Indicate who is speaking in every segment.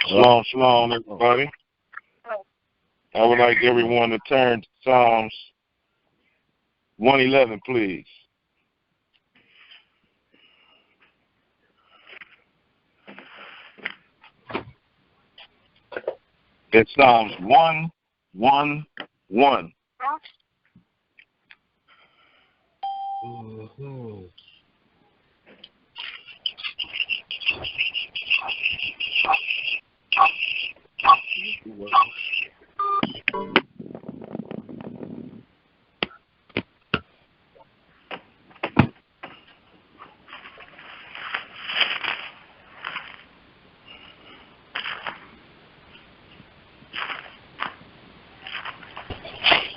Speaker 1: Shalom, shalom, everybody. I would like everyone to turn to Psalms 111, please. It's Psalms 111.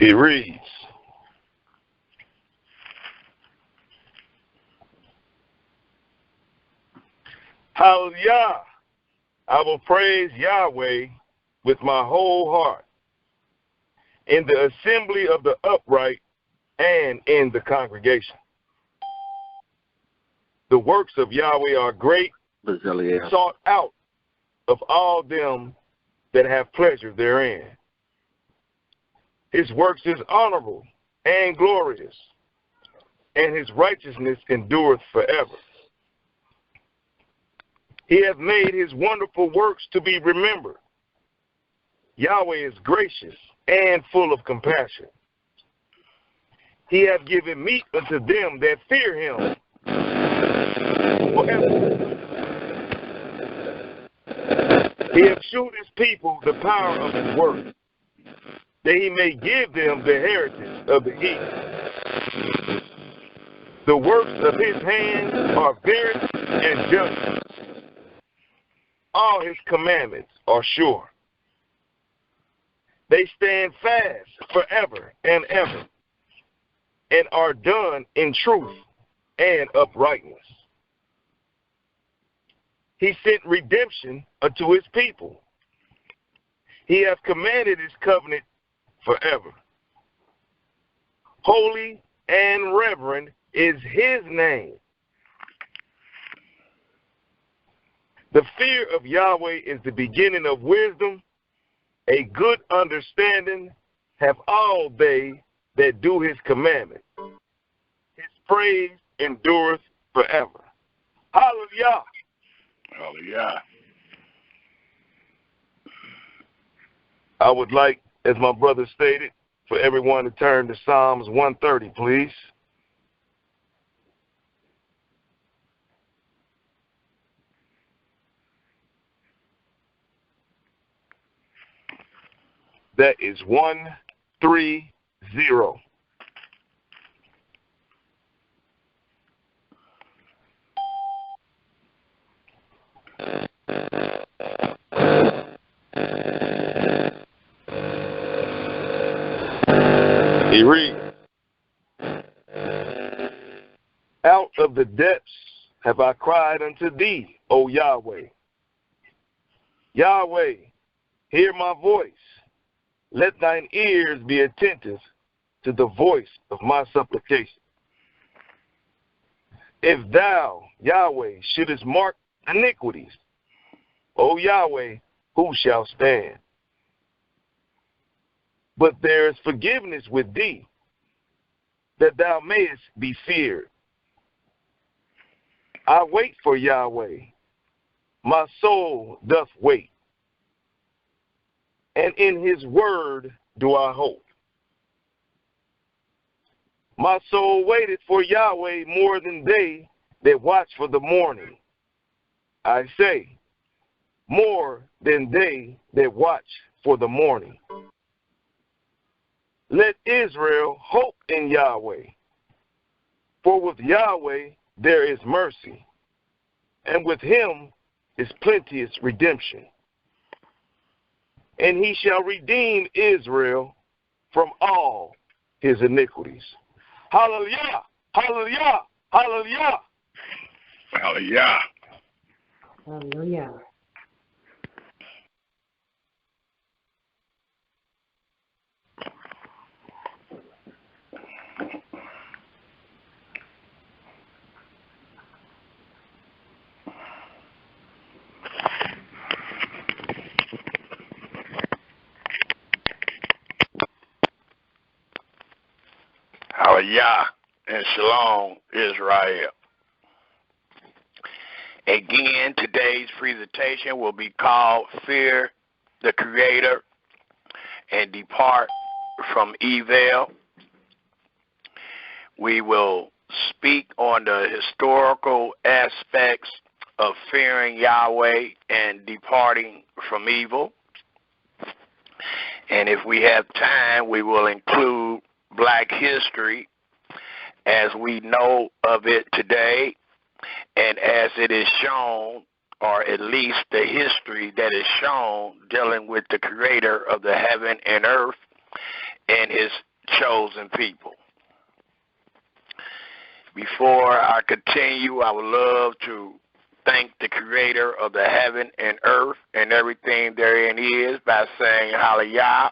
Speaker 1: It reads, Hallelujah! I will praise Yahweh with my whole heart, in the assembly of the upright and in the congregation. The works of Yahweh are great, sought out of all them that have pleasure therein. His works is honorable and glorious, and his righteousness endureth forever. He hath made his wonderful works to be remembered. Yahweh is gracious and full of compassion. He hath given meat unto them that fear him forever. He hath shewed his people the power of his word, that he may give them the heritage of the heathen. The works of his hands are verity and justice. All his commandments are sure. They stand fast forever and ever, and are done in truth and uprightness. He sent redemption unto his people. He hath commanded his covenant forever. Holy and reverend is his name. The fear of Yahweh is the beginning of wisdom. A good understanding have all they that do his commandments. His praise endureth forever. Hallelujah.
Speaker 2: Hallelujah.
Speaker 1: I would like, as my brother stated, for everyone to turn to Psalms 130, please. That is 130. He reads, Out of the depths have I cried unto thee, O Yahweh. Yahweh, hear my voice. Let thine ears be attentive to the voice of my supplication. If thou, Yahweh, shouldest mark iniquities, O Yahweh, who shall stand? But there is forgiveness with thee, that thou mayest be feared. I wait for Yahweh. My soul doth wait. And in his word do I hope. My soul waited for Yahweh more than they that watch for the morning. I say, more than they that watch for the morning. Let Israel hope in Yahweh. For with Yahweh there is mercy, and with him is plenteous redemption. And he shall redeem Israel from all his iniquities. Hallelujah! Hallelujah! Hallelujah!
Speaker 2: Hallelujah.
Speaker 3: Hallelujah.
Speaker 2: Hallelujah. And Shalom, Israel. Again, today's presentation will be called Fear the Creator and Depart from Evil. We will speak on the historical aspects of fearing Yahweh and departing from evil. And if we have time, we will include black history as we know of it today and as it is shown, or at least the history that is shown dealing with the Creator of the heaven and earth and his chosen people. Before I continue, I would love to thank the Creator of the heaven and earth and everything therein is by saying hallelujah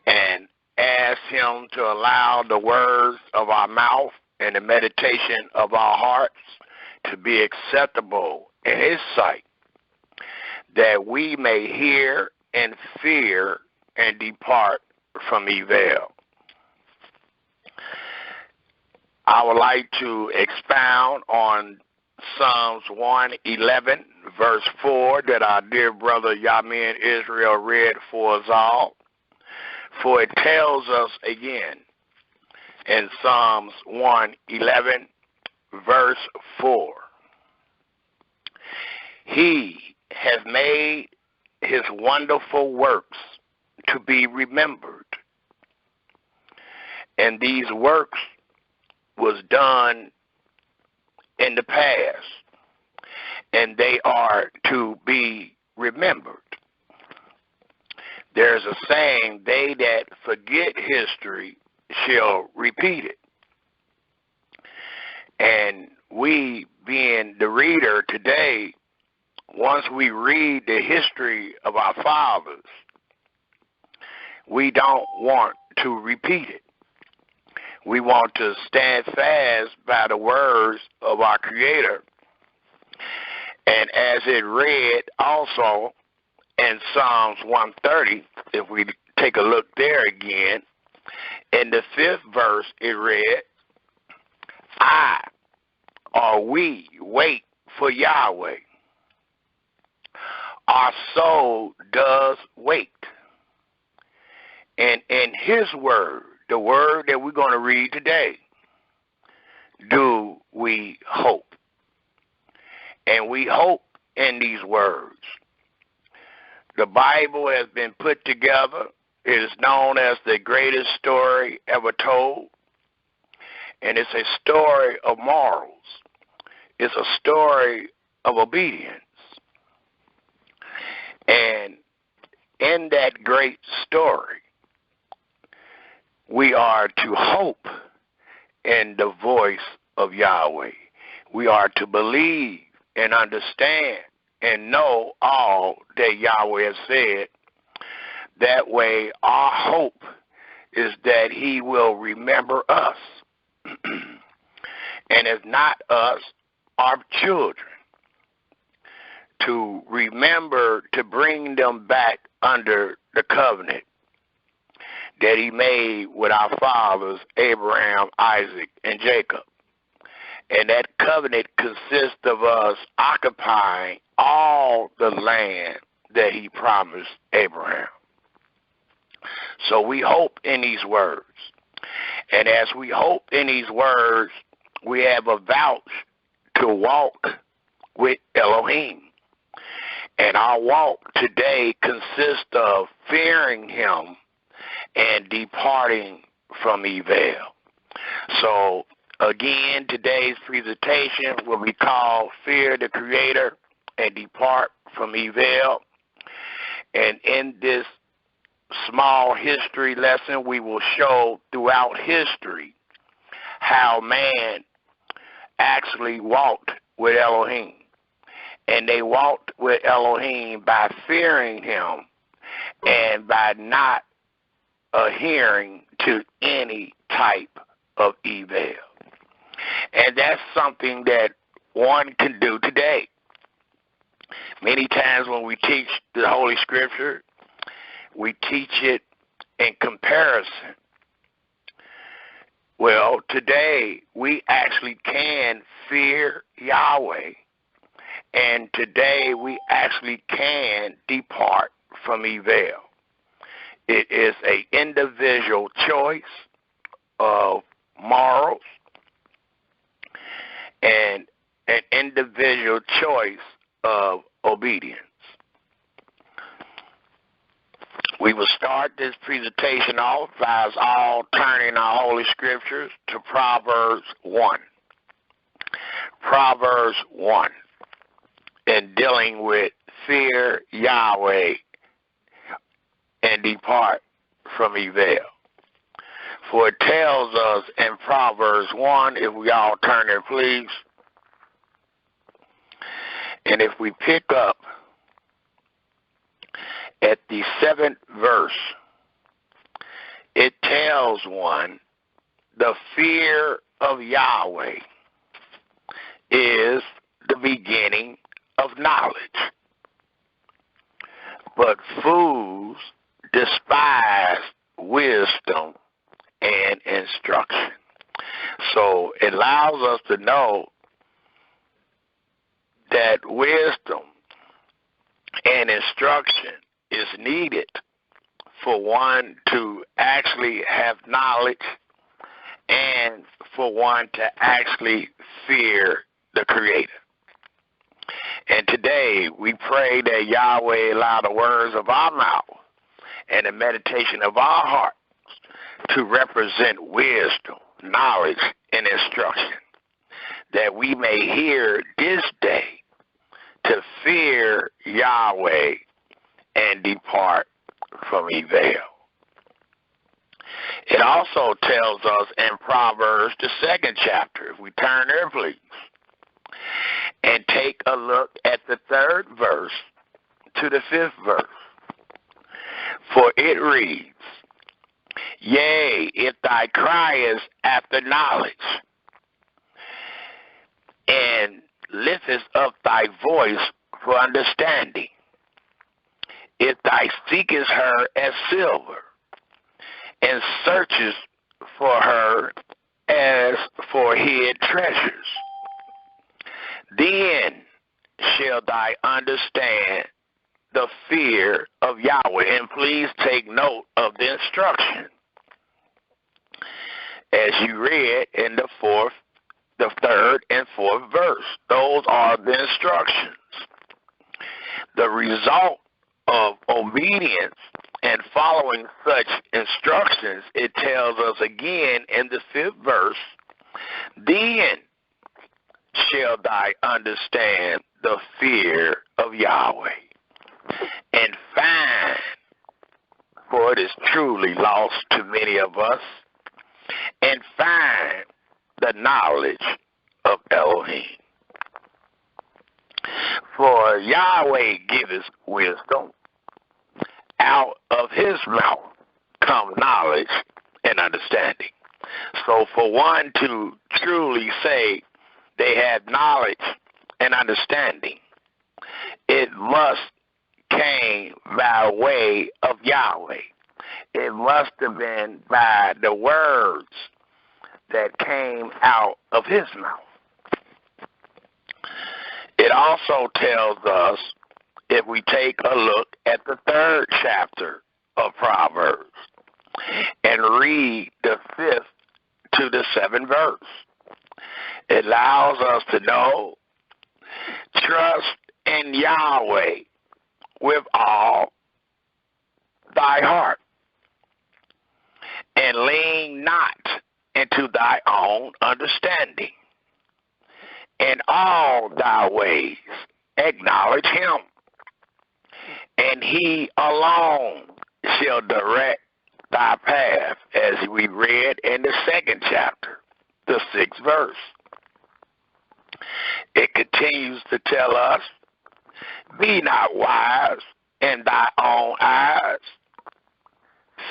Speaker 2: and ask him to allow the words of our mouth and the meditation of our hearts to be acceptable in his sight, that we may hear and fear and depart from evil. I would like to expound on Psalms 111, verse 4, that our dear brother Yahweh and Israel read for us all. For it tells us again in Psalms 111, verse 4, he has made his wonderful works to be remembered. And these works was done in the past, and they are to be remembered. There's a saying, they that forget history shall repeat it. And we, being the reader today, once we read the history of our fathers, we don't want to repeat it. We want to stand fast by the words of our Creator. And as it read also in Psalms 130, if we take a look there again, in the 5th verse it read, we wait for Yahweh. Our soul does wait. And in his word, the word that we're going to read today, do we hope. And we hope in these words. The Bible has been put together. It is known as the greatest story ever told. And it's a story of morals. It's a story of obedience. And in that great story, we are to hope in the voice of Yahweh. We are to believe and understand and know all that Yahweh has said. That way, our hope is that he will remember us. And if not us, our children. To remember to bring them back under the covenant that he made with our fathers, Abraham, Isaac, and Jacob. And that covenant consists of us occupying all the land that he promised Abraham. So we hope in these words. And as we hope in these words, we have a vouch to walk with Elohim. And our walk today consists of fearing him and departing from evil. So, again, today's presentation will be called Fear the Creator and Depart from Evil. And in this small history lesson, we will show throughout history how man actually walked with Elohim. And they walked with Elohim by fearing him and by not adhering to any type of evil. And that's something that one can do today. Many times when we teach the Holy Scripture, we teach it in comparison Well, today we actually can fear Yahweh, and today we actually can depart from evil. It is an individual choice of morals and an individual choice of obedience. We will start this presentation off by us all turning our Holy Scriptures to Proverbs 1. Proverbs 1, and dealing with fear Yahweh and depart from evil. For it tells us in Proverbs 1, if we all turn there, please, and if we pick up at the 7th verse, it tells one, the fear of Yahweh is the beginning of knowledge, but fools despise wisdom and instruction. So it allows us to know that wisdom and instruction is needed for one to actually have knowledge and for one to actually fear the Creator. And today we pray that Yahweh allow the words of our mouth and the meditation of our hearts to represent wisdom, knowledge, and instruction, that we may hear this day to fear Yahweh and depart from evil. It also tells us in Proverbs, the 2nd chapter, if we turn there, please, and take a look at the 3rd verse to the 5th verse. For it reads, yea, if thou criest after knowledge, and liftest up thy voice for understanding, if thou seekest her as silver, and searchest for her as for hid treasures, then shall thou understand the fear of Yahweh. And please take note of the instruction as you read in the 3rd and 4th verse. Those are the instructions. The result of obedience and following such instructions, it tells us again in the 5th verse, then shall thou understand the fear of Yahweh, and find, for it is truly lost to many of us, and find the knowledge of Elohim. For Yahweh giveth wisdom, out of his mouth come knowledge and understanding. So for one to truly say they have knowledge and understanding, it must came by way of Yahweh. It must have been by the words that came out of his mouth. It also tells us, if we take a look at the 3rd chapter of Proverbs and read the 5th to the 7th verse, it allows us to know, trust in Yahweh with all thy heart, and lean not into thy own understanding. In all thy ways acknowledge him, and he alone shall direct thy path, as we read in the 2nd chapter, the 6th verse. It continues to tell us, be not wise in thy own eyes,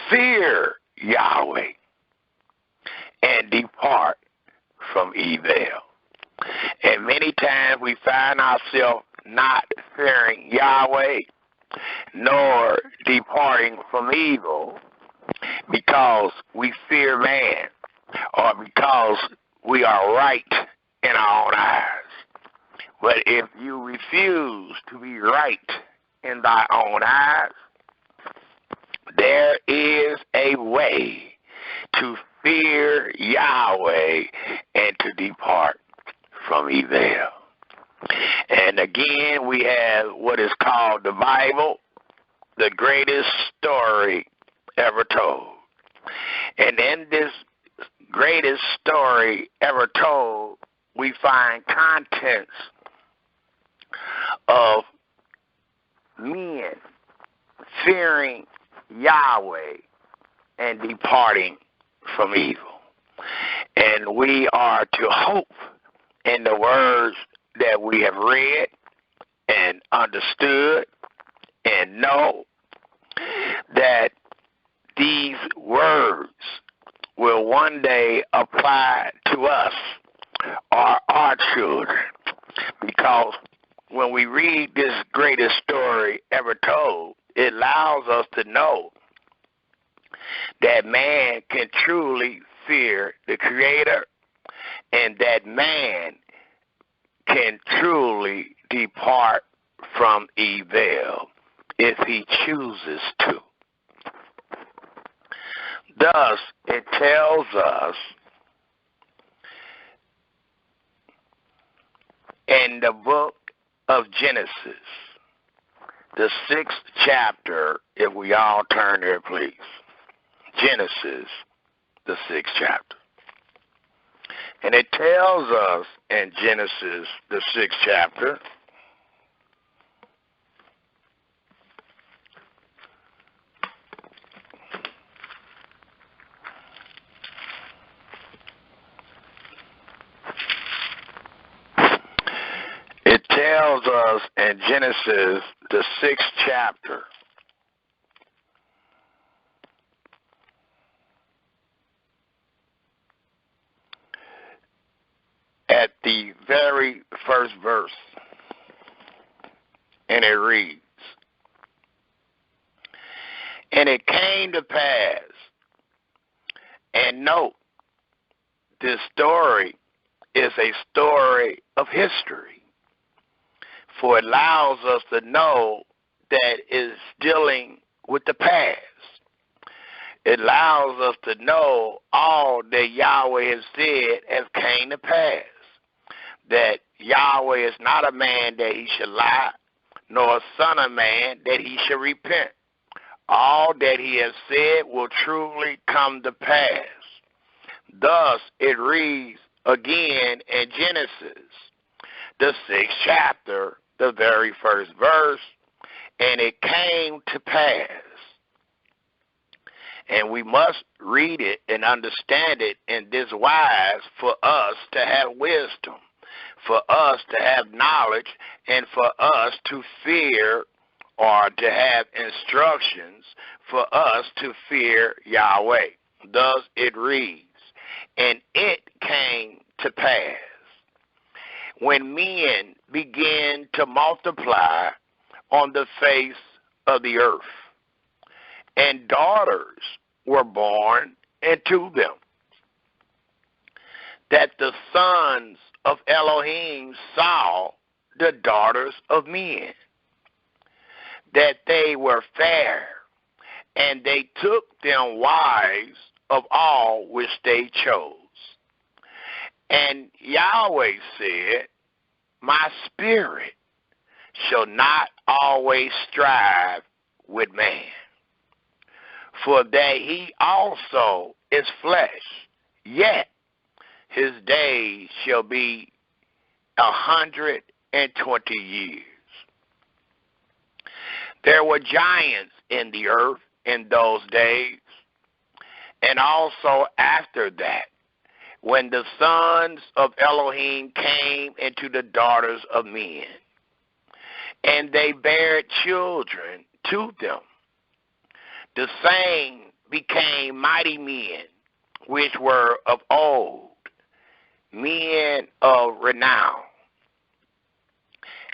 Speaker 2: fear Yahweh, and depart from evil. And many times we find ourselves not fearing Yahweh, nor departing from evil, because we fear man. or because we are right in our own eyes. But if you refuse to be right in thy own eyes, there is a way to fear Yahweh and to depart from evil. And again, we have what is called the Bible, the greatest story ever told. And in this greatest story ever told, we find contents of men fearing Yahweh and departing from evil. And we are to hope in the words that we have read and understood and know that these words will one day apply to us or our children. Because when we read this greatest story ever told, it allows us to know that man can truly fear the Creator and that man can truly depart from evil if he chooses to. Thus, it tells us in the book of Genesis, the 6th chapter, if we all turn there, please. Genesis, the 6th chapter. And it tells us in Genesis, the 6th chapter, Genesis, the 6th chapter, at the very first verse, and it reads, "And it came to pass," and note, this story is a story of history, for it allows us to know that it's dealing with the past. It allows us to know all that Yahweh has said has came to pass. That Yahweh is not a man that he should lie, nor a son of man that he should repent. All that he has said will truly come to pass. Thus, it reads again in Genesis, the 6th chapter, the very first verse, "And it came to pass." And we must read it and understand it in this wise for us to have wisdom, for us to have knowledge, and for us to fear or to have instructions for us to fear Yahweh. Thus it reads, "And it came to pass, when men began to multiply on the face of the earth, and daughters were born unto them, that the sons of Elohim saw the daughters of men, that they were fair, and they took them wives of all which they chose. And Yahweh said, My spirit shall not always strive with man, for that he also is flesh, yet his days shall be 120 years. There were giants in the earth in those days, and also after that, when the sons of Elohim came into the daughters of men, and they bare children to them. The same became mighty men, which were of old, men of renown.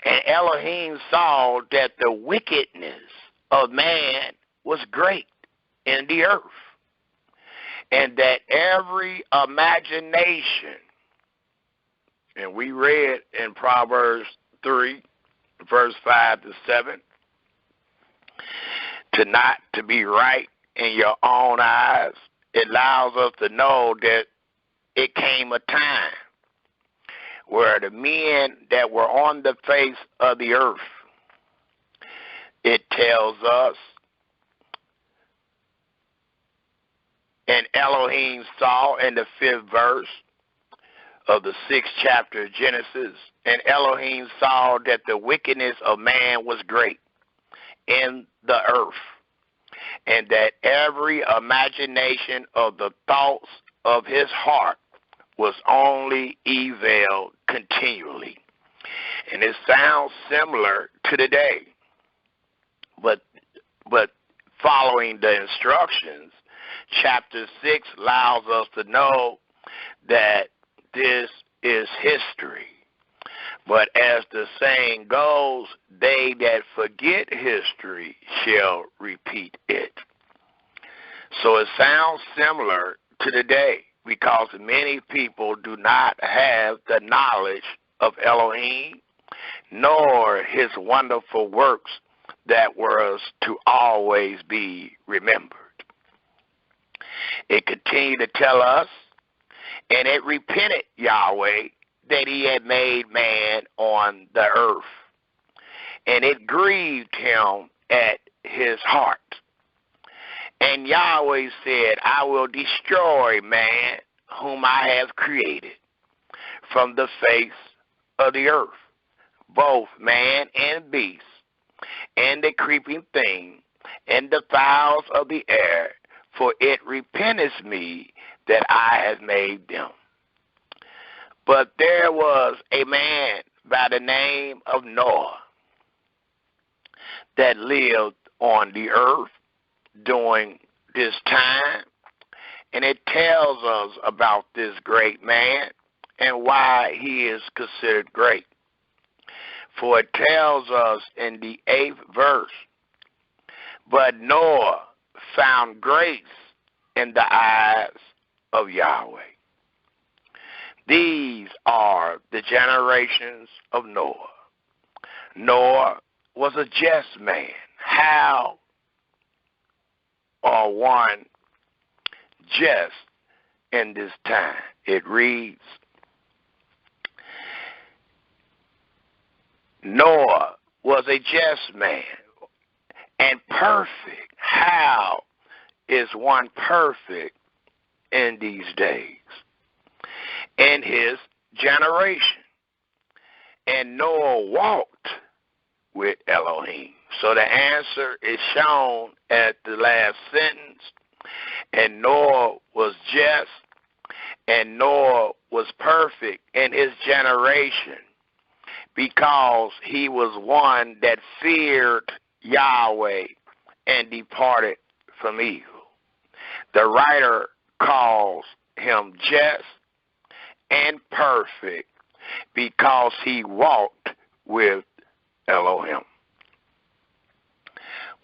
Speaker 2: And Elohim saw that the wickedness of man was great in the earth, and that every imagination, and we read in Proverbs 3, verse 5 to 7, to be right in your own eyes, it allows us to know that it came a time where the men that were on the face of the earth, it tells us, and Elohim saw in the 5th verse of the 6th chapter of Genesis, and Elohim saw that the wickedness of man was great in the earth, and that every imagination of the thoughts of his heart was only evil continually. And it sounds similar to today, but following the instructions, chapter 6 allows us to know that this is history. But as the saying goes, they that forget history shall repeat it. So it sounds similar to today, because many people do not have the knowledge of Elohim, nor his wonderful works that were to always be remembered. It continued to tell us, and it repented Yahweh that he had made man on the earth, and it grieved him at his heart. And Yahweh said, I will destroy man whom I have created from the face of the earth, both man and beast, and the creeping thing, and the fowls of the air, for it repenteth me that I have made them. But there was a man by the name of Noah that lived on the earth during this time, and it tells us about this great man and why he is considered great. For it tells us in the 8th verse, but Noah found grace in the eyes of Yahweh. These are the generations of Noah. Noah was a just man. How are one just in this time? It reads, Noah was a just man and perfect. How is one perfect in these days? In his generation. And Noah walked with Elohim. So the answer is shown at the last sentence. And Noah was just, and Noah was perfect in his generation, because he was one that feared Yahweh and departed from evil. The writer calls him just and perfect because he walked with Elohim.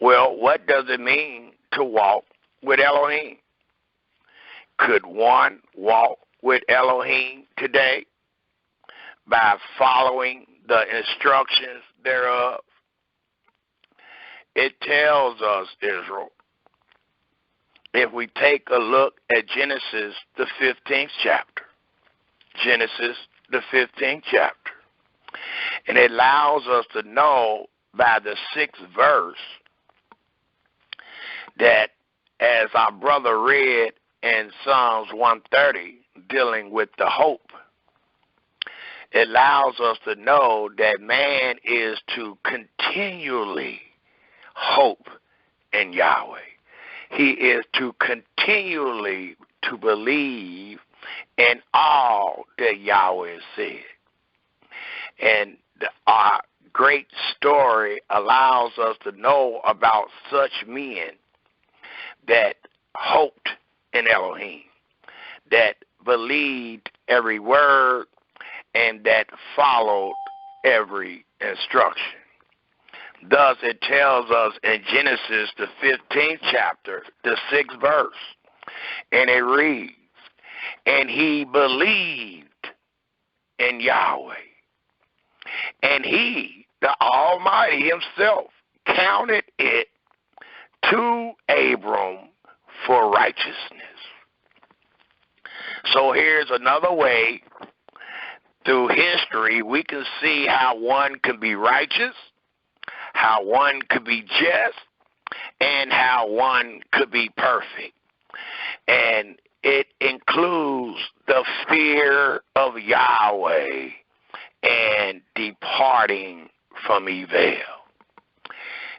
Speaker 2: Well, what does it mean to walk with Elohim? Could one walk with Elohim today by following the instructions thereof? It tells us, Israel, if we take a look at Genesis, the 15th chapter, Genesis, the 15th chapter, and it allows us to know by the 6th verse that, as our brother read in Psalms 130, dealing with the hope, it allows us to know that man is to continually hope in Yahweh. He is to continually to believe in all that Yahweh said. And our great story allows us to know about such men that hoped in Elohim, that believed every word, and that followed every instruction. Thus, it tells us in Genesis, the 15th chapter, the 6th verse, And it reads, and he believed in Yahweh. And he, the Almighty himself, counted it to Abram for righteousness. So here's another way through history we can see how one can be righteous, how one could be just, and how one could be perfect. And it includes the fear of Yahweh and departing from evil.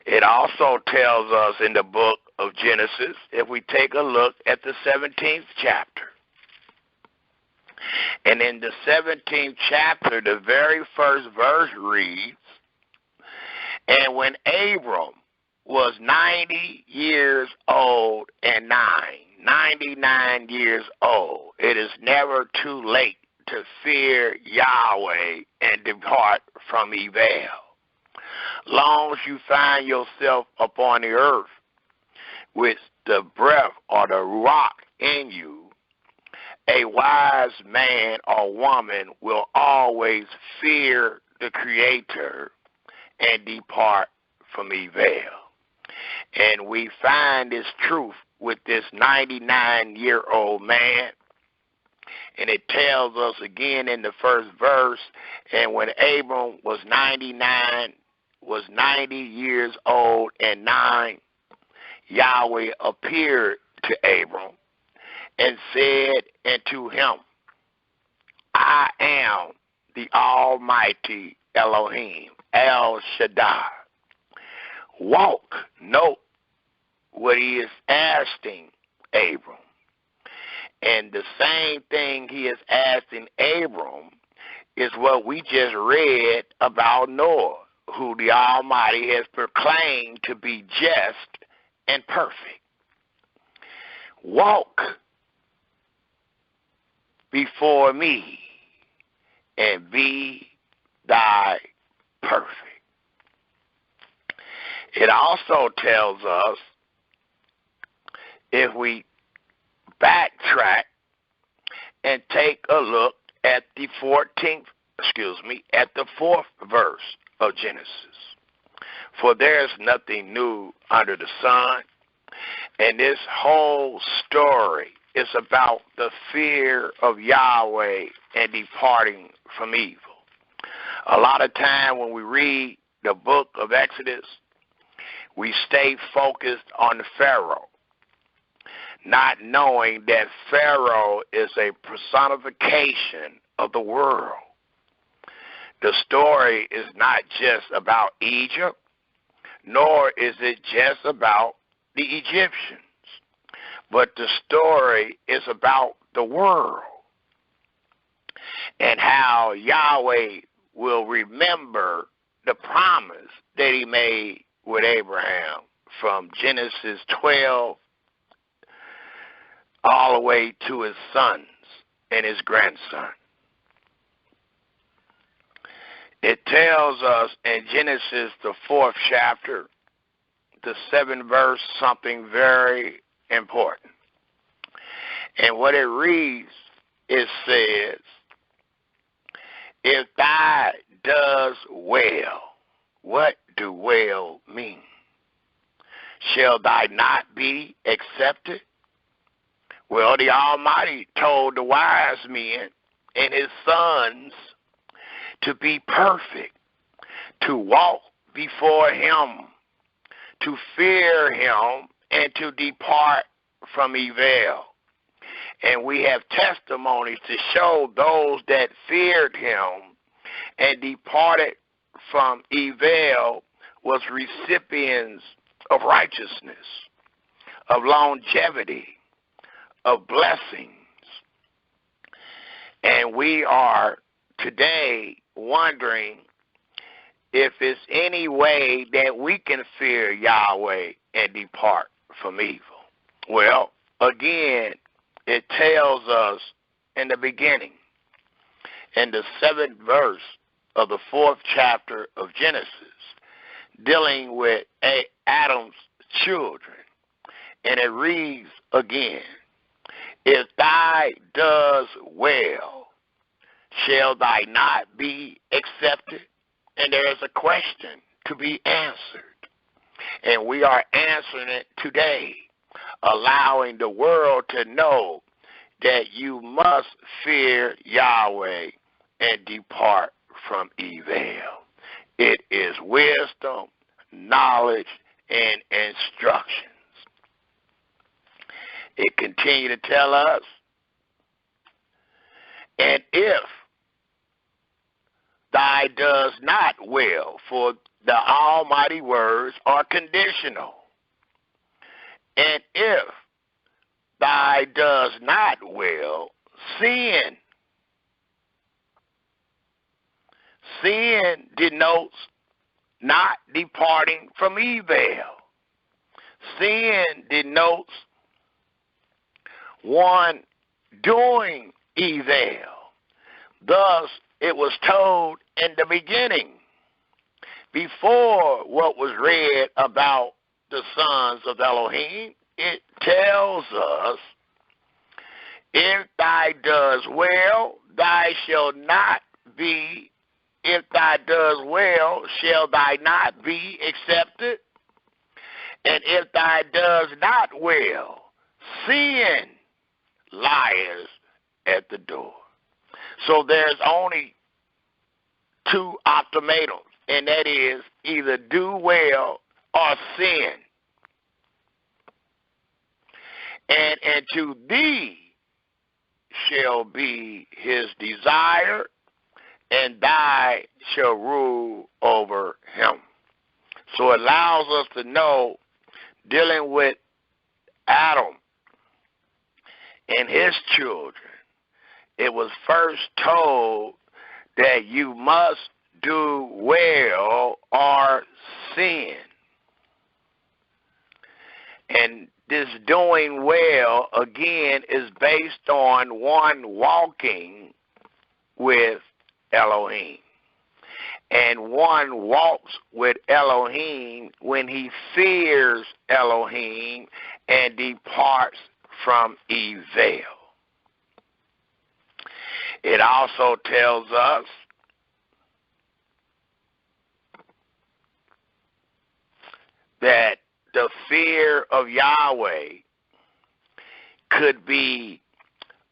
Speaker 2: It also tells us in the book of Genesis, if we take a look at the 17th chapter. And in the 17th chapter, the very first verse reads, and when Abram was 90 years old and 99 years old, it is never too late to fear Yahweh and depart from evil. Long as you find yourself upon the earth with the breath or the rock in you, a wise man or woman will always fear the Creator and depart from evil. And we find this truth with this 99-year-old man. And it tells us again in the first verse, and when Abram was 90 years old and 9, Yahweh appeared to Abram and said unto him, I am the Almighty Elohim, El Shaddai. Walk. Note what he is asking Abram. And the same thing he is asking Abram is what we just read about Noah, who the Almighty has proclaimed to be just and perfect. Walk before me and be thy perfect. It also tells us, if we backtrack and take a look at the 4th verse of Genesis. For there is nothing new under the sun, and this whole story is about the fear of Yahweh and departing from evil. A lot of time when we read the book of Exodus, we stay focused on Pharaoh, not knowing that Pharaoh is a personification of the world. The story is not just about Egypt, nor is it just about the Egyptians, but the story is about the world and how Yahweh will remember the promise that he made with Abraham from Genesis 12 all the way to his sons and his grandson. It tells us in Genesis, the 4th chapter, the 7th verse, something very important. And what it reads, it says, if thou does well, what do well mean? Shall thy not be accepted? Well, the Almighty told the wise men and his sons to be perfect, to walk before him, to fear him, and to depart from evil. And we have testimonies to show those that feared him and departed from evil was recipients of righteousness, of longevity, of blessings. And we are today wondering if it's any way that we can fear Yahweh and depart from evil. Well, again, it tells us in the beginning, in the 7th verse of the 4th chapter of Genesis, dealing with Adam's children. And it reads again, If thou does well, shall thy not be accepted? And there is a question to be answered. And we are answering it today, allowing the world to know that you must fear Yahweh and depart from evil. It is wisdom, knowledge, and instructions. It continues to tell us, and if thou does not well, for the almighty words are conditional, and if thou does not well, sin. Sin denotes not departing from evil. Sin denotes one doing evil. Thus, it was told in the beginning, before what was read about the sons of Elohim, it tells us, if thou does well, thou shalt not be, if thou does well, shall thou not be accepted? And if thou does not well, sin lies at the door. So there's only two ultimatums, and that is either do well or sin. And to thee shall be his desire, and thou shall rule over him. So it allows us to know, dealing with Adam and his children, it was first told that you must do well or sin. And this doing well, again, is based on one walking with Elohim. And one walks with Elohim when he fears Elohim and departs from evil. It also tells us that the fear of Yahweh could be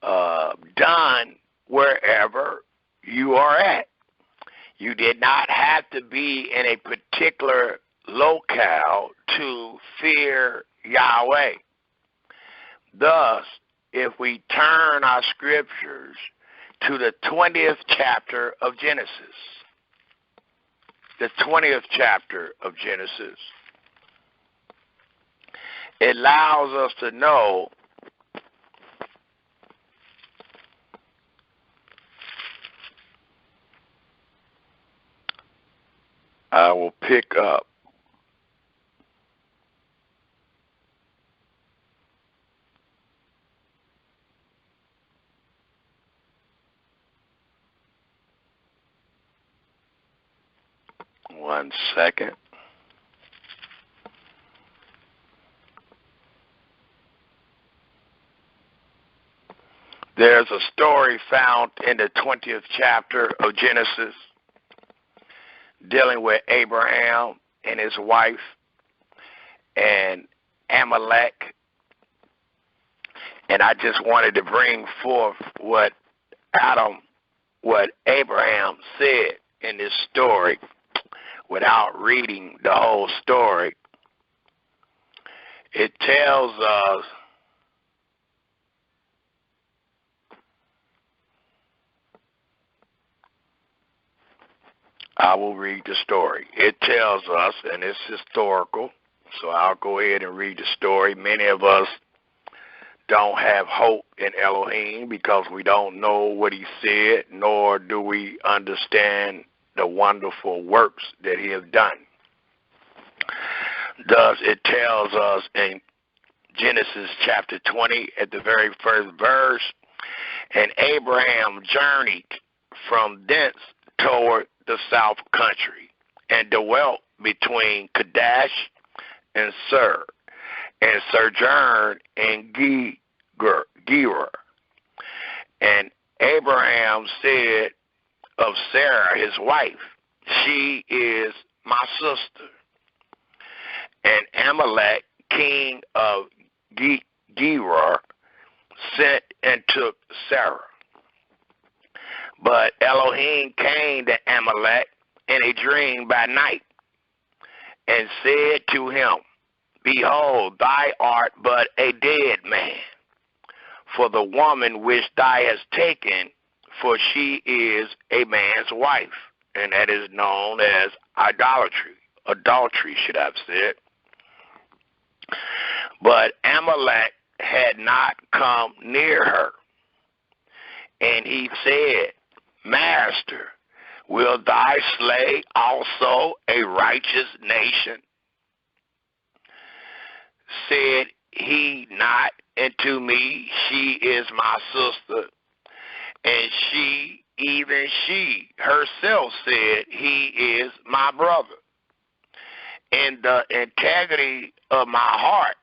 Speaker 2: done wherever you are at. You did not have to be in a particular locale to fear Yahweh. Thus, if we turn our scriptures to the 20th chapter of Genesis, the 20th chapter of Genesis, it allows us to know I will pick up one second. There's a story found in the 20th chapter of Genesis dealing with Abraham and his wife and Amalek. And I just wanted to bring forth what Abraham said in this story without reading the whole story. It tells us I will read the story. It tells us, and it's historical, so I'll go ahead and read the story. Many of us don't have hope in Elohim because we don't know what he said, nor do we understand the wonderful works that he has done. Thus, it tells us in Genesis chapter 20 at the very first verse, and Abraham journeyed from thence toward the south country and dwelt between Kadesh and Sur, and sojourned in Gerar. And Abraham said of Sarah, his wife, she is my sister. And Amalek, king of Gerar, sent and took Sarah. But Elohim came to Amalek in a dream by night, and said to him, Behold, thou art but a dead man, for the woman which thou hast taken, for she is a man's wife. And that is known as idolatry. Adultery, should I have said. But Amalek had not come near her. And he said, Master, will thou slay also a righteous nation? Said he not unto me, She is my sister. And she, even she herself, said, He is my brother. In the integrity of my heart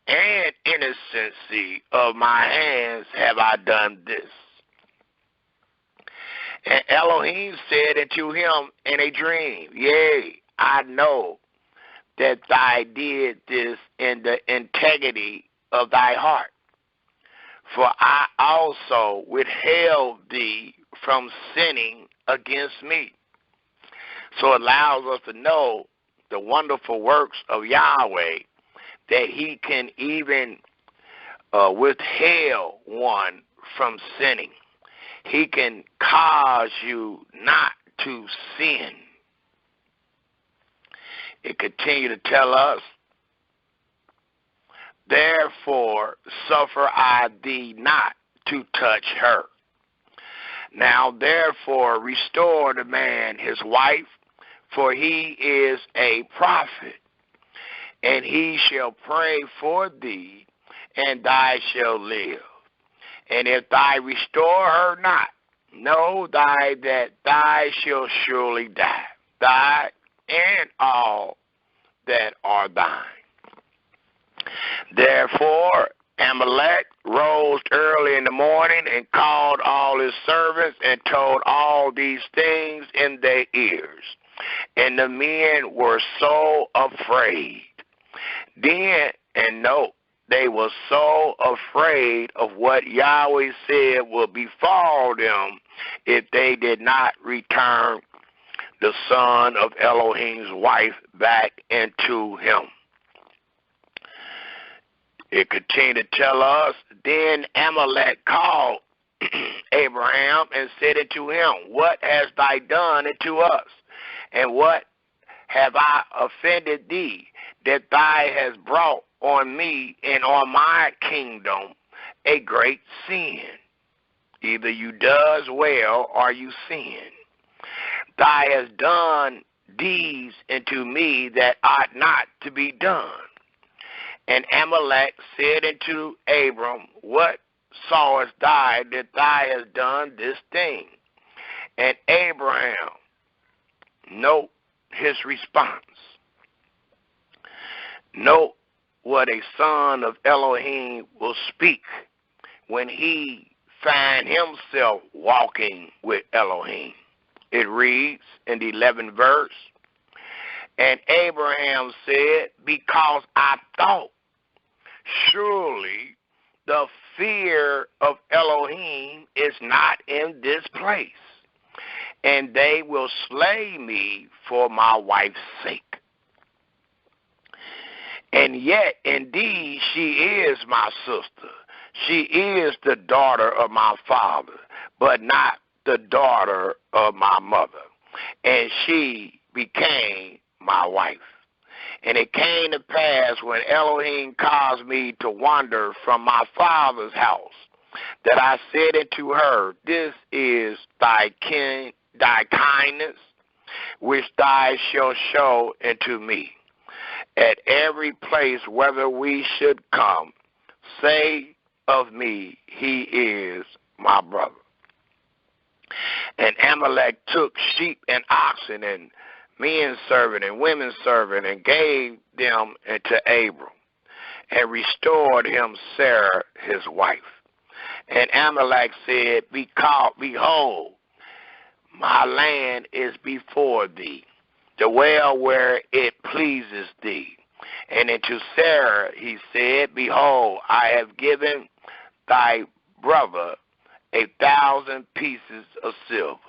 Speaker 2: and innocency of my hands have I done this. And Elohim said unto him in a dream, Yea, I know that thou did this in the integrity of thy heart. For I also withheld thee from sinning against me. So it allows us to know the wonderful works of Yahweh, that he can even withheld one from sinning. He can cause you not to sin. It continued to tell us, Therefore suffer I thee not to touch her. Now therefore restore the man his wife, for he is a prophet, and he shall pray for thee, and thou shalt live. And if thou restore her not, know thou that thou shalt surely die, thou and all that are thine. Therefore Amalek rose early in the morning and called all his servants and told all these things in their ears. And the men were so afraid. Then, and note, they were so afraid of what Yahweh said would befall them if they did not return the son of Elohim's wife back into him. It continued to tell us, Then Amalek called Abraham and said unto him, What hast thou done unto us? And what have I offended thee, that thou hast brought on me and on my kingdom a great sin? Either you does well or you sin. Thou hast done deeds unto me that ought not to be done. And Amalek said unto Abram, What sawest thou that thou hast done this thing? And Abraham, note his response. Note what a son of Elohim will speak when he find himself walking with Elohim. It reads in the 11th verse, And Abraham said, Because I thought, surely the fear of Elohim is not in this place, and they will slay me for my wife's sake. And yet, indeed, she is my sister. She is the daughter of my father, but not the daughter of my mother. And she became my wife. And it came to pass when Elohim caused me to wander from my father's house, that I said unto her, This is thy kindness, which thou shalt show unto me. At every place whether we should come, say of me, He is my brother. And Amalek took sheep and oxen and men servant and women servant and gave them unto Abram, and restored him Sarah his wife. And Amalek said, Behold, my land is before thee, the well where it pleases thee. And unto Sarah he said, Behold, I have given thy brother 1,000 pieces of silver.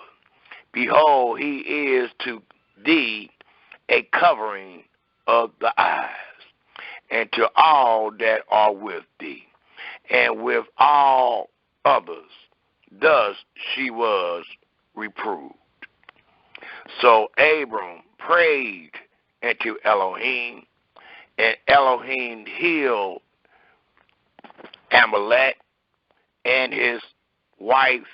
Speaker 2: Behold, he is to thee a covering of the eyes, and to all that are with thee, and with all others. Thus she was reproved. So Abram prayed unto Elohim, and Elohim healed Amalek and his wife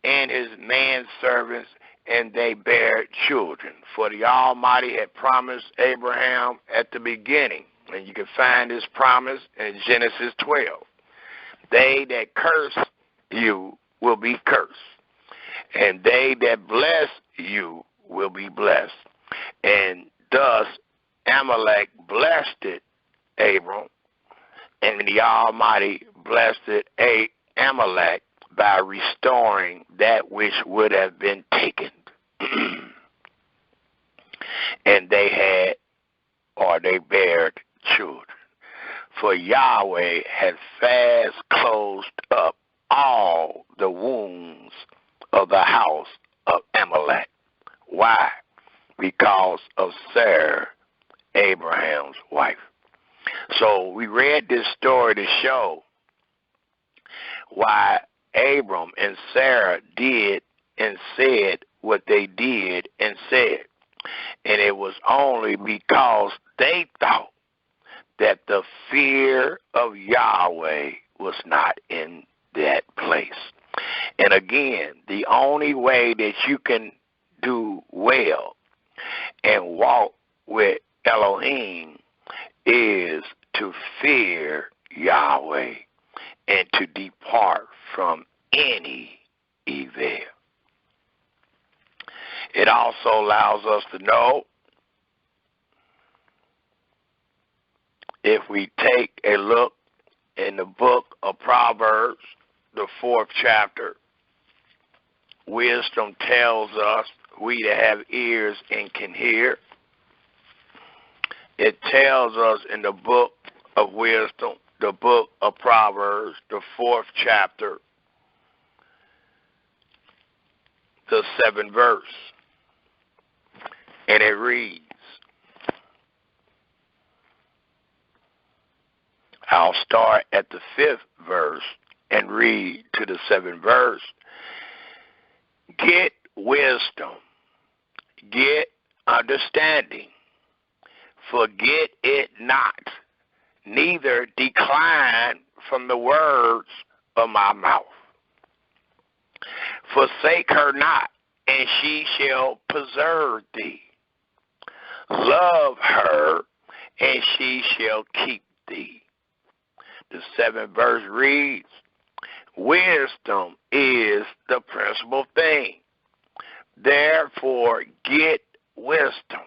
Speaker 2: and his manservants, and they bare children. For the Almighty had promised Abraham at the beginning, and you can find this promise in Genesis 12. They that curse you will be cursed, and they that bless you will be blessed. And thus Amalek blessed Abram, and the Almighty blessed Amalek by restoring that which would have been taken. And they bared children. For Yahweh had fast closed up all the wounds of the house of Amalek. Why? Because of Sarah, Abraham's wife. So we read this story to show why Abram and Sarah did and said what they did and said. And it was only because they thought that the fear of Yahweh was not in that place. And again, the only way that you can do well and walk with Elohim is to fear Yahweh and to depart from any evil. It also allows us to know, if we take a look in the book of Proverbs, the 4th chapter, wisdom tells us, we that have ears and can hear, it tells us in the book of wisdom, the book of Proverbs, the 4th chapter, the 7th verse. And it reads, I'll start at the 5th verse and read to the 7th verse. Get wisdom, get understanding, forget it not, neither decline from the words of my mouth. Forsake her not, and she shall preserve thee. Love her, and she shall keep thee. The 7th verse reads, wisdom is the principal thing. Therefore, get wisdom,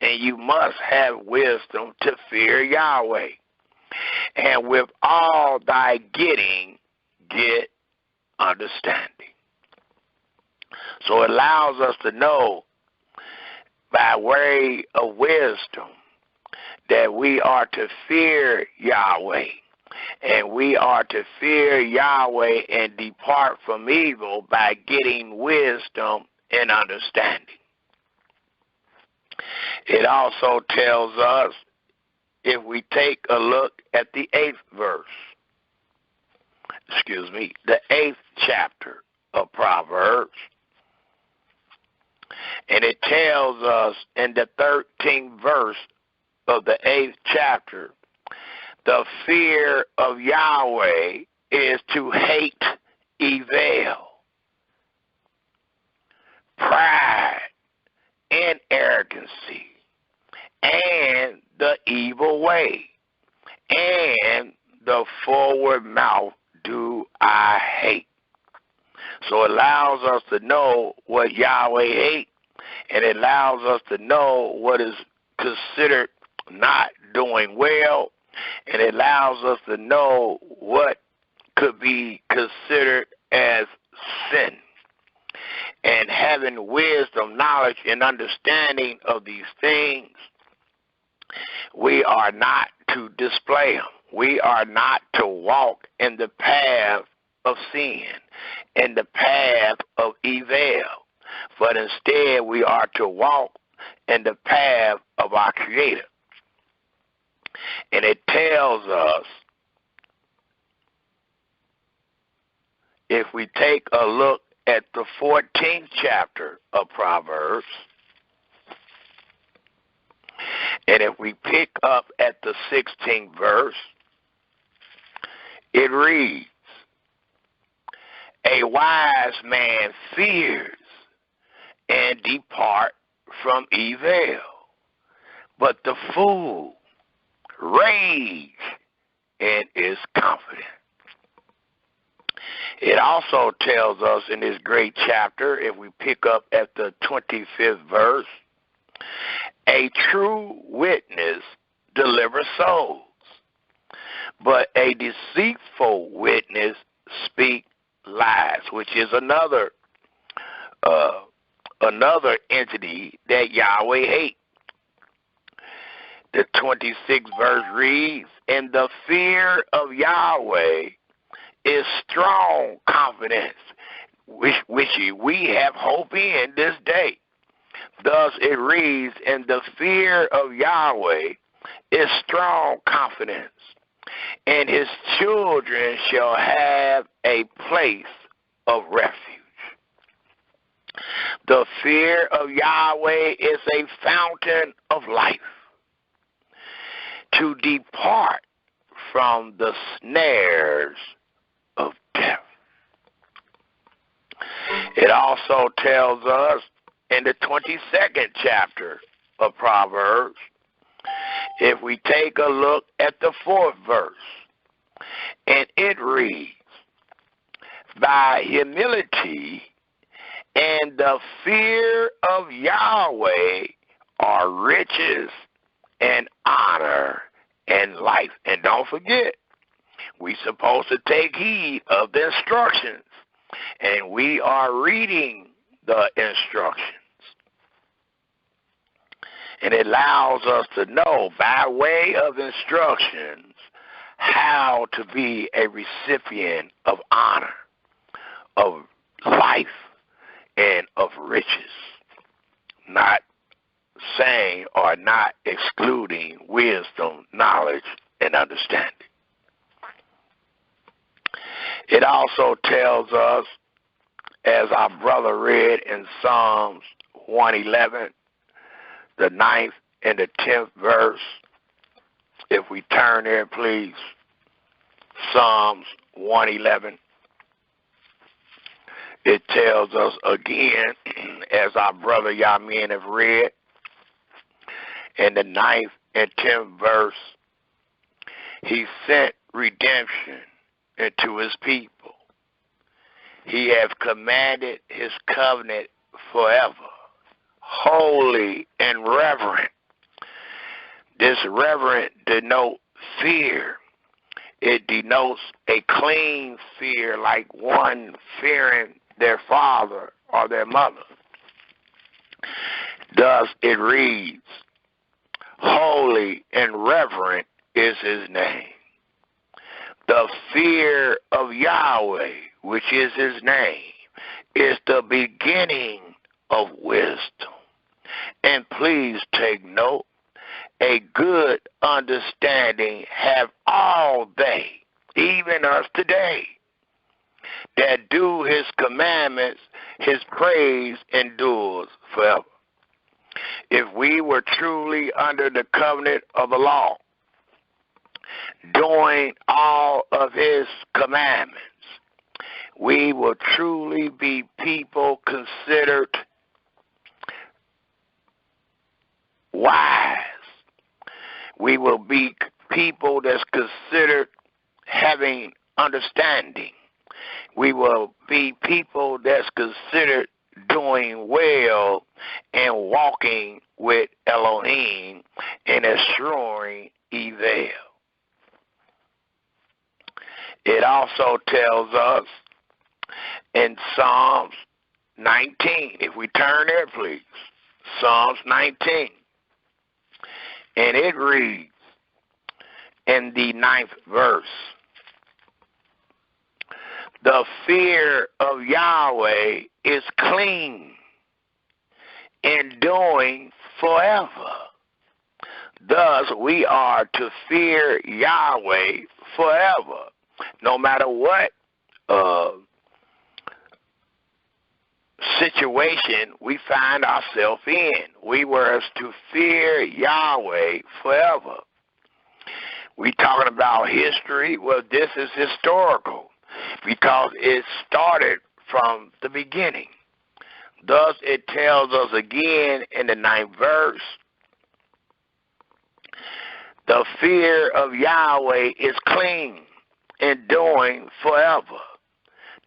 Speaker 2: and you must have wisdom to fear Yahweh. And with all thy getting, get understanding. So it allows us to know by way of wisdom that we are to fear Yahweh, and we are to fear Yahweh and depart from evil by getting wisdom and understanding. It also tells us, if we take a look at the 8th verse, the 8th chapter of Proverbs, and it tells us in the 13th verse of the 8th chapter, the fear of Yahweh is to hate evil, pride, and arrogancy, and the evil way, and the forward mouth do I hate. So it allows us to know what Yahweh hates, and it allows us to know what is considered not doing well, and it allows us to know what could be considered as sin. And having wisdom, knowledge, and understanding of these things, we are not to display them. We are not to walk in the path of sin, in the path of evil, but instead we are to walk in the path of our Creator. And it tells us, if we take a look at the 14th chapter of Proverbs, and if we pick up at the 16th verse, it reads, "A wise man fears and depart from evil, but the fool rage and is confident." It also tells us in this great chapter, if we pick up at the 25th verse, "A true witness delivers souls, but a deceitful witness speaks lies," which is another entity that Yahweh hates. The 26th verse reads, "And the fear of Yahweh is strong confidence, which we have hope in this day." Thus it reads, "And the fear of Yahweh is strong confidence, and his children shall have a place of refuge." The fear of Yahweh is a fountain of life, to depart from the snares of death. It also tells us in the 22nd chapter of Proverbs, if we take a look at the 4th verse, and it reads, "By humility and the fear of Yahweh are riches and honor and life." And don't forget, we're supposed to take heed of the instructions, and we are reading the instructions. And it allows us to know by way of instructions how to be a recipient of honor, of life, and of riches, not saying or not excluding wisdom, knowledge, and understanding. It also tells us, as our brother read in Psalms 111, the 9th and the 10th verse, if we turn there, please, Psalms 111. It tells us again, as our brother Yamin have read, in the 9th and 10th verse, "He sent redemption into his people. He hath commanded his covenant forever, holy and reverent." This reverent denotes fear. It denotes a clean fear, like one fearing their father or their mother. Thus it reads, "Holy and reverent is his name." The fear of Yahweh, which is his name, is the beginning of wisdom. And please take note, a good understanding have all they, even us today, that do his commandments. His praise endures forever. If we were truly under the covenant of the law, doing all of his commandments, we will truly be people considered wise. We will be people that's considered having understanding. We will be people that's considered doing well and walking with Elohim and eschewing evil. It also tells us in Psalms 19, if we turn there, please, Psalms 19, and it reads in the 9th verse, the fear of Yahweh is clean, enduring forever. Thus, we are to fear Yahweh forever, no matter what situation we find ourselves in. We were to fear Yahweh forever. We talking about history. Well, this is historical because it started from the beginning. Thus, it tells us again in the 9th verse, the fear of Yahweh is clean, enduring forever.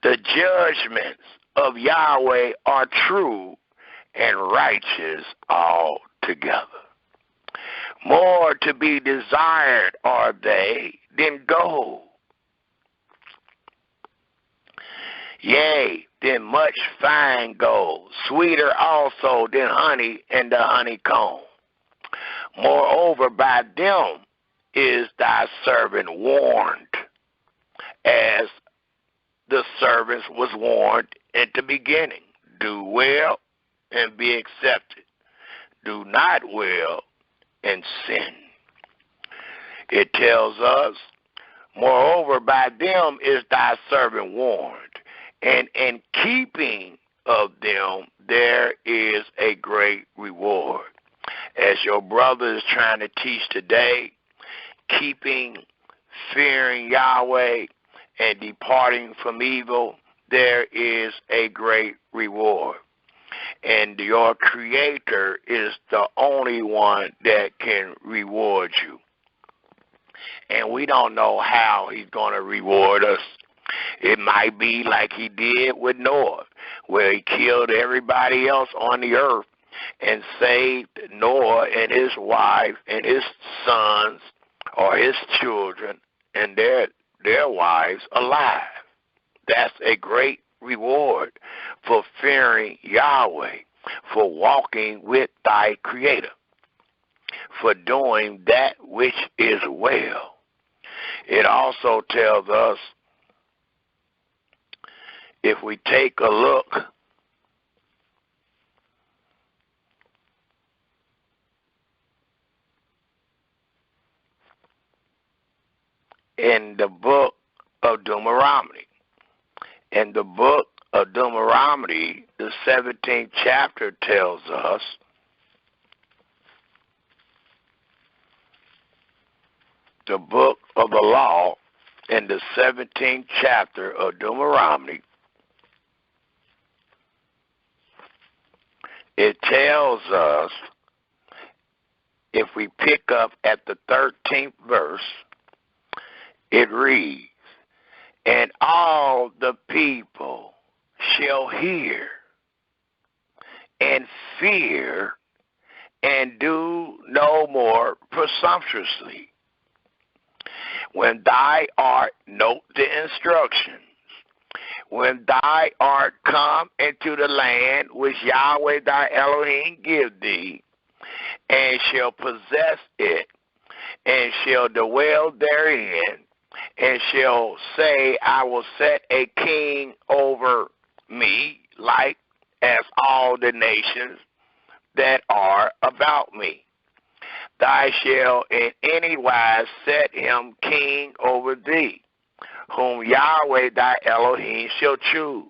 Speaker 2: The judgments of Yahweh are true and righteous altogether. More to be desired are they than gold, yea, than much fine gold, sweeter also than honey and the honeycomb. Moreover, by them is thy servant warned, as the servant was warned at the beginning. Do well and be accepted. Do not well and sin. It tells us, moreover, by them is thy servant warned, and in keeping of them there is a great reward. As your brother is trying to teach today, keeping, fearing Yahweh, and departing from evil, there is a great reward. And your Creator is the only one that can reward you. And we don't know how he's going to reward us. It might be like he did with Noah, where he killed everybody else on the earth and saved Noah and his wife and his sons or his children and their wives alive. That's a great reward for fearing Yahweh, for walking with thy Creator, for doing that which is well. It also tells us, if we take a look in the book of Deuteronomy. In the book of Deuteronomy, the 17th chapter tells us, the book of the law, in the 17th chapter of Deuteronomy, it tells us, if we pick up at the 13th verse, it reads, and all the people shall hear and fear and do no more presumptuously. When thou art, note the instructions, when thou art come into the land which Yahweh thy Elohim give thee, and shall possess it, and shall dwell therein, and shall say, I will set a king over me, like as all the nations that are about me. Thou shalt in any wise set him king over thee, whom Yahweh thy Elohim shall choose.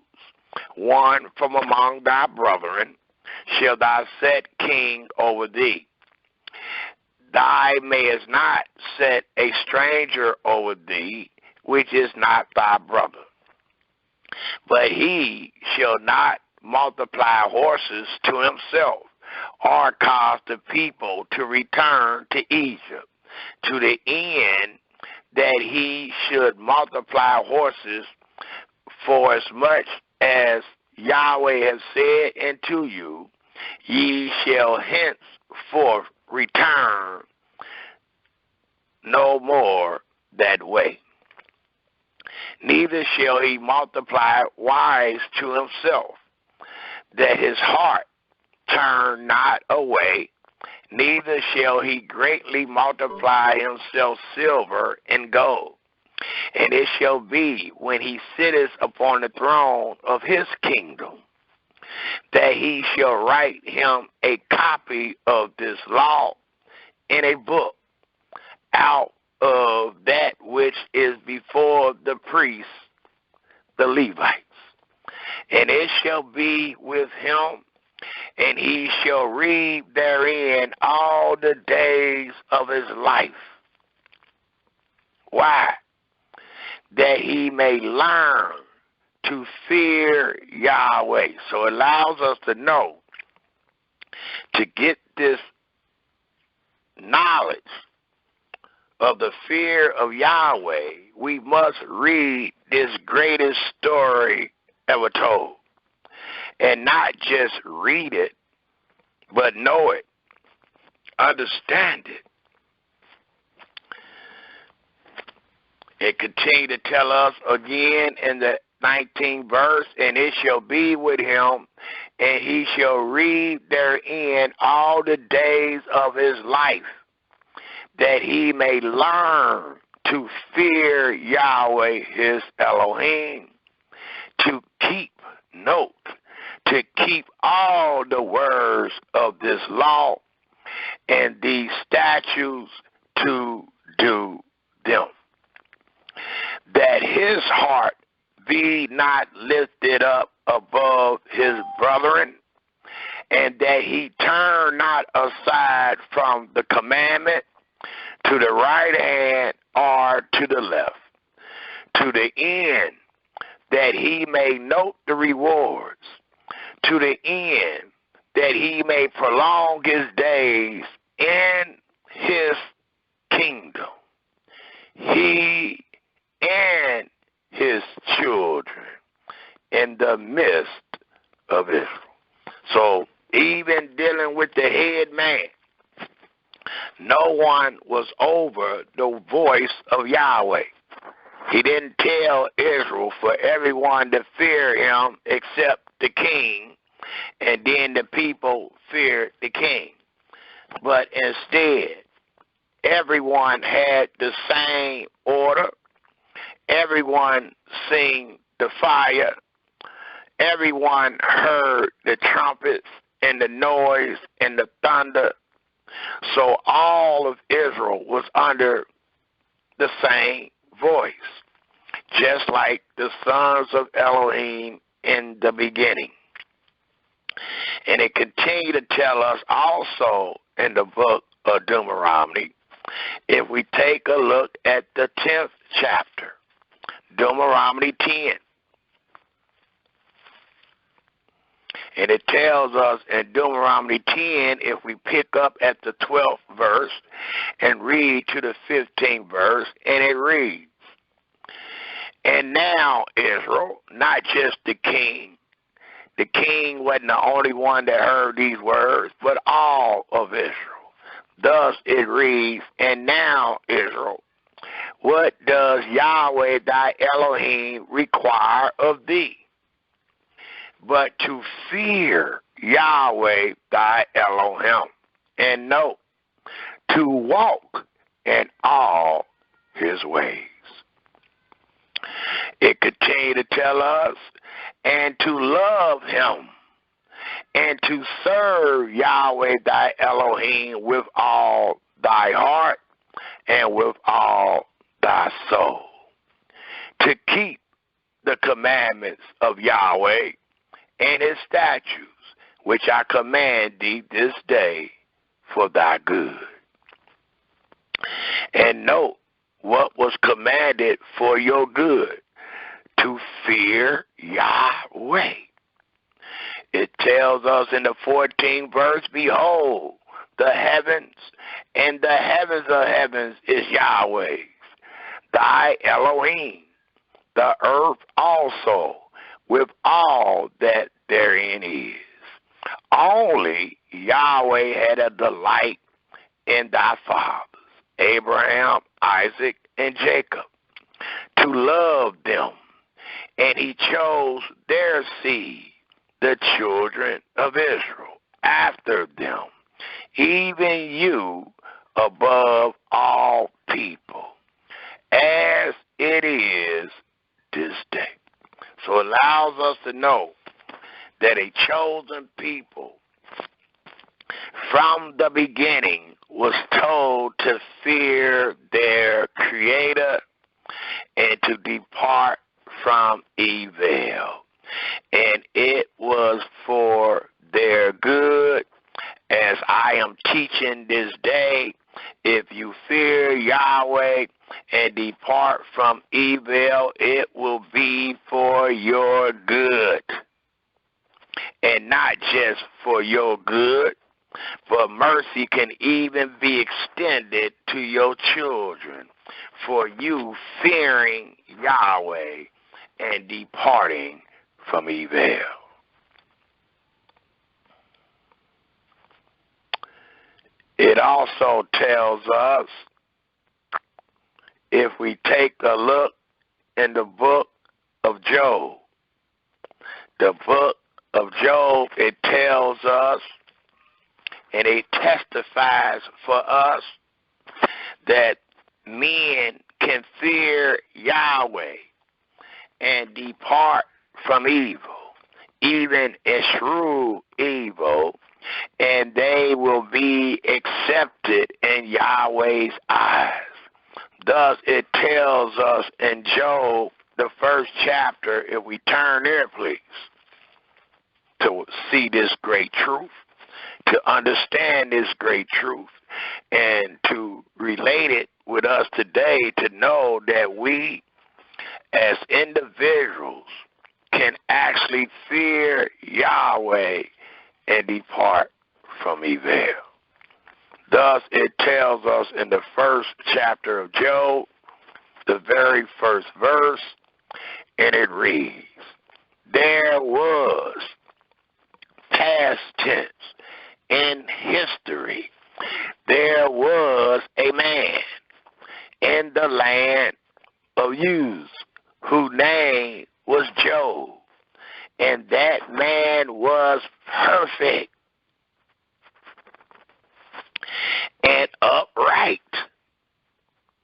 Speaker 2: One from among thy brethren shall thou set king over thee. Thou mayest not set a stranger over thee, which is not thy brother. But he shall not multiply horses to himself, or cause the people to return to Egypt, to the end that he should multiply horses, for as much as Yahweh has said unto you, ye shall henceforth return no more that way. neither shall he multiply wise to himself, that his heart turn not away, neither shall he greatly multiply himself silver and gold. And it shall be, when he sitteth upon the throne of his kingdom, that he shall write him a copy of this law in a book, out of that which is before the priests, the Levites. And it shall be with him, and he shall read therein all the days of his life. Why? That he may learn to fear Yahweh. So it allows us to know, to get this knowledge of the fear of Yahweh, we must read this greatest story ever told. And not just read it, but know it, understand it. It continued to tell us again in the 19th verse, and it shall be with him, and he shall read therein all the days of his life, that he may learn to fear Yahweh his Elohim, to keep note, to keep all the words of this law and these statutes, to do them, that his heart be not lifted up above his brethren, and that he turn not aside from the commandment to the right hand or to the left, to the end that he may note the rewards, to the end that he may prolong his days in his kingdom, he and his children in the midst of Israel. So even dealing with the head man, no one was over the voice of Yahweh. He didn't tell Israel for everyone to fear him except the king, and then the people feared the king. But instead, everyone had the same order. Everyone seen the fire. Everyone heard the trumpets and the noise and the thunder. So all of Israel was under the same voice, just like the sons of Elohim in the beginning. And it continued to tell us also in the book of Deuteronomy, if we take a look at the 10th chapter, Deuteronomy 10, and it tells us in Deuteronomy 10, if we pick up at the 12th verse and read to the 15th verse, and it reads, and now Israel, not just the king wasn't the only one that heard these words, but all of Israel. Thus it reads, and now Israel, what does Yahweh thy Elohim require of thee? But to fear Yahweh thy Elohim, and note, to walk in all his ways. It continued to tell us, and to love him, and to serve Yahweh thy Elohim with all thy heart and with all thy soul, to keep the commandments of Yahweh and his statutes, which I command thee this day for thy good. And note what was commanded for your good, to fear Yahweh. It tells us in the 14th verse, behold, the heavens and the heavens of heavens is Yahweh's, thy Elohim, the earth also, with all that therein is. Only Yahweh had a delight in thy fathers, Abraham, Isaac, and Jacob, to love them, and he chose their seed, the children of Israel, after them, even you above all people, as it is this day. So it allows us to know that a chosen people from the beginning was told to fear their Creator and to depart from evil. And it was for their good, as I am teaching this day. If you fear Yahweh and depart from evil, it will be for your good. And not just for your good, but mercy can even be extended to your children for you fearing Yahweh and departing from evil. It also tells us, if we take a look in the book of Job, the book of Job, it tells us, and it testifies for us, that men can fear Yahweh and depart from evil, even eschew evil, and they will be accepted in Yahweh's eyes. Thus it tells us in Job, the 1st chapter, if we turn there, please, to see this great truth, to understand this great truth, and to relate it with us today, to know that we as individuals can actually fear Yahweh and depart from evil. Thus it tells us in the 1st chapter of Job, the very 1st verse, and it reads, there was, past tense, in history, there was a man in the land of Uz whose name was Job, and that man was perfect and upright.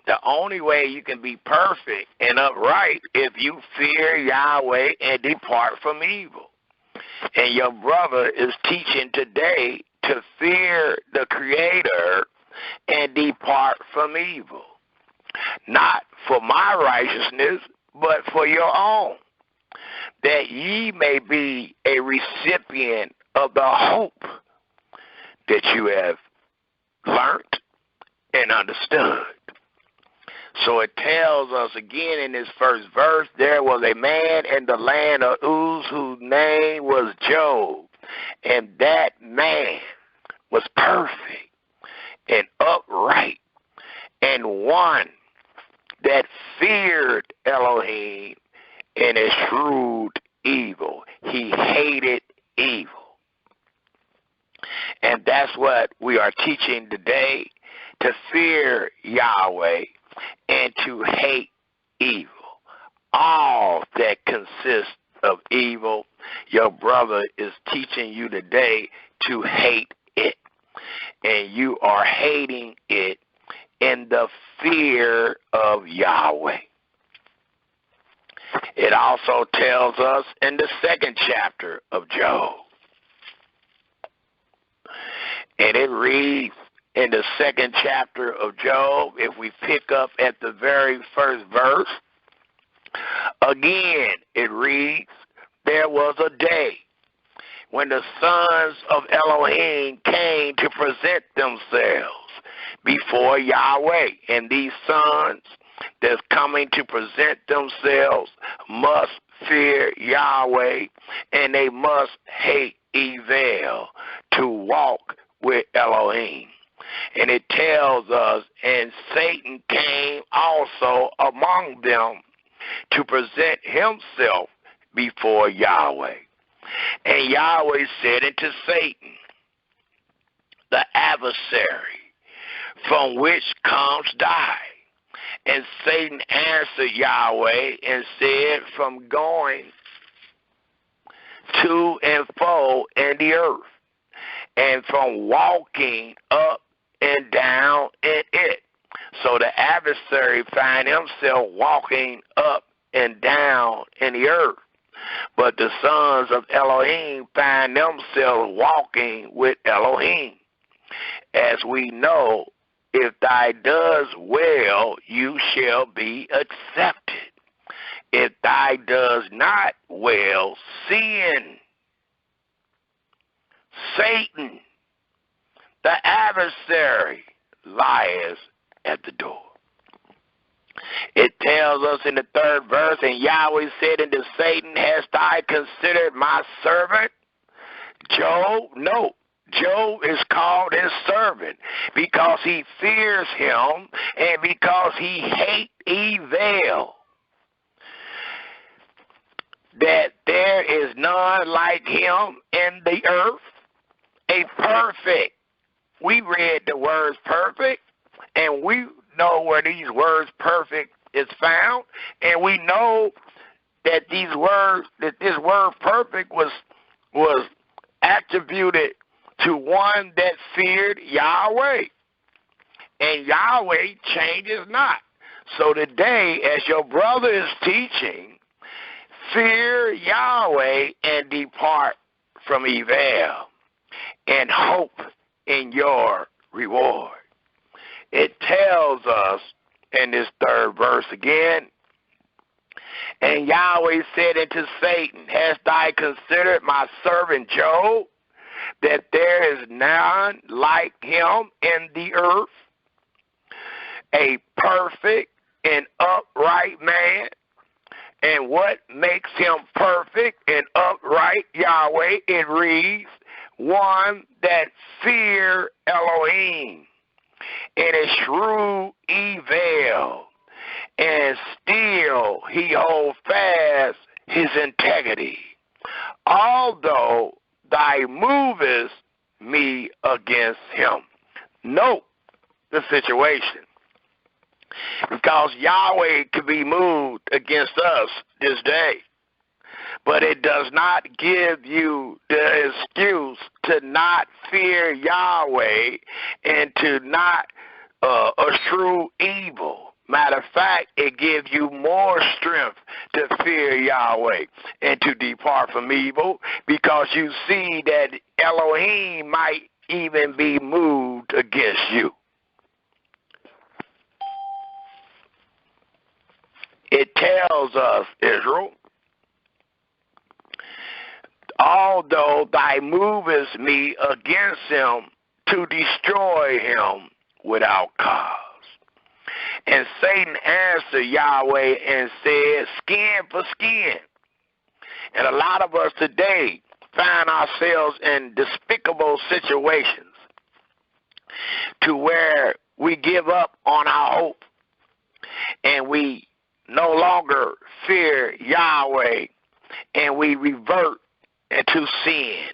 Speaker 2: The only way you can be perfect and upright if you fear Yahweh and depart from evil. And your brother is teaching today to fear the Creator and depart from evil. Not for my righteousness, but for your own, that ye may be a recipient of the hope that you have learned and understood. So it tells us again in this 1st verse, there was a man in the land of Uz whose name was Job, and that man was perfect and upright, and one that feared Elohim and eschewed evil. He hated evil. And that's what we are teaching today, to fear Yahweh and to hate evil. All that consists of evil, your brother is teaching you today to hate it. And you are hating it in the fear of Yahweh. It also tells us in the 2nd chapter of Job, and it reads in the 2nd chapter of Job, if we pick up at the very 1st verse, again it reads, there was a day when the sons of Elohim came to present themselves before Yahweh, and these sons that's coming to present themselves must fear Yahweh, and they must hate evil to walk with Elohim. And it tells us, and Satan came also among them to present himself before Yahweh. And Yahweh said unto Satan, the adversary, from which comes die, And Satan answered Yahweh and said, from going to and fro in the earth, and from walking up and down in it. So the adversary find himself walking up and down in the earth. But the sons of Elohim find themselves walking with Elohim. As we know, if thou does well, you shall be accepted. If thou does not well, sin. Satan, the adversary, lies at the door. It tells us in the 3rd verse, and Yahweh said unto Satan, hast thou considered my servant Job? No. Job is called his servant because he fears him and because he hates evil. That there is none like him in the earth, a perfect. We read the words perfect, and we know where these words perfect is found, and we know that this word perfect was attributed to one that feared Yahweh. And Yahweh changes not. So today, as your brother is teaching, fear Yahweh and depart from evil, and hope in your reward. It tells us in this 3rd verse again, and Yahweh said unto Satan, hast thou considered my servant Job, that there is none like him in the earth, a perfect and upright man? And what makes him perfect and upright, Yahweh? It reads, one that fear Elohim and eschew evil, and still he hold fast his integrity, although thou movest me against him. Note the situation. Because Yahweh can be moved against us this day. But it does not give you the excuse to not fear Yahweh and to not eschew evil. Matter of fact, it gives you more strength to fear Yahweh and to depart from evil, because you see that Elohim might even be moved against you. It tells us, Israel, although thou movest me against him to destroy him without cause. And Satan answered Yahweh and said, skin for skin. And a lot of us today find ourselves in despicable situations to where we give up on our hope and we no longer fear Yahweh, and we revert into sin.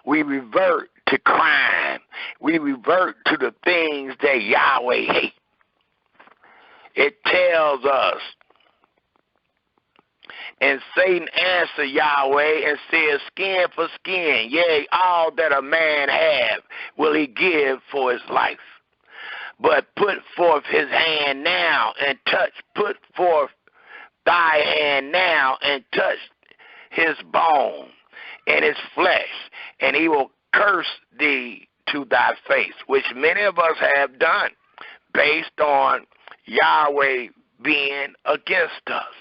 Speaker 2: We revert to crime. We revert to the things that Yahweh hates. It tells us, and Satan answered Yahweh and said, skin for skin, yea, all that a man have will he give for his life. But put forth his hand now and touch, put forth thy hand now and touch his bone and his flesh, and he will curse thee to thy face, which many of us have done based on Yahweh being against us.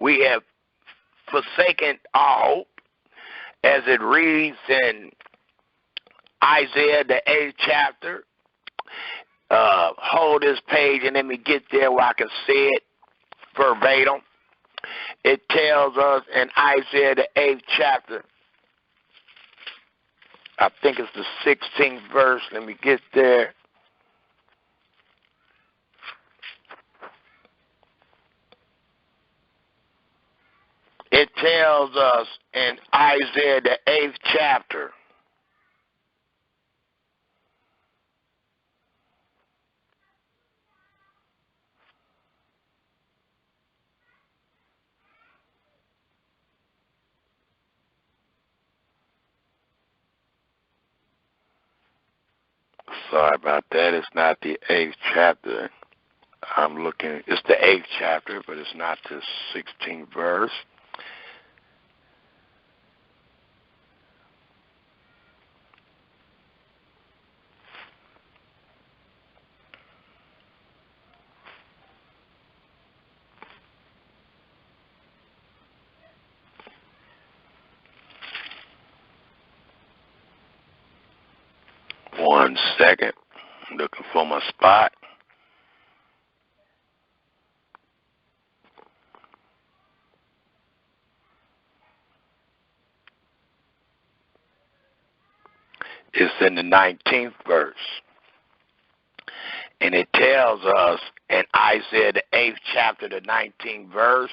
Speaker 2: We have forsaken our hope, as it reads in Isaiah, the 8th chapter. Hold this page and let me get there where I can see it verbatim. It tells us in Isaiah, the 8th chapter, I think it's the 16th verse. Let me get there. It tells us in Isaiah, the 8th chapter, Sorry about that. It's not the 8th chapter. I'm looking. It's the 8th chapter, but it's not the 16th verse. One second. I'm looking for my spot. It's in the 19th verse. And it tells us in Isaiah, the 8th chapter, the 19th verse,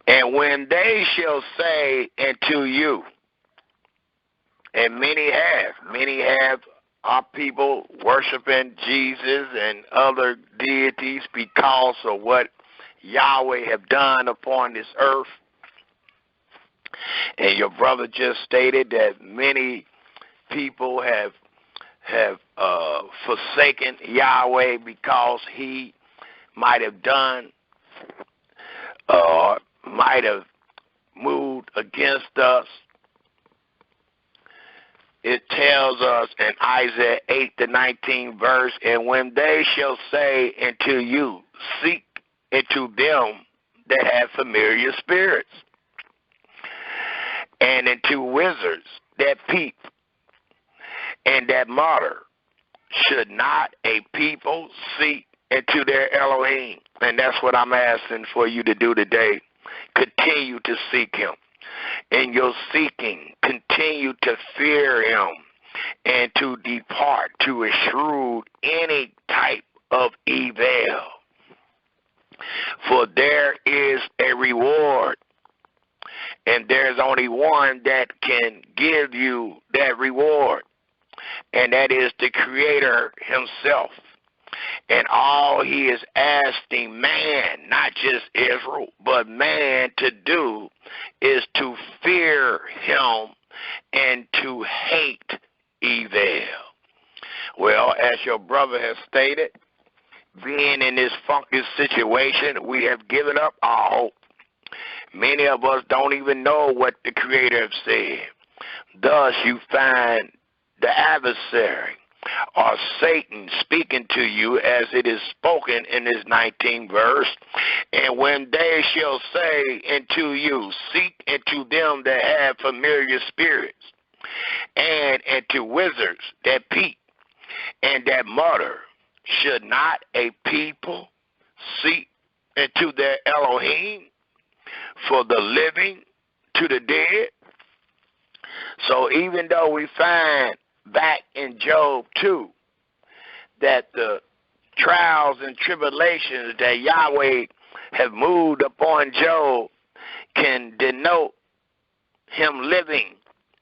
Speaker 2: and when they shall say unto you, and many have our people worshiping Jesus and other deities because of what Yahweh have done upon this earth. And your brother just stated that many people have forsaken Yahweh because he might have done or might have moved against us. It tells us in Isaiah 8, the 19th verse, and when they shall say unto you, seek into them that have familiar spirits, and into wizards that peep and that mutter, should not a people seek into their Elohim? And that's what I'm asking for you to do today. Continue to seek him. In your seeking, continue to fear him and to depart, to eschew any type of evil. For there is a reward, and there's only one that can give you that reward, and that is the Creator himself. And all he is asking man, not just Israel, but man to do is to fear him and to hate evil. Well, as your brother has stated, being in this funky situation, we have given up our hope. Many of us don't even know what the Creator has said. Thus, you find the adversary or Satan speaking to you as it is spoken in this 19th verse. And when they shall say unto you, seek into them that have familiar spirits, and into wizards that peep and that mutter, should not a people seek into their Elohim, for the living to the dead? So even though we find back in Job 2 that the trials and tribulations that Yahweh have moved upon Job can denote him living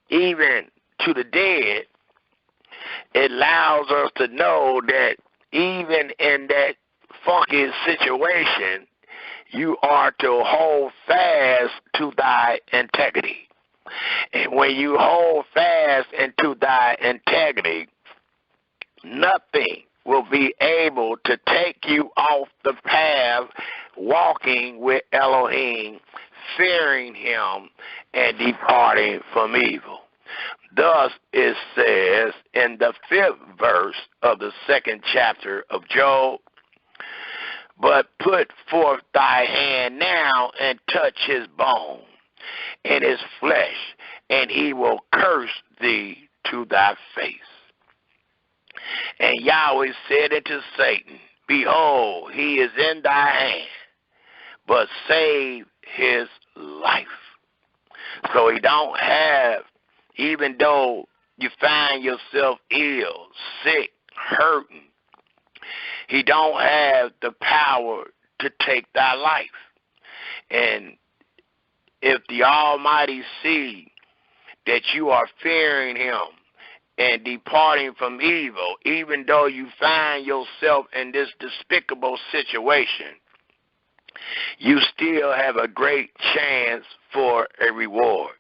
Speaker 2: even to the dead, it allows us to know that even in that funky situation, you are to hold fast to thy integrity. And when you hold fast into thy integrity, nothing will be able to take you off the path walking with Elohim, fearing him, and departing from evil. Thus it says in the 5th verse of the 2nd chapter of Job, but put forth thy hand now and touch his bone and his flesh, and he will curse thee to thy face. And Yahweh said unto Satan, behold, he is in thy hand, but save his life. So he don't have, even though you find yourself ill, sick, hurting, he don't have the power to take thy life. And if the Almighty see that you are fearing him and departing from evil, even though you find yourself in this despicable situation, you still have a great chance for a reward.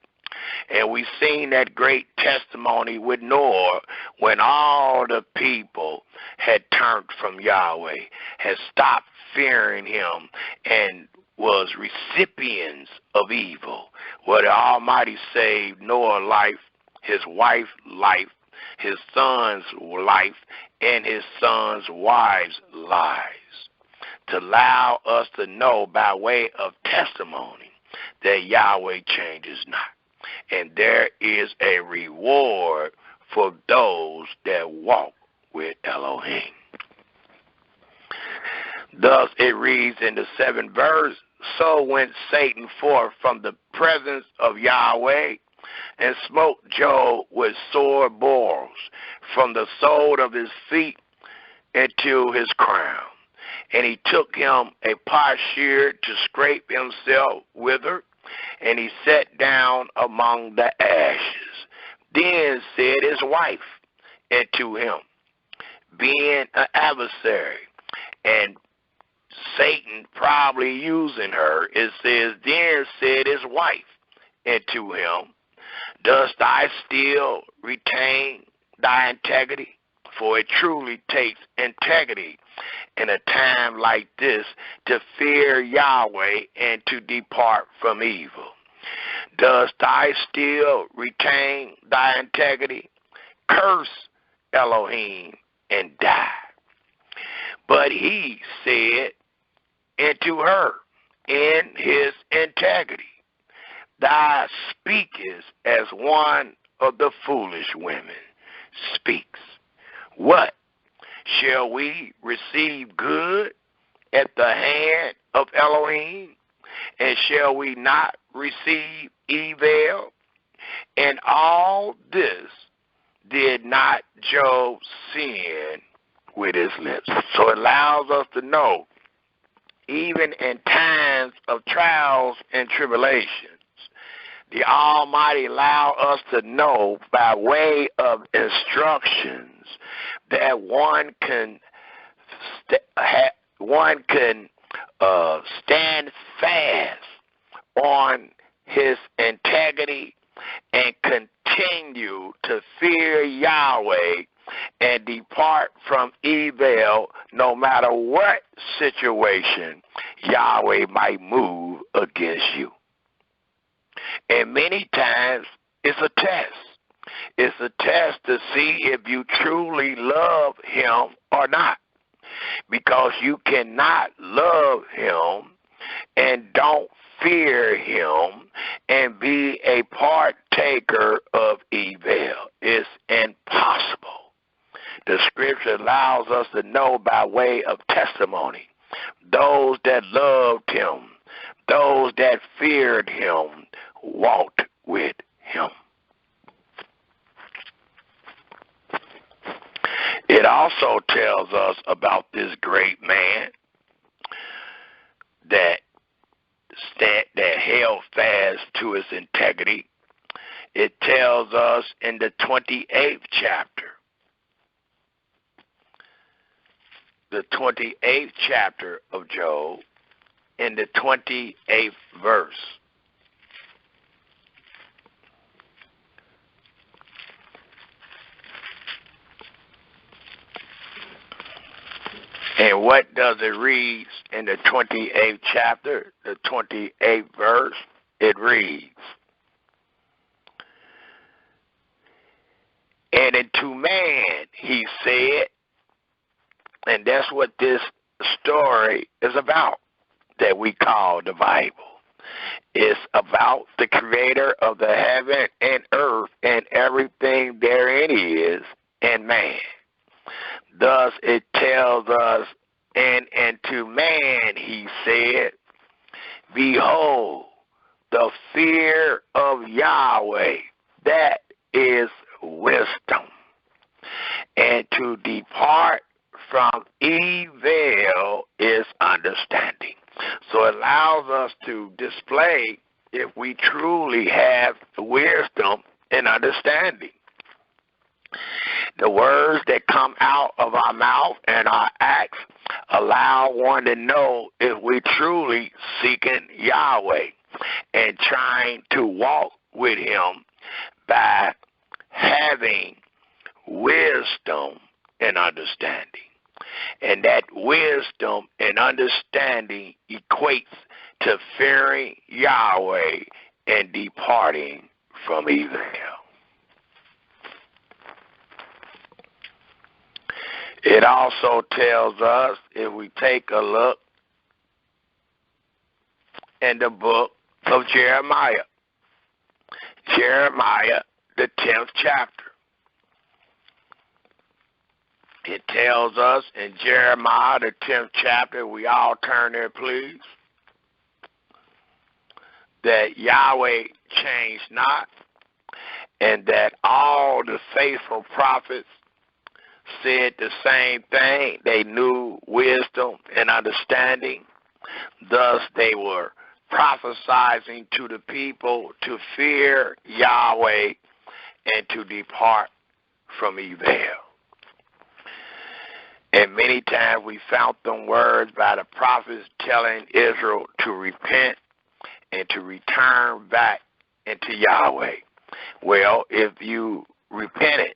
Speaker 2: And we seen that great testimony with Noah when all the people had turned from Yahweh, had stopped fearing him, and was recipients of evil. Where the Almighty saved Noah's life, his wife's life, his son's life, and his sons' wives' lives, to allow us to know by way of testimony that Yahweh changes not. And there is a reward for those that walk with Elohim. Thus it reads in the 7th verse, so went Satan forth from the presence of Yahweh, and smote Job with sore boils from the sole of his feet into his crown. And he took him a potsherd to scrape himself with her, and he sat down among the ashes. Then said his wife unto him, being an adversary, and Satan probably using her, it says, then said his wife unto him, dost thou still retain thy integrity? For it truly takes integrity in a time like this to fear Yahweh and to depart from evil. Dost thou still retain thy integrity? Curse Elohim and die. But he said unto her in his integrity, thou speakest as one of the foolish women speaks. What? Shall we receive good at the hand of Elohim? And shall we not receive evil? And all this did not Job sin with his lips. So it allows us to know, even in times of trials and tribulations, the Almighty allow us to know by way of instructions that one can stand fast on his integrity and continue to fear Yahweh and depart from evil, no matter what situation Yahweh might move against you. And many times it's a test. It's a test to see if you truly love him or not. Because you cannot love him and don't fear him and be a partaker of evil. It's impossible. The scripture allows us to know by way of testimony, those that loved him, those that feared him, walked with him. It also tells us about this great man that held fast to his integrity. It tells us in the 28th chapter, of Job, in the 28th verse. And what does it read in the 28th chapter, the 28th verse? It reads, and unto man he said, and that's what this story is about that we call the Bible. It's about the creator of the heaven and earth and everything therein is, and man. Thus it tells us, and to man he said, behold, the fear of Yahweh, that is wisdom, and to depart from evil is understanding. So it allows us to display if we truly have wisdom and understanding. The words that come out of our mouth and our acts allow one to know if we truly seeking Yahweh and trying to walk with him by having wisdom and understanding. And that wisdom and understanding equates to fearing Yahweh and departing from evil. It also tells us, if we take a look in the book of Jeremiah, the 10th chapter. It tells us in Jeremiah, the 10th chapter, we all turn there, please, that Yahweh changed not, and that all the faithful prophets said the same thing. They knew wisdom and understanding. Thus, they were prophesying to the people to fear Yahweh and to depart from evil. And many times we found them words by the prophets telling Israel to repent and to return back into Yahweh. Well, if you repented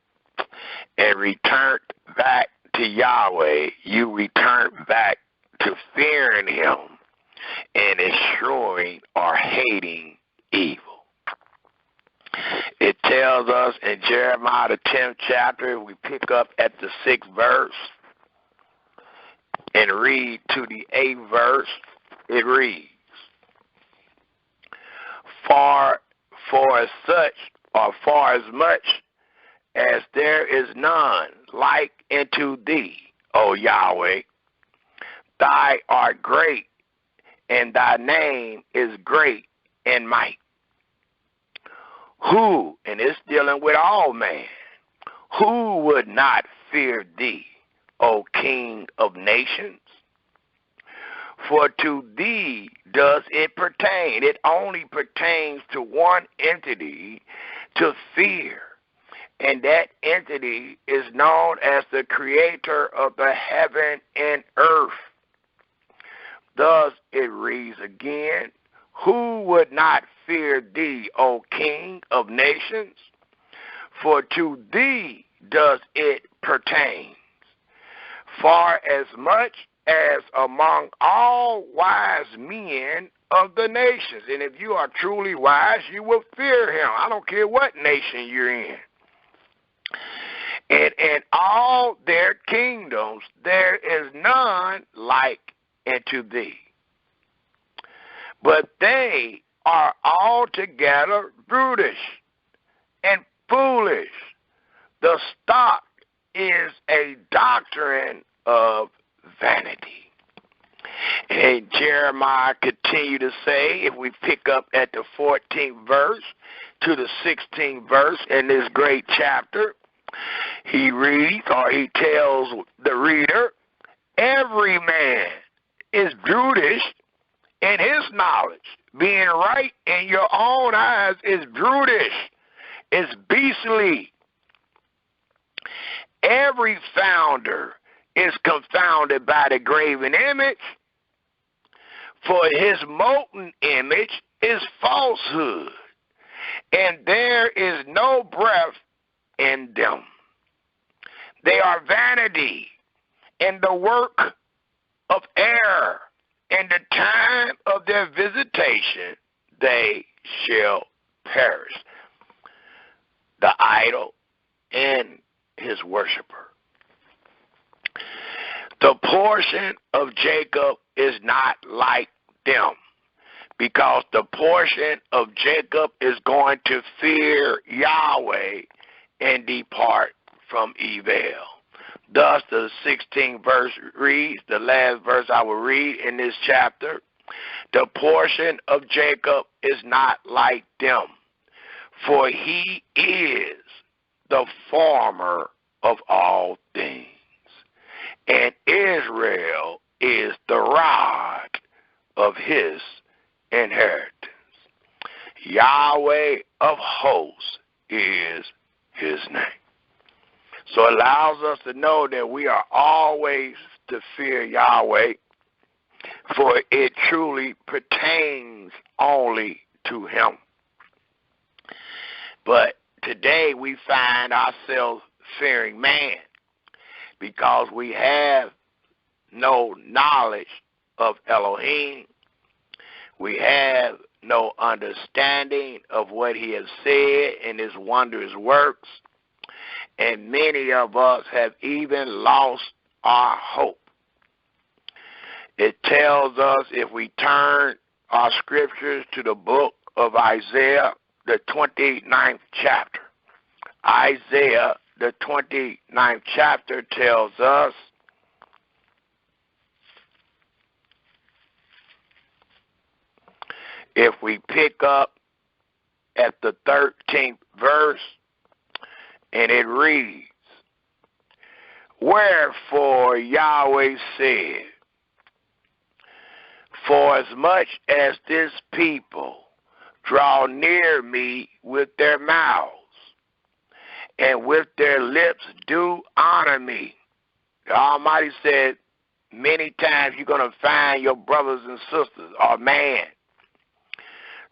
Speaker 2: and returned back to Yahweh, you returned back to fearing Him and eschewing or hating evil. It tells us in Jeremiah, the 10th chapter, we pick up at the 6th verse and read to the 8th verse, it reads, For as much as there is none like unto thee, O Yahweh, thou art great, and thy name is great in might. Who, and it's dealing with all man, who would not fear thee, O King of nations? For to thee does it pertain. It only pertains to one entity, to fear. And that entity is known as the Creator of the heaven and earth. Thus it reads again, who would not fear thee, O King of nations? For to thee does it pertain. For as much as among all wise men of the nations. And if you are truly wise, you will fear Him. I don't care what nation you're in. And in all their kingdoms, there is none like unto thee. But they are altogether brutish and foolish. The stock is a doctrine of vanity. And Jeremiah continued to say, if we pick up at the 14th verse to the 16th verse in this great chapter, he reads, or he tells the reader, every man is brutish in his knowledge. Being right in your own eyes is brutish, is beastly. Every founder is confounded by the graven image, for his molten image is falsehood, and there is no breath in them. They are vanity and the work of error. In the time of their visitation, they shall perish. The idol and his worshiper. The portion of Jacob is not like them, because the portion of Jacob is going to fear Yahweh and depart from evil. Thus, the 16th verse reads, the last verse I will read in this chapter, the portion of Jacob is not like them, for he is the former of all things, and Israel is the rod of his inheritance. Yahweh of hosts is his name. So it allows us to know that we are always to fear Yahweh, for it truly pertains only to him. But today we find ourselves fearing man because we have no knowledge of Elohim. We have no understanding of what he has said in his wondrous works. And many of us have even lost our hope. It tells us, if we turn our scriptures to the book of Isaiah, the 29th chapter. Isaiah, the 29th chapter tells us, if we pick up at the 13th verse, and it reads, "Wherefore Yahweh said, for as much as this people draw near me with their mouths, and with their lips do honor me." The Almighty said, many times you're going to find your brothers and sisters or man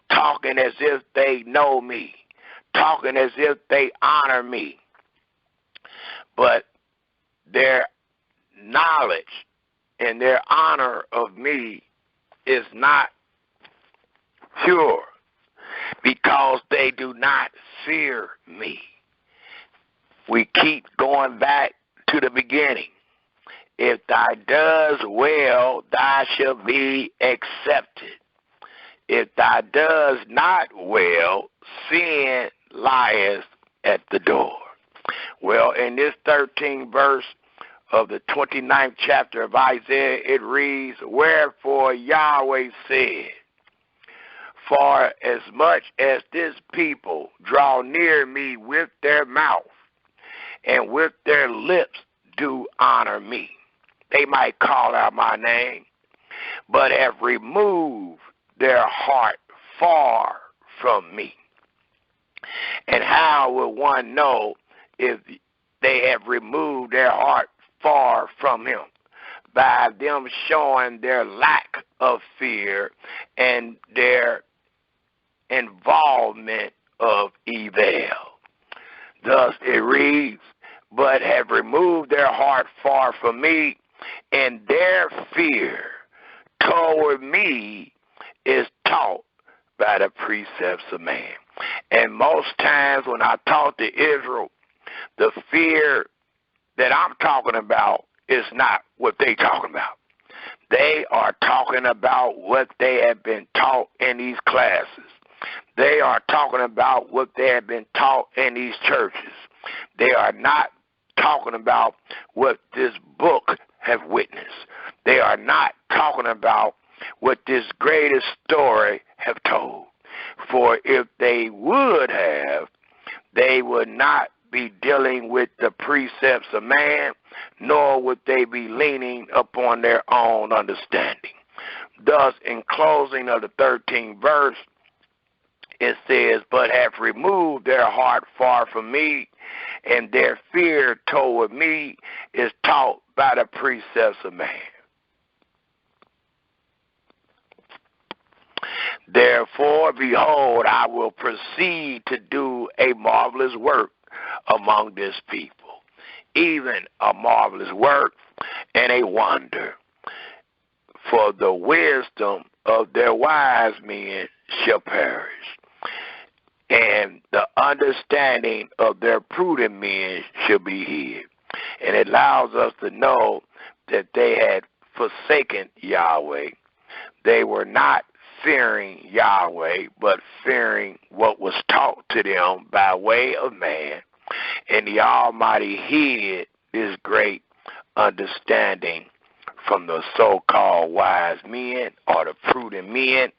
Speaker 2: talking as if they know me, talking as if they honor me. But their knowledge and their honor of me is not pure because they do not fear me. We keep going back to the beginning. If thou does well, thou shalt be accepted. If thou does not well, sin lieth at the door. Well, in this 13th verse of the 29th chapter of Isaiah, it reads, "Wherefore Yahweh said, for as much as this people draw near me with their mouth, and with their lips do honor me." They might call out my name, but have removed their heart far from me. And how will one know if they have removed their heart far from him? By them showing their lack of fear and their involvement of evil. Thus it reads, "But have removed their heart far from me, and their fear toward me is taught by the precepts of man." And most times when I talk to Israel, the fear that I'm talking about is not what they talking about. They are talking about what they have been taught in these classes. They are talking about what they have been taught in these churches. They are not talking about what this book have witnessed. They are not talking about what this greatest story have told. For if they would have, they would not be dealing with the precepts of man, nor would they be leaning upon their own understanding. Thus, in closing of the 13th verse, it says, "But have removed their heart far from me, and their fear toward me is taught by the precepts of man. Therefore, behold, I will proceed to do a marvelous work among this people, even a marvelous work and a wonder. For the wisdom of their wise men shall perish, and the understanding of their prudent men shall be hid." And it allows us to know that they had forsaken Yahweh. They were not fearing Yahweh, but fearing what was taught to them by way of man. And the Almighty hid this great understanding from the so-called wise men or the prudent men.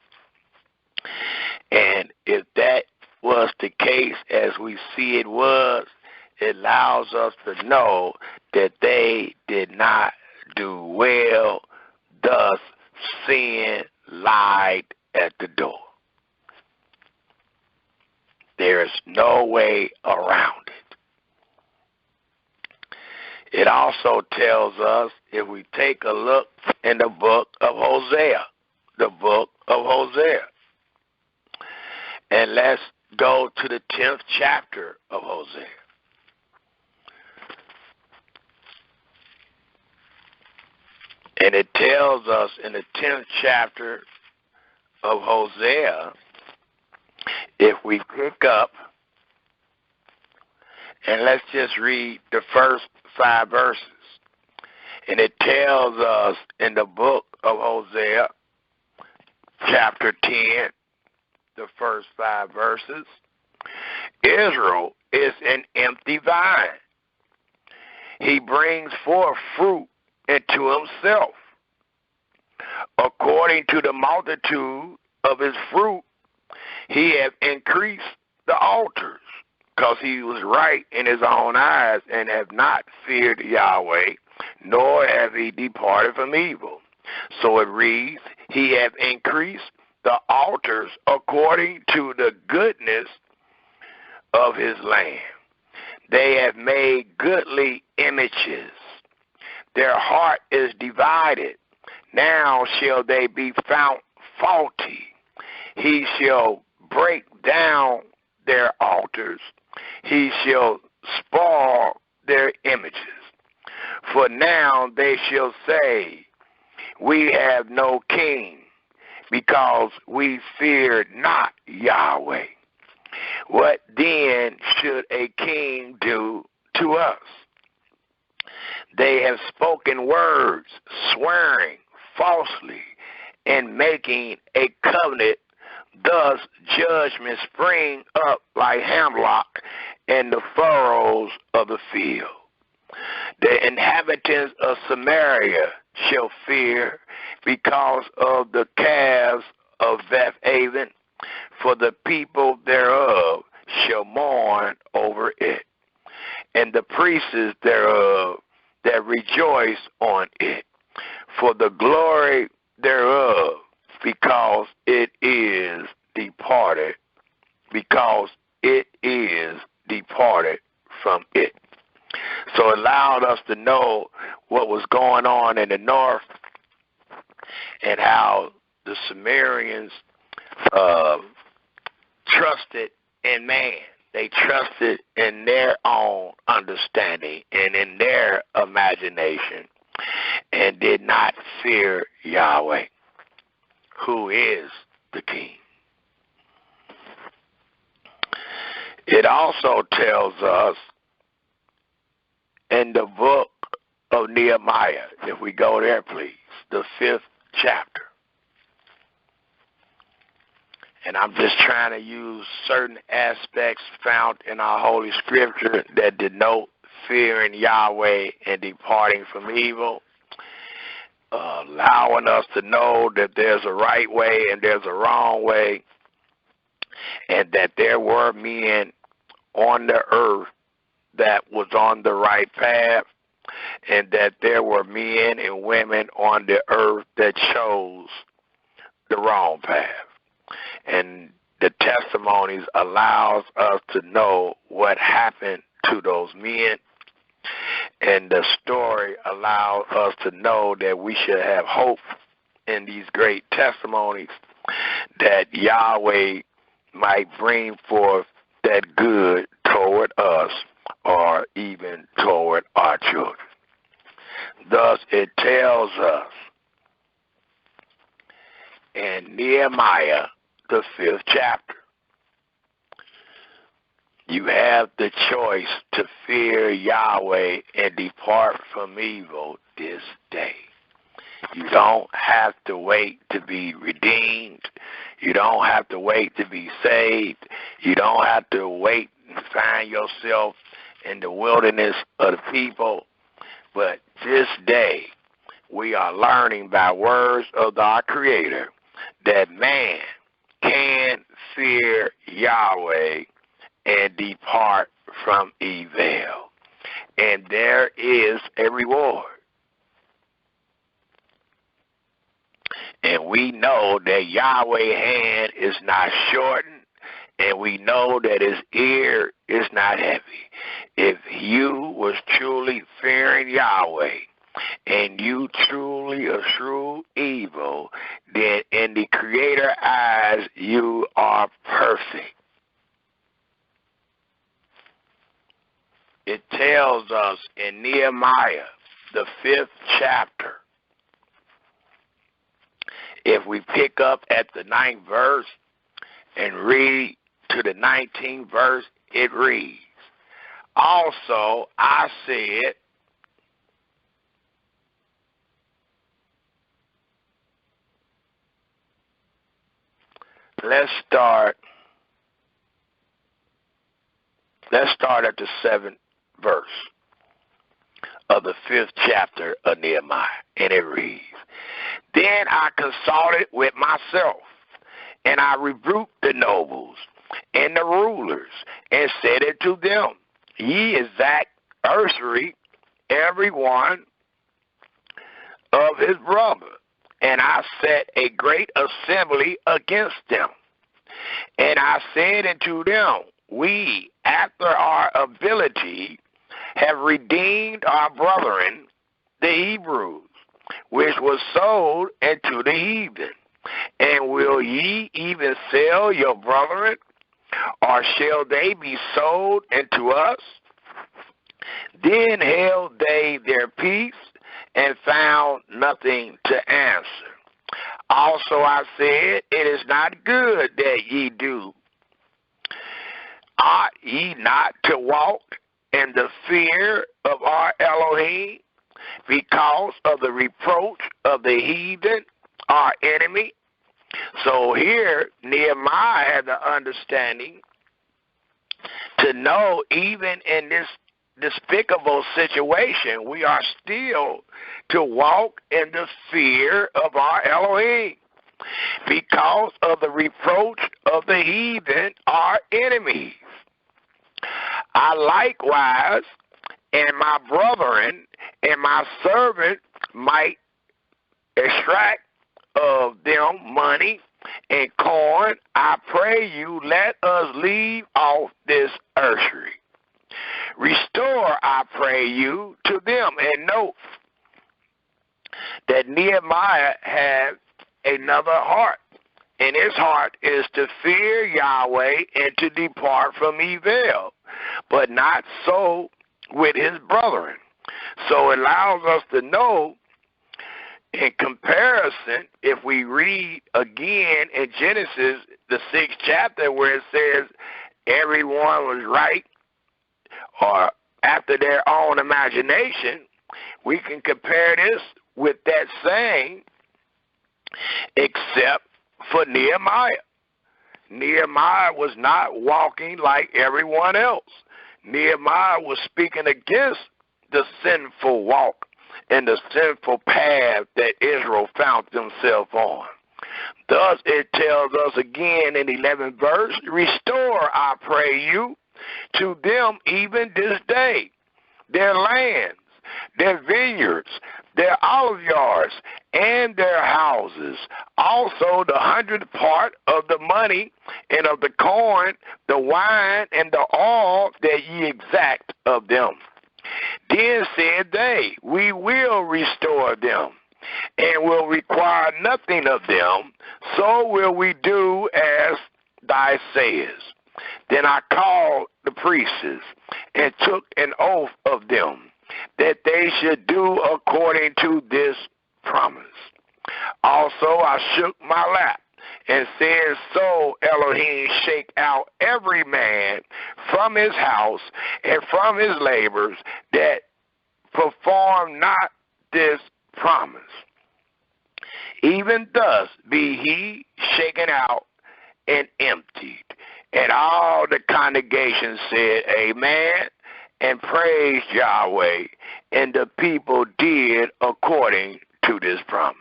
Speaker 2: And if that was the case, as we see it was, it allows us to know that they did not do well, thus sin lied at the door. There is no way around it. It also tells us, if we take a look in the book of Hosea, and let's go to the 10th chapter of Hosea. And it tells us in the 10th chapter of Hosea, if we pick up, and let's just read the first 5 verses. And it tells us in the book of Hosea, chapter 10, the first 5 verses, Israel is an empty vine. He brings forth fruit into himself. According to the multitude of his fruit, he hath increased the altars, because he was right in his own eyes, and have not feared Yahweh, nor have he departed from evil. So it reads, he hath increased the altars according to the goodness of his land. They have made goodly images. Their heart is divided. Now shall they be found faulty. He shall break down their altars. He shall spoil their images. For now they shall say, we have no king, because we feared not Yahweh. What then should a king do to us? They have spoken words, swearing falsely, and making a covenant. Thus judgment spring up like hemlock in the furrows of the field. The inhabitants of Samaria shall fear because of the calves of Bethaven, for the people thereof shall mourn over it, and the priests thereof that rejoice on it, for the glory thereof, because it is departed, from it. So it allowed us to know what was going on in the north, and how the Sumerians trusted in man. They trusted in their own understanding and in their imagination, and did not fear Yahweh, who is the King. It also tells us in the book of Nehemiah, if we go there, please, the 5th chapter. And I'm just trying to use certain aspects found in our Holy Scripture that denote fearing Yahweh and departing from evil, allowing us to know that there's a right way and there's a wrong way, and that there were men on the earth that was on the right path, and that there were men and women on the earth that chose the wrong path. And the testimonies allows us to know what happened to those men, and the story allows us to know that we should have hope in these great testimonies, that Yahweh might bring forth that good toward us, or even toward our children. Thus it tells us in Nehemiah, the 5th chapter, you have the choice to fear Yahweh and depart from evil this day. You don't have to wait to be redeemed. You don't have to wait to be saved. You don't have to wait and find yourself in the wilderness of the people. But this day, we are learning by words of our Creator that man can fear Yahweh and depart from evil. And there is a reward. And we know that Yahweh's hand is not shortened, and we know that his ear is not heavy. If you was truly fearing Yahweh, and you truly eschew evil, then in the Creator's eyes you are perfect. it tells us in Nehemiah, the 5th chapter, if we pick up at the 9th verse and read to the 19th verse, it reads, also I said, let's start at the 7th verse of the 5th chapter of Nehemiah, and it reads, then I consulted with myself, and I rebuked the nobles and the rulers, and said it to them, ye exact usury, every one of his brother. And I set a great assembly against them. And I said unto them, we, after our ability, have redeemed our brethren, the Hebrews, which was sold unto the heathen. And will ye even sell your brethren, or shall they be sold unto us? Then held they their peace, and found nothing to answer. Also I said, it is not good that ye do. Ought ye not to walk in the fear of our Elohim, because of the reproach of the heathen, our enemy? So here, Nehemiah had the understanding to know even in this despicable situation, we are still to walk in the fear of our Elohim, because of the reproach of the heathen, our enemies. I likewise and my brethren and my servant might extract of them money and corn. I pray you, let us leave off this usury. Restore, I pray you, to them. And note that Nehemiah had another heart, and his heart is to fear Yahweh and to depart from evil, but not so with his brethren. So it allows us to know, in comparison, if we read again in Genesis, the 6th chapter, where it says everyone was right or after their own imagination, we can compare this with that saying, except for Nehemiah. Nehemiah was not walking like everyone else. Nehemiah was speaking against the sinful walk and the sinful path that Israel found themselves on. Thus it tells us again in the 11th verse, restore, I pray you, to them even this day their lands, their vineyards, their olive yards, and their houses, also the 100th part of the money and of the corn, the wine, and the oil that ye exact of them. Then said they, we will restore them, and will require nothing of them, so will we do as thou sayest. Then I called the priests, and took an oath of them, that they should do according to this promise. Also I shook my lap, and said, so Elohim shake out every man from his house and from his labors, that perform not this promise. Even thus be he shaken out and emptied. And all the congregation said, amen, and praised Yahweh, and the people did according to this promise.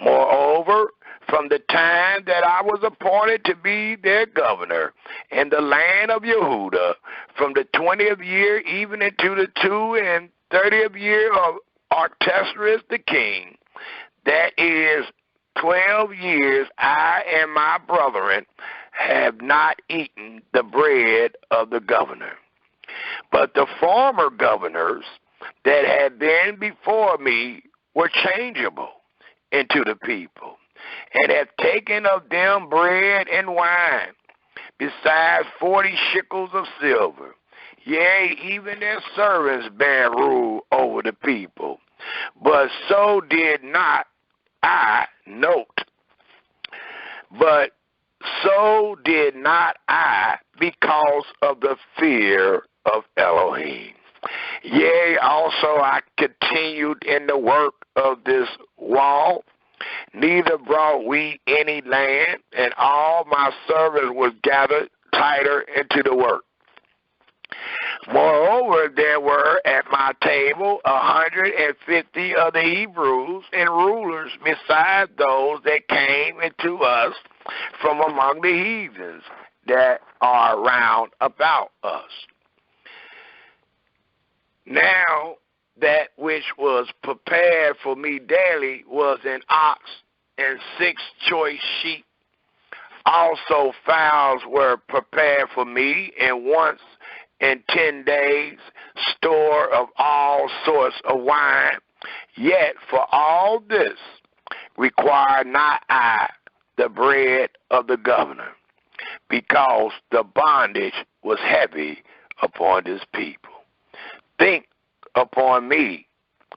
Speaker 2: Moreover, from the time that I was appointed to be their governor in the land of Yehuda, from the 20th year even into the 32nd year of Artaxerxes the king, that is 12 years, I and my brethren have not eaten the bread of the governor. But the former governors that had been before me were changeable into the people, and have taken of them bread and wine, besides 40 shekels of silver. Yea, even their servants bear rule over the people. But so did not I, note, but so did not I because of the fear of Elohim. Yea, also I continued in the work of this wall, neither brought we any land, and all my servants was gathered tighter into the work. Moreover, there were at my table 150 of the Hebrews and rulers, beside those that came into us from among the heathens that are round about us. Now that which was prepared for me daily was an ox and 6 choice sheep. Also fowls were prepared for me, and once in 10 days store of all sorts of wine. Yet for all this required not I the bread of the governor, because the bondage was heavy upon this people. Think upon me,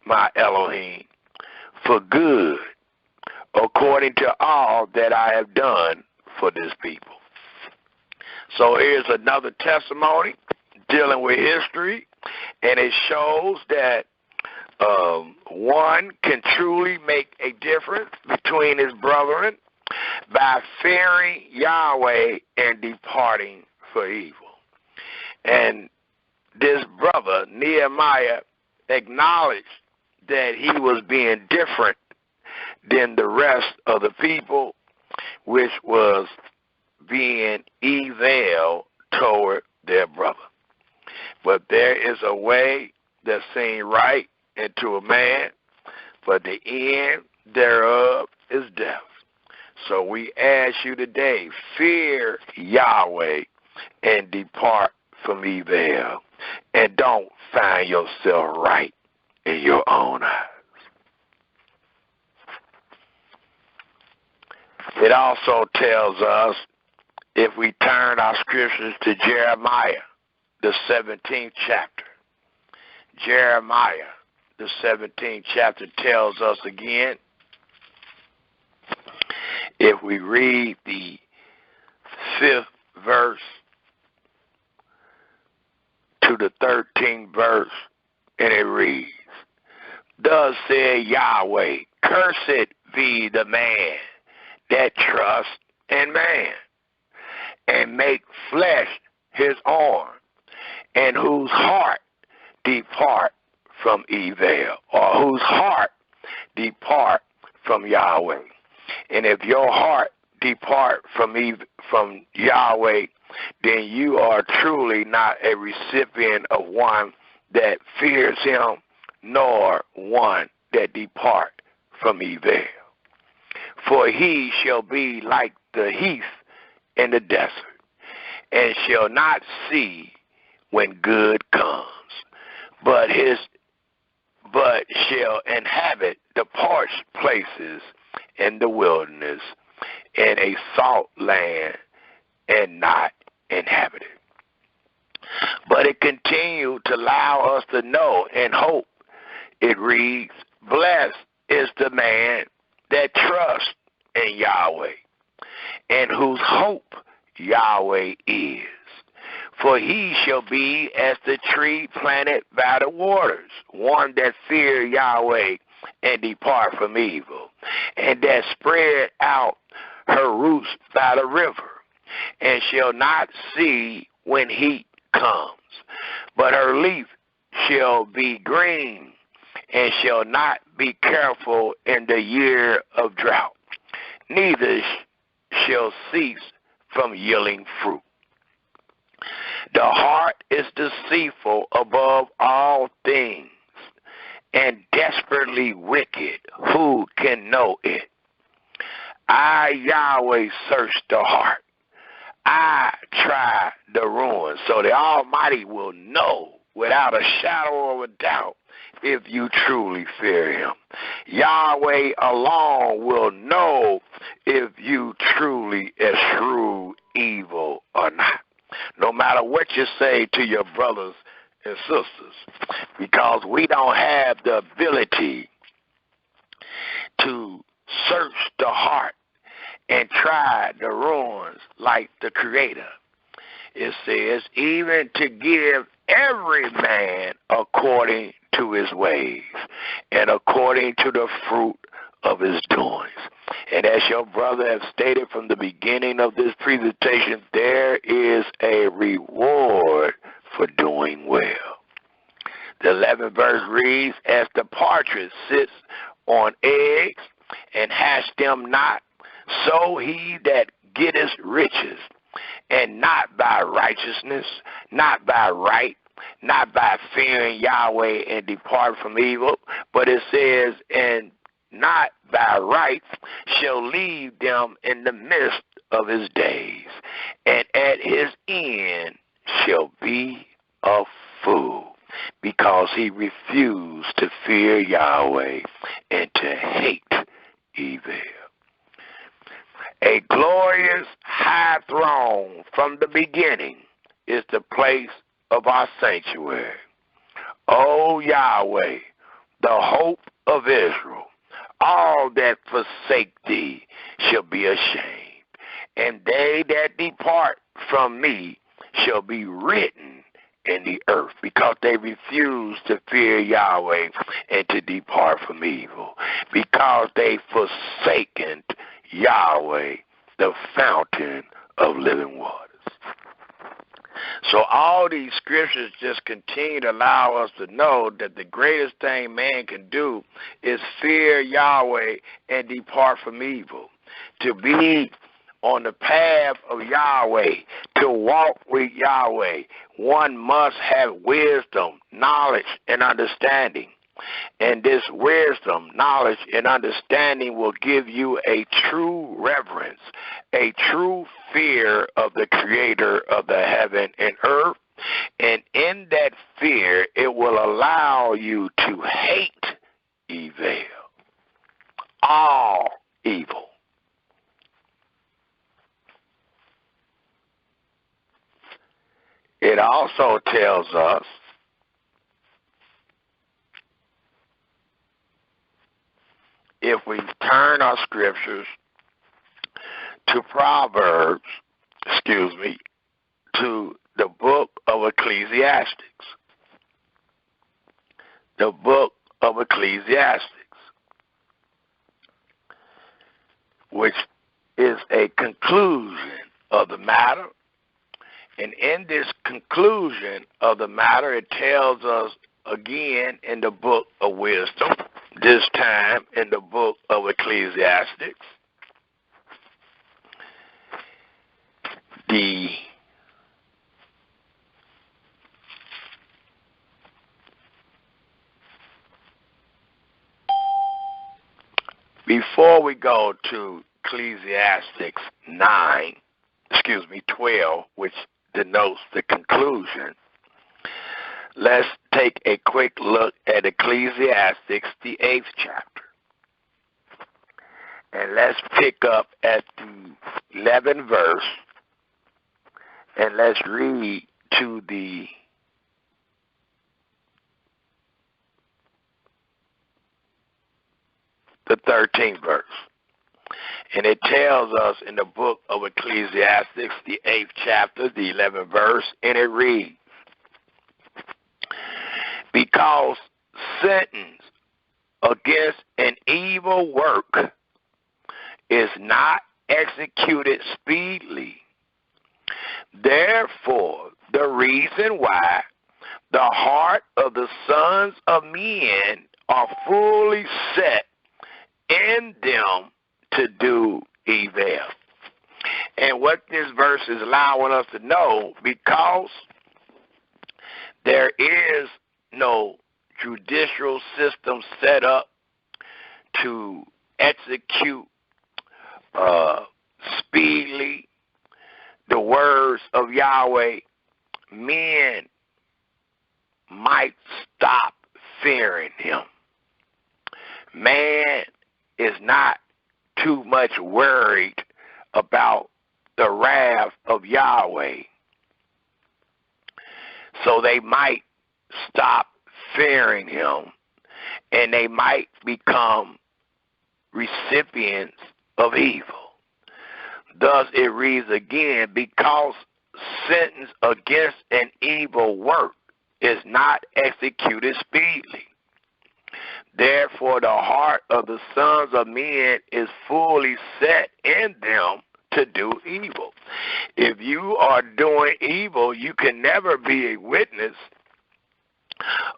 Speaker 2: my Elohim, for good, according to all that I have done for this people. So here's another testimony dealing with history, and it shows that one can truly make a difference between his brethren by fearing Yahweh and departing for evil. And this brother, Nehemiah, acknowledged that he was being different than the rest of the people, which was being evil toward their brother. But there is a way that seems right unto a man, but the end thereof is death. So we ask you today, fear Yahweh and depart from evil, and don't find yourself right in your own eyes. It also tells us, if we turn our scriptures to Jeremiah, the 17th chapter. Jeremiah, the 17th chapter, tells us again, if we read the 5th verse to the 13th verse, and it reads, Thus said Yahweh, cursed be the man that trusts in man, and make flesh his arm, and whose heart depart from evil, or whose heart depart from Yahweh. And if your heart depart from Yahweh, then you are truly not a recipient of one that fears him, nor one that depart from evil. For he shall be like the heath in the desert, and shall not see when good comes, but shall inhabit the parched places in the wilderness, in a salt land, and not inhabited. But it continued to allow us to know and hope. It reads, Blessed is the man that trusts in Yahweh, and whose hope Yahweh is. For he shall be as the tree planted by the waters, one that fear Yahweh and depart from evil, and that spread out her roots by the river, and shall not see when heat comes, but her leaf shall be green, and shall not be careful in the year of drought, neither shall cease from yielding fruit. The heart is deceitful above all things, and desperately wicked. Who can know it? I, Yahweh, search the heart. I try the ruin, so the Almighty will know without a shadow of a doubt if you truly fear him. Yahweh alone will know if you truly eschew evil or not. No matter matter what you say to your brothers and sisters, because we don't have the ability to search the heart and try the ruins like the Creator. It says, even to give every man according to his ways and according to the fruit of his doings. And as your brother has stated from the beginning of this presentation, there is a reward for doing well. The 11th verse reads, as the partridge sits on eggs and hatch them not, so he that getteth riches, and not by righteousness, not by right, not by fearing Yahweh and depart from evil, but it says, and not by right, shall leave them in the midst of his days, and at his end shall be a fool, because he refused to fear Yahweh and to hate evil. A glorious high throne from the beginning is the place of our sanctuary. O Yahweh, the hope of Israel, all that forsake thee shall be ashamed, and they that depart from me shall be written in the earth, because they refuse to fear Yahweh and to depart from evil, because they forsaken Yahweh, the fountain of living waters. So all these scriptures just continue to allow us to know that the greatest thing man can do is fear Yahweh and depart from evil. To be on the path of Yahweh, to walk with Yahweh, one must have wisdom, knowledge, and understanding. And this wisdom, knowledge, and understanding will give you a true reverence, a true fear of the Creator of the heaven and earth. And in that fear, it will allow you to hate evil, all evil. It also tells us if we turn our scriptures to to the book of Ecclesiastes. The book of Ecclesiastes, which is a conclusion of the matter. And in this conclusion of the matter, it tells us again in the book of wisdom, this time in the book of Ecclesiastes, before we go to Ecclesiastes 12, which denotes the conclusion, let's take a quick look at Ecclesiastes, the 8th chapter. And let's pick up at the 11th verse, and let's read to the 13th verse. And it tells us in the book of Ecclesiastes, the 8th chapter, the 11th verse, and it reads, because sentence against an evil work is not executed speedily. Therefore, the reason why the heart of the sons of men are fully set in them to do evil. And what this verse is allowing us to know, because there is no judicial system set up to execute speedily the words of Yahweh, men might stop fearing him. Man is not too much worried about the wrath of Yahweh so they might stop fearing him, and they might become recipients of evil. Thus it reads again, because sentence against an evil work is not executed speedily. Therefore the heart of the sons of men is fully set in them to do evil. If you are doing evil, you can never be a witness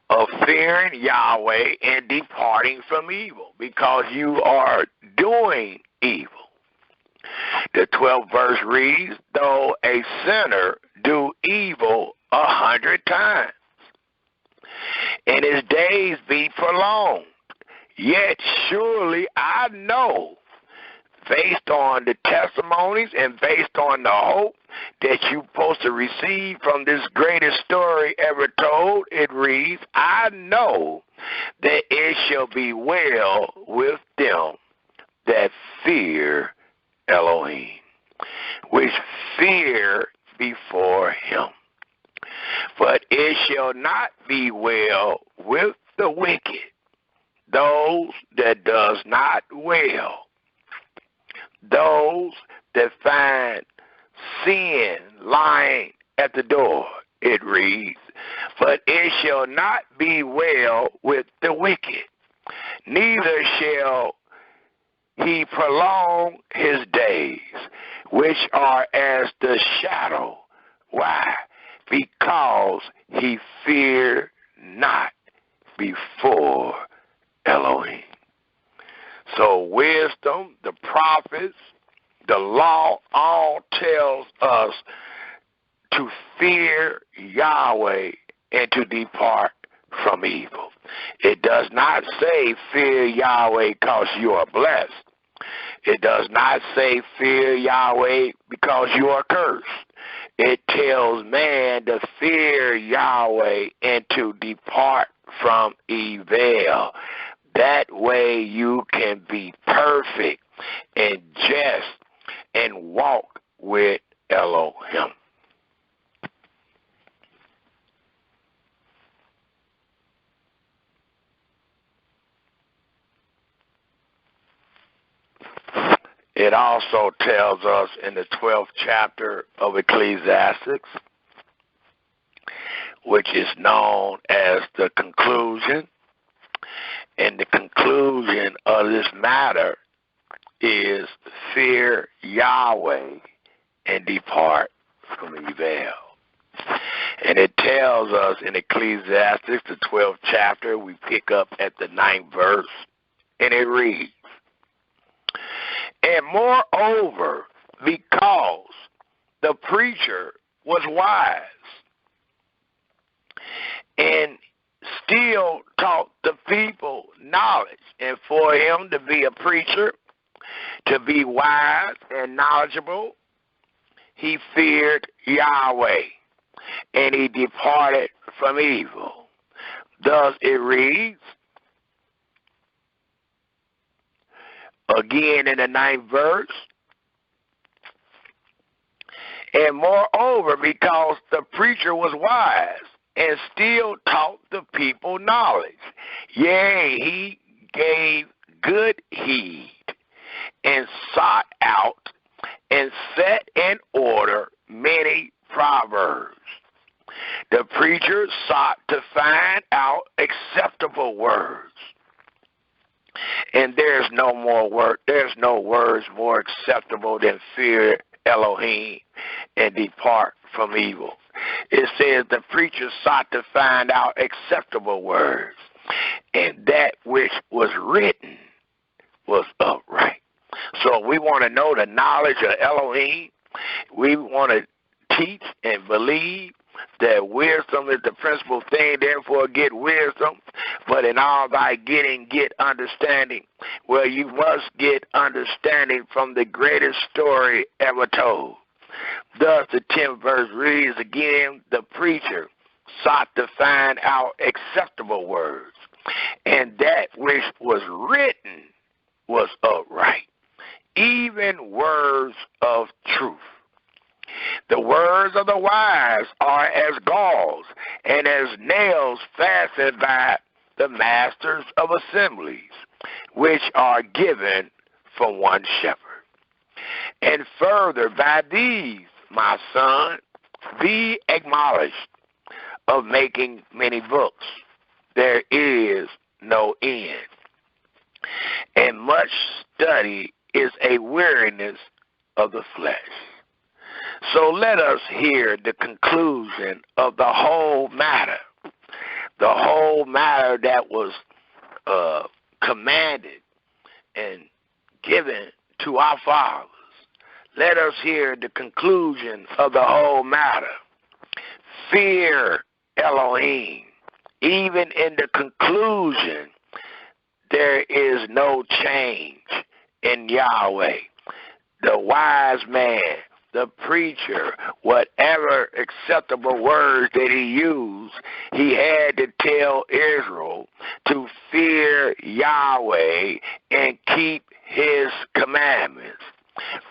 Speaker 2: of fearing Yahweh and departing from evil, because you are doing evil. The 12th verse reads, though a sinner do evil 100 times, and his days be prolonged, yet surely I know, based on the testimonies and based on the hope that you're supposed to receive from this greatest story ever told, it reads, I know that it shall be well with them that fear Elohim, which fear before him. But it shall not be well with the wicked, those that does not well, those that find sin lying at the door, it reads, but it shall not be well with the wicked, neither shall he prolong his days, which are as the shadow. Why? Because he feared not before Elohim. So wisdom, the prophets, the law all tells us to fear Yahweh and to depart from evil. It does not say fear Yahweh because you are blessed. It does not say fear Yahweh because you are cursed. It tells man to fear Yahweh and to depart from evil. That way you can be perfect and just and walk with Elohim. It also tells us in the 12th chapter of Ecclesiastes, which is known as the conclusion. And the conclusion of this matter is fear Yahweh and depart from evil. And it tells us in Ecclesiastes, the 12th chapter, we pick up at the 9th verse, and it reads, and moreover, because the preacher was wise and still taught the people knowledge, and for him to be a preacher, to be wise and knowledgeable, he feared Yahweh, and he departed from evil. Thus it reads, again in the 9th verse, and moreover, because the preacher was wise and still taught the people knowledge, yea, he gave good heed and sought out and set in order many proverbs. The preacher sought to find out acceptable words. And there's no words more acceptable than fear Elohim and depart from evil. It says the preacher sought to find out acceptable words, and that which was written was upright. So we want to know the knowledge of Elohim. We want to teach and believe that wisdom is the principal thing, therefore get wisdom. But in all thy getting, get understanding. Well, you must get understanding from the greatest story ever told. Thus the 10th verse reads again, the preacher sought to find out acceptable words, and that which was written was upright, even words of truth. The words of the wise are as galls, and as nails fastened by the masters of assemblies, which are given from one shepherd. And further, by these, my son, be acknowledged of making many books. There is no end. And much study is a weariness of the flesh. So let us hear the conclusion of the whole matter. The whole matter that was commanded and given to our fathers. Let us hear the conclusion of the whole matter. Fear Elohim. Even in the conclusion, there is no change in Yahweh. The wise man, the preacher, whatever acceptable words that he used, he had to tell Israel to fear Yahweh and keep his commandments.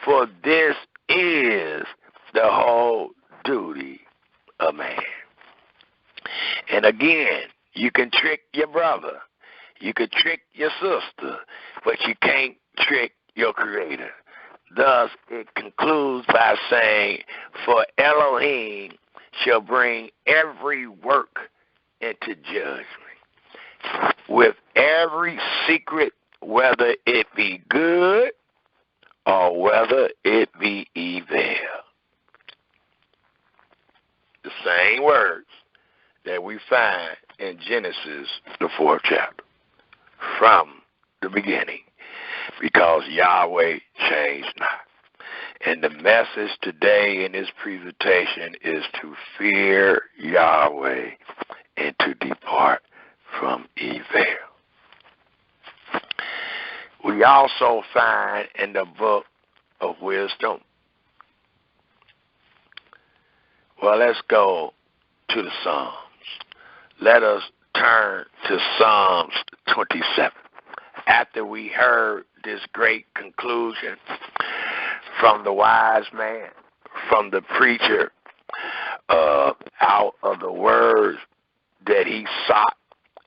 Speaker 2: For this is the whole duty of man. And again, you can trick your brother, you can trick your sister, but you can't trick your Creator. Thus, it concludes by saying, for Elohim shall bring every work into judgment, with every secret, whether it be good or whether it be evil. The same words that we find in Genesis, the 4th chapter, from the beginning, because Yahweh changed not. And the message today in this presentation is to fear Yahweh and to depart from evil. We also find in the book of wisdom. Well, let's go to the Psalms. Let us turn to Psalms 27. After we heard this great conclusion from the wise man, from the preacher, out of the words that he sought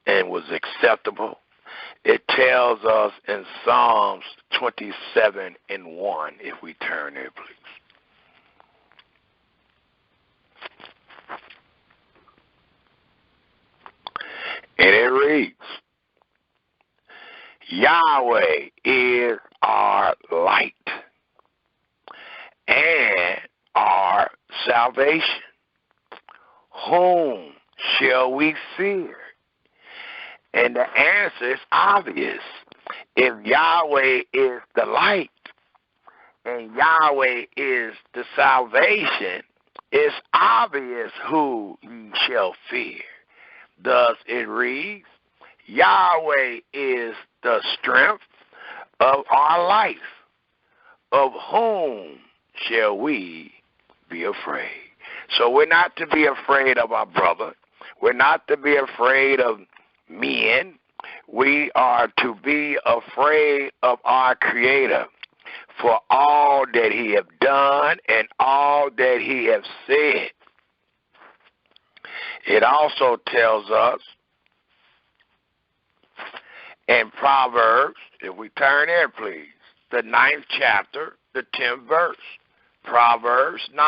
Speaker 2: and was acceptable, it tells us in Psalms 27:1, if we turn there, please. And it reads, Yahweh is our light and our salvation. Whom shall we fear? And the answer is obvious. If Yahweh is the light and Yahweh is the salvation, it's obvious who ye shall fear. Thus it reads, Yahweh is the strength of our life. Of whom shall we be afraid? So we're not to be afraid of our brother. We're not to be afraid of men. We are to be afraid of our Creator for all that he have done and all that he have said. It also tells us in Proverbs, if we turn there, please, the 9th chapter, the 10th verse, Proverbs 9,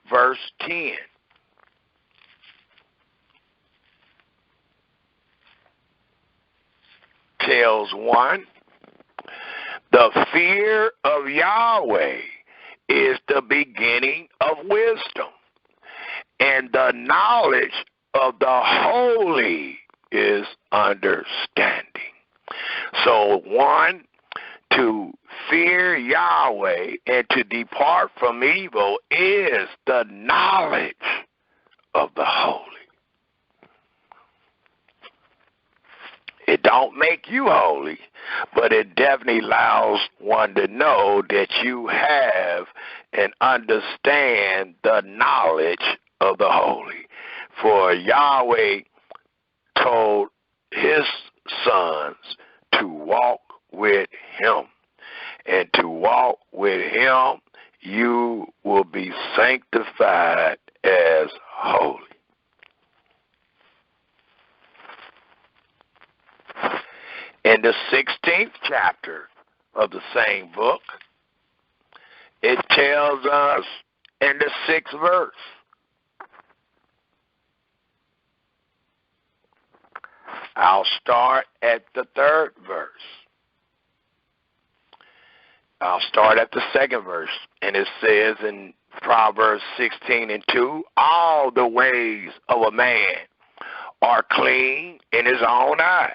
Speaker 2: verse 10. Tells one, the fear of Yahweh is the beginning of wisdom, and the knowledge of the holy is understanding. So one, to fear Yahweh and to depart from evil is the knowledge of the holy. It don't make you holy, but it definitely allows one to know that you have and understand the knowledge of the holy. For Yahweh told his sons to walk with him. And to walk with him you will be sanctified as holy. In the 16th chapter of the same book, it tells us in the 6th verse, I'll start at the 3rd verse. I'll start at the 2nd verse, and it says in Proverbs 16:2, all the ways of a man are clean in his own eyes,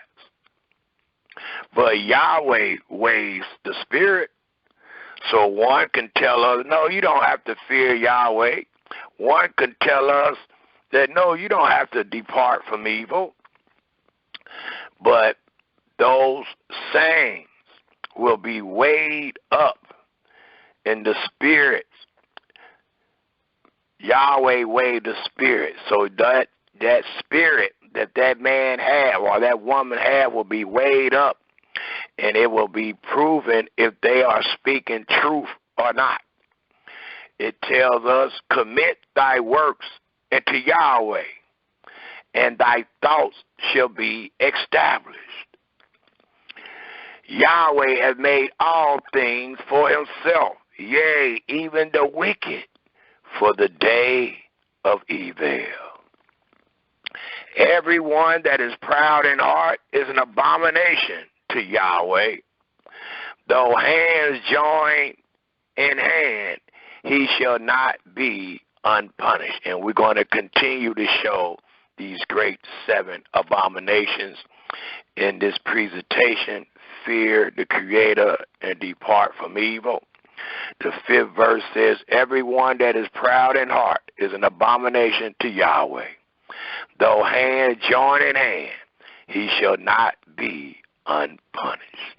Speaker 2: but Yahweh weighs the spirit. So one can tell us, no, you don't have to fear Yahweh. One can tell us that, no, you don't have to depart from evil. But those sayings will be weighed up in the spirits. Yahweh weighed the spirit. So that spirit that man had or that woman had will be weighed up, and it will be proven if they are speaking truth or not. It tells us, commit thy works unto Yahweh, and thy thoughts shall be established. Yahweh has made all things for himself, yea, even the wicked, for the day of evil. Everyone that is proud in heart is an abomination to Yahweh. Though hands join in hand, he shall not be unpunished. And we're going to continue to show these great 7 abominations in this presentation. Fear the Creator and depart from evil. The 5th verse says, everyone that is proud in heart is an abomination to Yahweh. Though hands join in hand, he shall not be unpunished.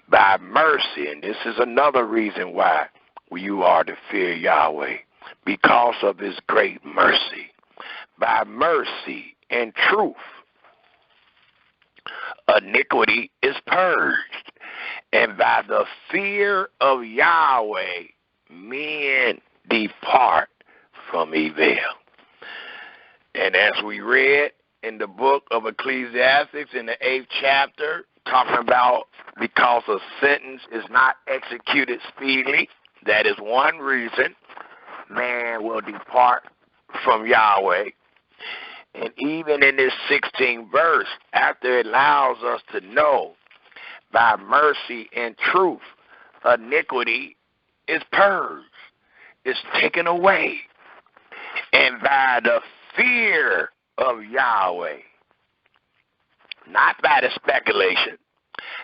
Speaker 2: By mercy, and this is another reason why you are to fear Yahweh, because of his great mercy. By mercy and truth, iniquity is purged, and by the fear of Yahweh, men depart from evil. And as we read in the book of Ecclesiastes in the 8th chapter, talking about because a sentence is not executed speedily, that is one reason man will depart from Yahweh. And even in this 16th verse, after it allows us to know by mercy and truth, iniquity is purged, is taken away. And by the fear of Yahweh, not by the speculation,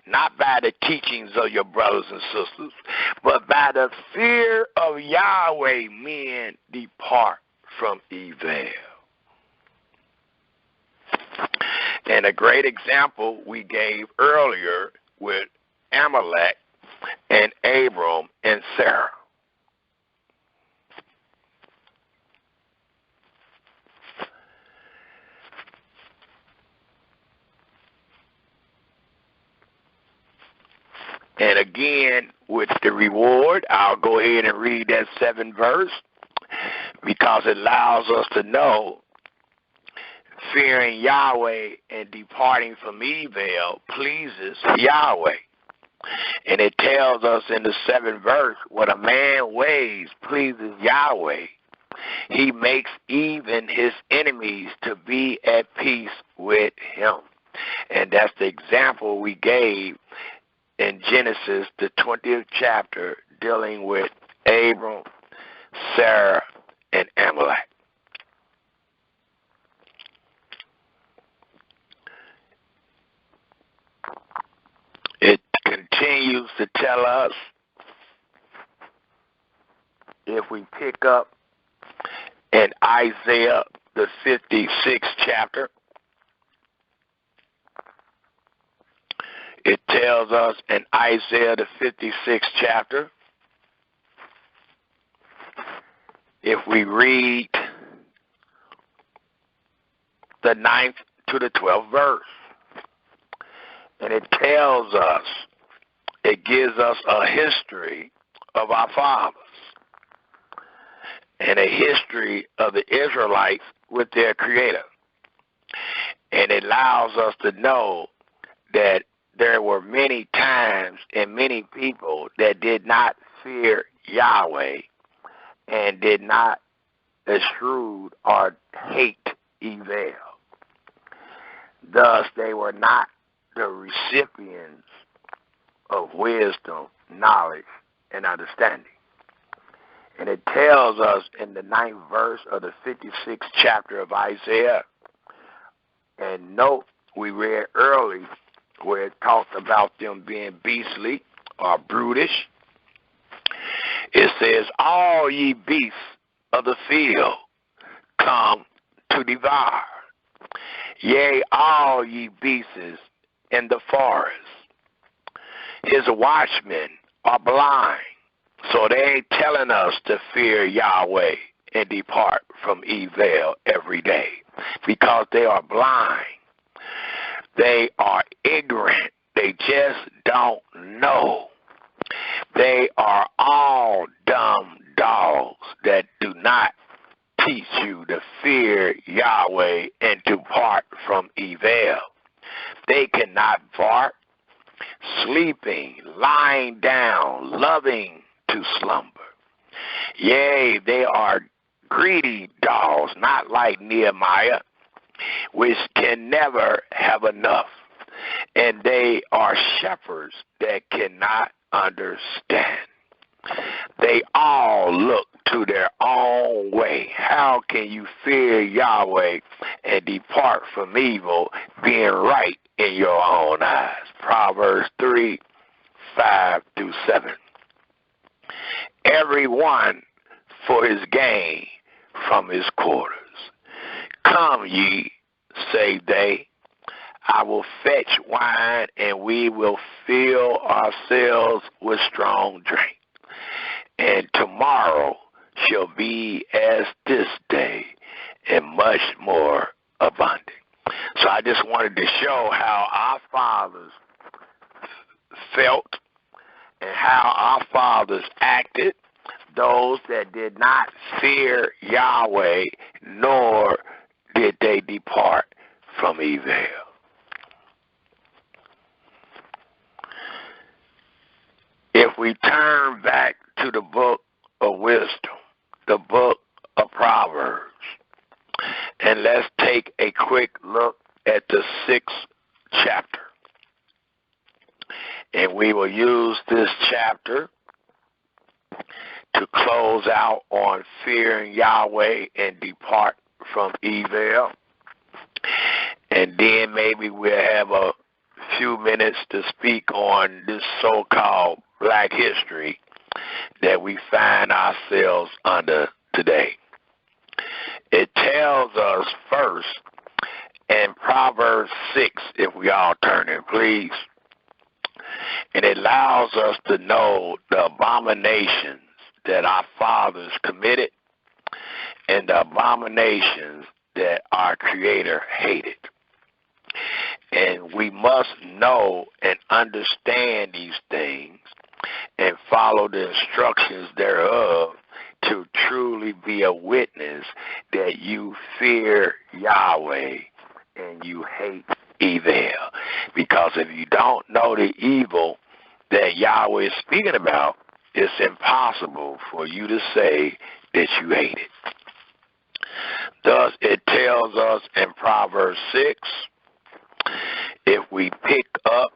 Speaker 2: not by the teachings of your brothers and sisters, but by the fear of Yahweh, men depart from evil. And a great example we gave earlier with Amalek and Abram and Sarah. And again, with the reward, I'll go ahead and read that 7th verse because it allows us to know fearing Yahweh and departing from evil pleases Yahweh. And it tells us in the 7th verse, what a man weighs pleases Yahweh. He makes even his enemies to be at peace with him. And that's the example we gave in Genesis, the 20th chapter, dealing with Abram, Sarah, and Amalek. It continues to tell us, if we pick up in Isaiah, the 56th chapter, it tells us in Isaiah, the 56th chapter, if we read the 9th to the 12th verse, and it tells us, it gives us a history of our fathers. and a history of the Israelites with their Creator. And it allows us to know that there were many times and many people that did not fear Yahweh and did not eschew or hate evil. Thus, they were not the recipients of wisdom, knowledge, and understanding. And it tells us in the 9th verse of the 56th chapter of Isaiah, and note we read early where it talked about them being beastly or brutish. It says, all ye beasts of the field come to devour. Yea, all ye beasts in the forest. His watchmen are blind, so they ain't telling us to fear Yahweh and depart from evil every day, because they are blind. They are ignorant. They just don't know. They are all dumb dogs that do not teach you to fear Yahweh and depart from evil. They cannot bark, sleeping, lying down, loving to slumber. Yea, they are greedy dogs, not like Nehemiah, which can never have enough. And they are shepherds that cannot understand. They all look to their own way. How can you fear Yahweh and depart from evil, being right in your own eyes? Proverbs 3:5-7. Every one for his gain from his quarters. Come ye, say they, I will fetch wine, and we will fill ourselves with strong drink. And tomorrow shall be as this day, and much more abundant. So I just wanted to show how our fathers felt and how our fathers acted, those that did not fear Yahweh, nor did they depart from evil. If we turn back to the book of wisdom, the book of Proverbs, and let's take a quick look at the 6th chapter. And we will use this chapter to close out on fearing Yahweh and depart from evil. And then maybe we'll have a few minutes to speak on this so-called black history that we find ourselves under today. It tells us first in Proverbs 6, if we all turn it, please, and it allows us to know the abominations that our fathers committed and the abominations that our Creator hated. And we must know and understand these things and follow the instructions thereof to truly be a witness that you fear Yahweh and you hate evil. Because if you don't know the evil that Yahweh is speaking about, it's impossible for you to say that you hate it. Thus, it tells us in Proverbs 6, if we pick up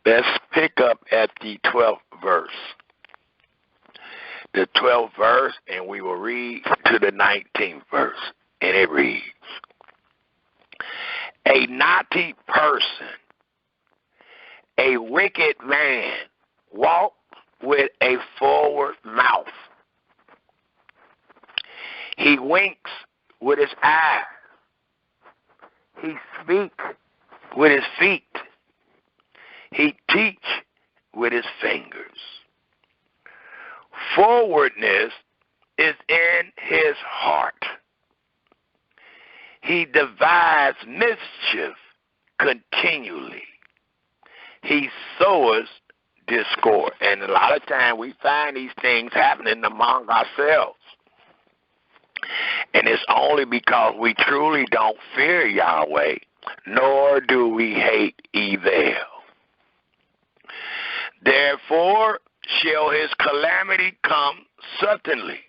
Speaker 2: let's pick up at the 12th verse. The 12th verse, and we will read to the 19th verse. And it reads, a naughty person, a wicked man, walk with a forward mouth. He winks with his eyes. He speaks with his feet. He teach with his fingers. Forwardness is in his heart. He devises mischief continually. He sows discord. And a lot of times we find these things happening among ourselves. And it's only because we truly don't fear Yahweh, nor do we hate evil. Therefore shall his calamity come suddenly.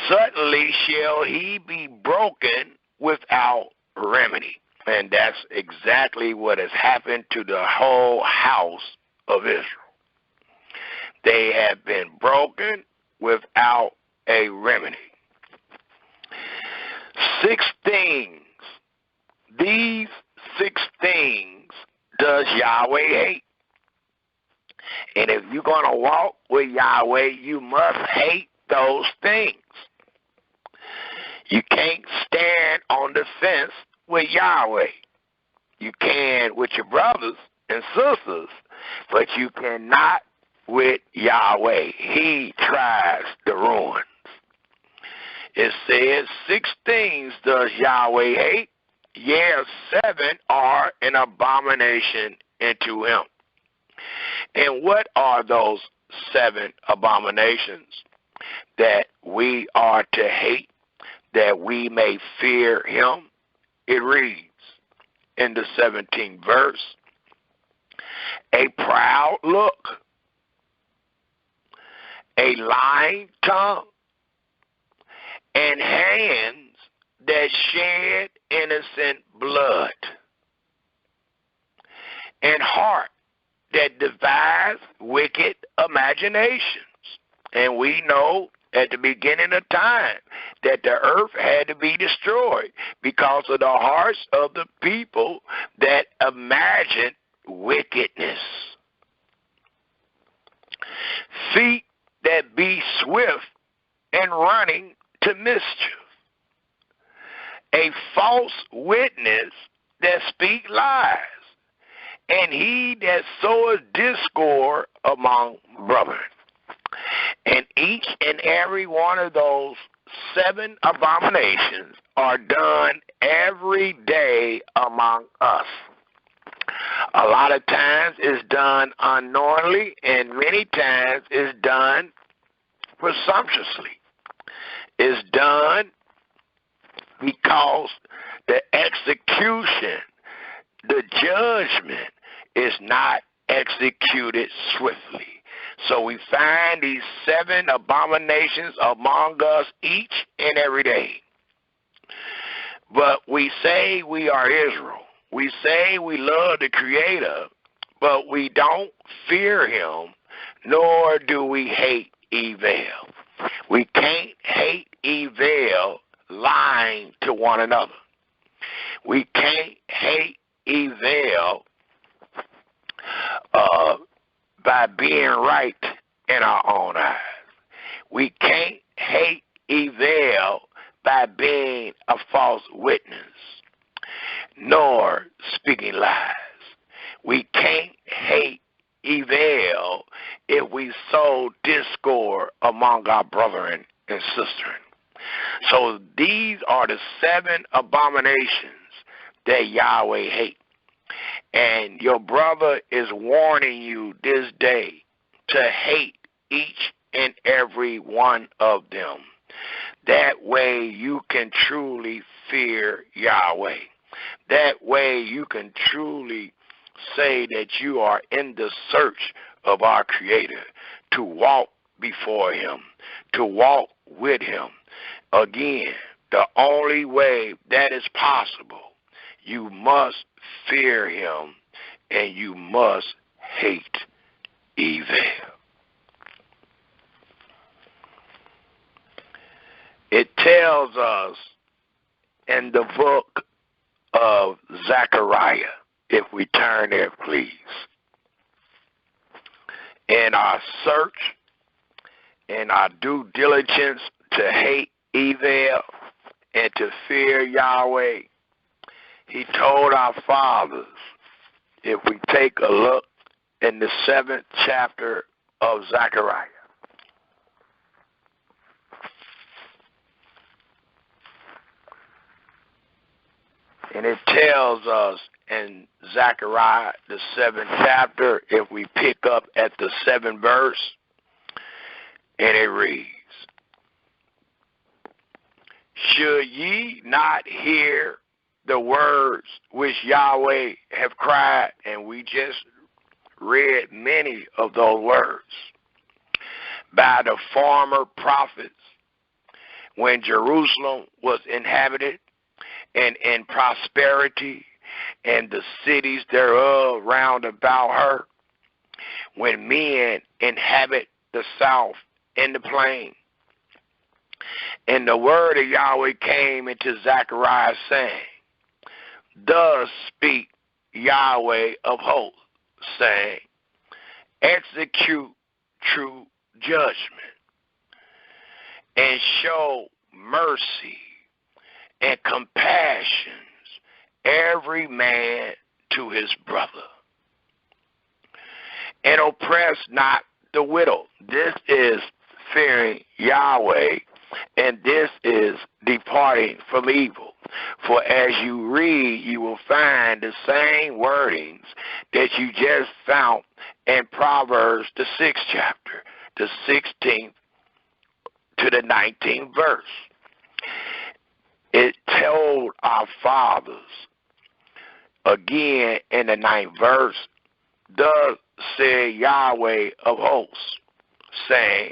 Speaker 2: Suddenly shall he be broken without remedy. And that's exactly what has happened to the whole house of Israel. They have been broken without a remedy. 6 things. These 6 things does Yahweh hate. And if you're going to walk with Yahweh, you must hate those things. You can't stand on the fence with Yahweh. You can with your brothers and sisters, but you cannot with Yahweh. He tries the ruins. It says 6 things does Yahweh hate, yea, 7 are an abomination unto him. And what are those 7 abominations that we are to hate, that we may fear him? It reads in the 17th verse, a proud look, a lying tongue, and hands that shed innocent blood, and heart that devise wicked imaginations. And we know at the beginning of time that the earth had to be destroyed because of the hearts of the people that imagined wickedness. Feet that be swift and running to mischief. A false witness that speak lies. And he that soweth discord among brethren. And each and every one of those 7 abominations are done every day among us. A lot of times it's done unknowingly, and many times it's done presumptuously. It's done because the execution, the judgment, is not executed swiftly. So we find these 7 abominations among us each and every day. But we say we are Israel. We say we love the Creator, but we don't fear him, nor do we hate evil. We can't hate evil lying to one another. We can't hate evil by being right in our own eyes. We can't hate evil by being a false witness, nor speaking lies. We can't hate evil if we sow discord among our brethren and sisters. So these are the 7 abominations that Yahweh hates. And your brother is warning you this day to hate each and every one of them. That way you can truly fear Yahweh. That way you can truly say that you are in the search of our Creator, to walk before him, to walk with him. Again, the only way that is possible, you must fear him and you must hate evil. It tells us in the book of Zechariah, if we turn there, please, in our search, in our due diligence to hate evil and to fear Yahweh, he told our fathers, if we take a look in the 7th chapter of Zechariah, And it tells us in Zechariah, the 7th chapter, if we pick up at the 7th verse, and it reads, should ye not hear the words which Yahweh have cried? And we just read many of those words by the former prophets when Jerusalem was inhabited and in prosperity, and the cities thereof round about her, when men inhabit the south and the plain. And the word of Yahweh came into Zechariah, saying, thus speak Yahweh of hosts, saying, execute true judgment, and show mercy and compassions every man to his brother, and oppress not the widow. This is fearing Yahweh, and this is departing from evil. For as you read, you will find the same wordings that you just found in Proverbs, the 6th chapter, the 16th to the 19th verse. It told our fathers, again in the 9th verse, thus said Yahweh of hosts, saying,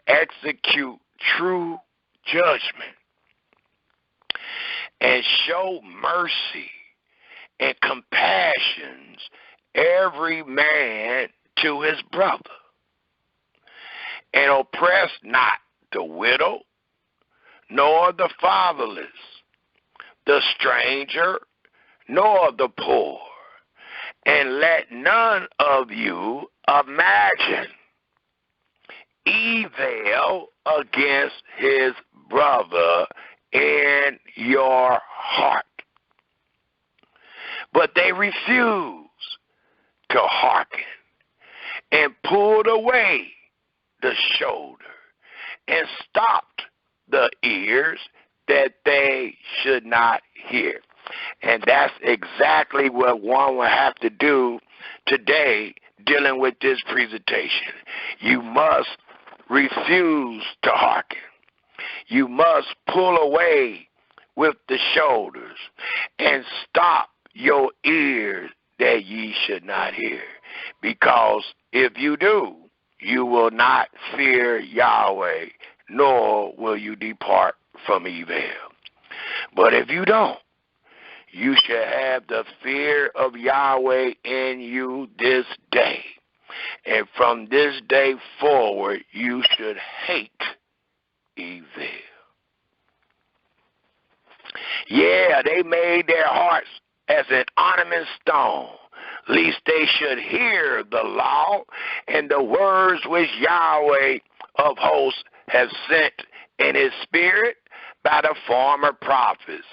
Speaker 2: execute true judgment, and show mercy and compassions every man to his brother, and oppress not the widow, nor the fatherless, the stranger, nor the poor, and let none of you imagine evil against his brother in your heart. But they refused to hearken, and pulled away the shoulder, and stopped the ears, that they should not hear. And that's exactly what one will have to do today dealing with this presentation. You must refuse to hearken. You must pull away with the shoulders and stop your ears that ye should not hear. Because if you do, you will not fear Yahweh, nor will you depart from evil. But if you don't, you shall have the fear of Yahweh in you this day. And from this day forward, you should hate evil. Yeah, they made their hearts as an ornament stone, lest they should hear the law and the words which Yahweh of hosts have sent in his spirit by the former prophets.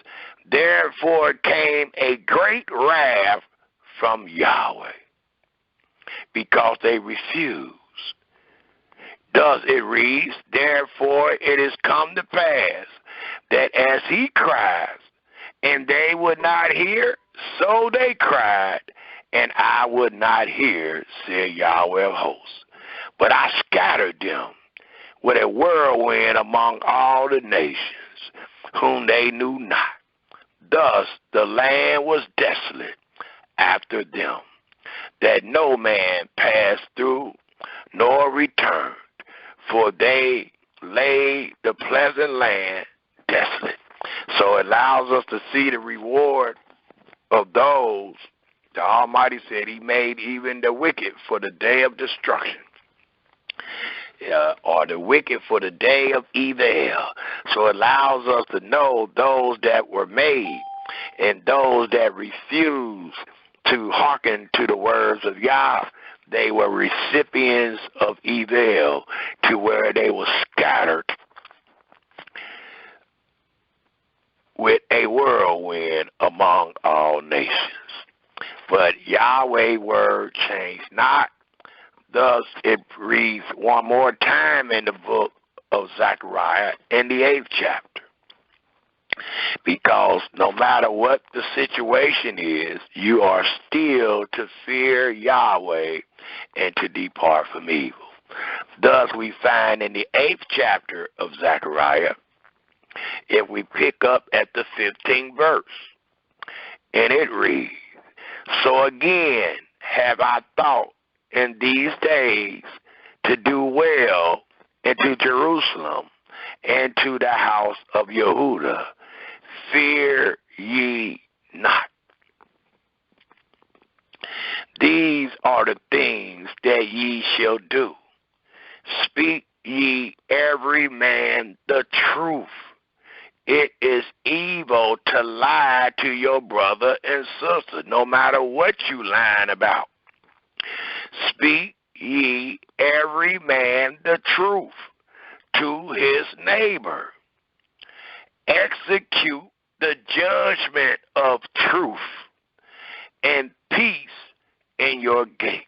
Speaker 2: Therefore came a great wrath from Yahweh, because they refused. Thus it reads, therefore it is come to pass that as he cries, and they would not hear, so they cried, and I would not hear, said Yahweh of hosts. But I scattered them with a whirlwind among all the nations, whom they knew not. Thus the land was desolate after them, that no man passed through, nor returned, for they laid the pleasant land desolate. So it allows us to see the reward of those. The Almighty said he made even the wicked for the day of destruction, or the wicked for the day of evil. So it allows us to know those that were made and those that refused to hearken to the words of Yah, they were recipients of evil, to where they were scattered with a whirlwind among all nations. But Yahweh's word changed not. Thus it reads one more time in the book of Zechariah in the 8th chapter. Because no matter what the situation is, you are still to fear Yahweh and to depart from evil. Thus we find in the 8th chapter of Zechariah, if we pick up at the 15th verse, and it reads, So again have I thought in these days to do well into Jerusalem and to the house of Yehudah. Fear ye not. These are the things that ye shall do. Speak ye every man the truth. It is evil to lie to your brother and sister, no matter what you lying about. Speak ye every man the truth to his neighbor. Execute the judgment of truth and peace in your gates.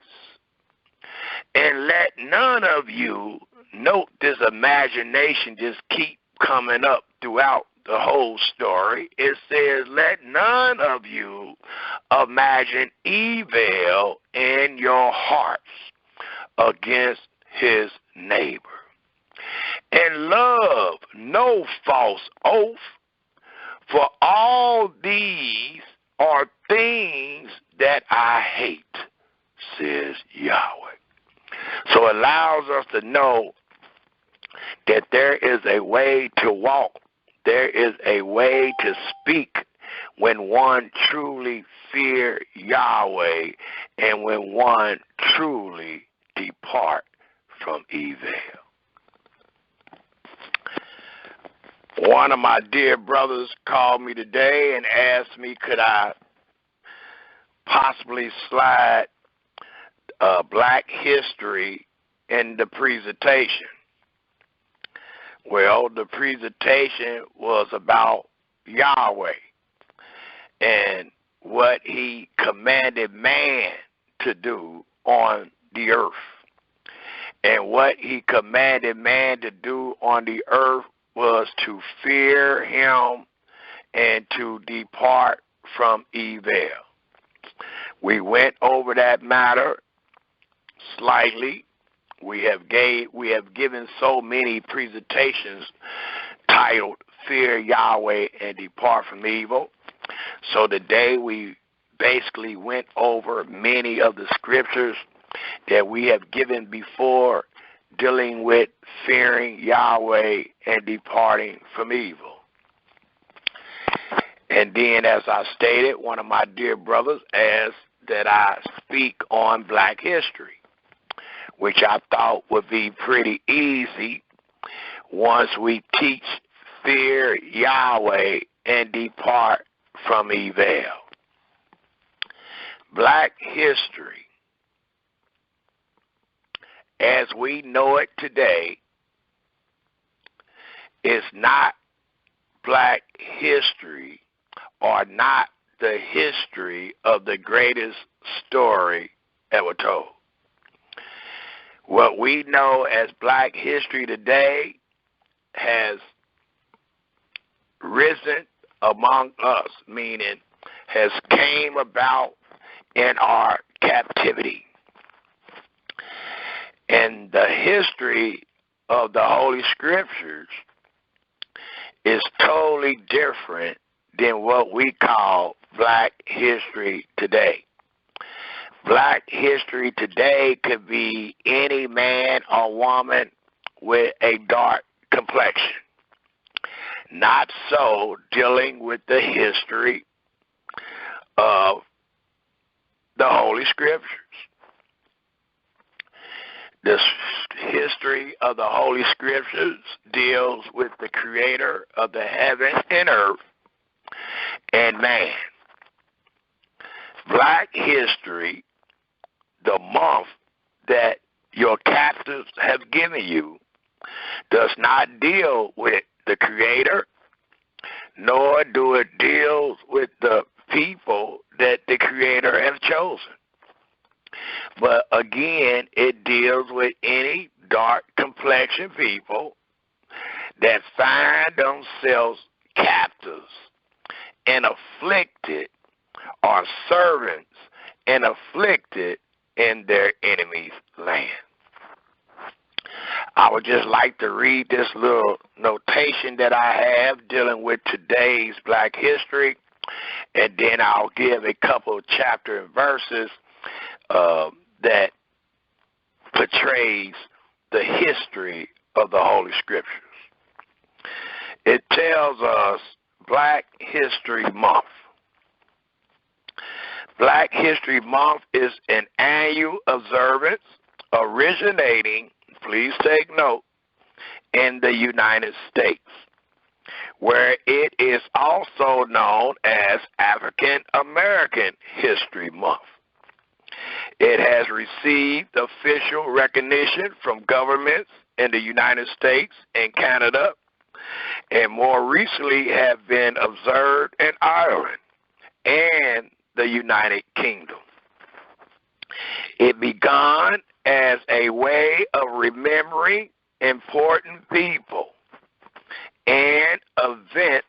Speaker 2: And let none of you, note this imagination just keep coming up throughout the whole story. It says, let none of you imagine evil in your hearts against his neighbor. And love no false oath, for all these are things that I hate, says Yahweh. So it allows us to know that there is a way to walk. There is a way to speak when one truly fear Yahweh and when one truly depart from evil. One of my dear brothers called me today and asked me could I possibly slide black history in the presentation. Well, the presentation was about Yahweh and what he commanded man to do on the earth. And what he commanded man to do on the earth was to fear him and to depart from evil. We went over that matter slightly. We have given so many presentations titled Fear Yahweh and Depart from Evil. So today we basically went over many of the scriptures that we have given before dealing with fearing Yahweh and departing from evil. And then, as I stated, one of my dear brothers asked that I speak on black history, which I thought would be pretty easy once we teach fear Yahweh and depart from evil. Black history, as we know it today, is not black history or not the history of the greatest story ever told. What we know as black history today has risen among us, meaning has came about in our captivity. And the history of the Holy Scriptures is totally different than what we call black history today. Black history today could be any man or woman with a dark complexion. Not so dealing with the history of the Holy Scriptures. The history of the Holy Scriptures deals with the Creator of the heaven and earth and man. Black history, the month that your captors have given you, does not deal with the Creator, nor do it deal with the people that the Creator has chosen. But again, it deals with any dark complexion people that find themselves captives and afflicted, or servants and afflicted in their enemy's land. I would just like to read this little notation that I have dealing with today's Black history, and then I'll give a couple of chapter and verses that portrays the history of the Holy Scriptures. It tells us Black History Month. Black History Month is an annual observance originating, please take note, in the United States, where it is also known as African American History Month. It has received official recognition from governments in the United States and Canada, and more recently have been observed in Ireland and the United Kingdom. It began as a way of remembering important people and events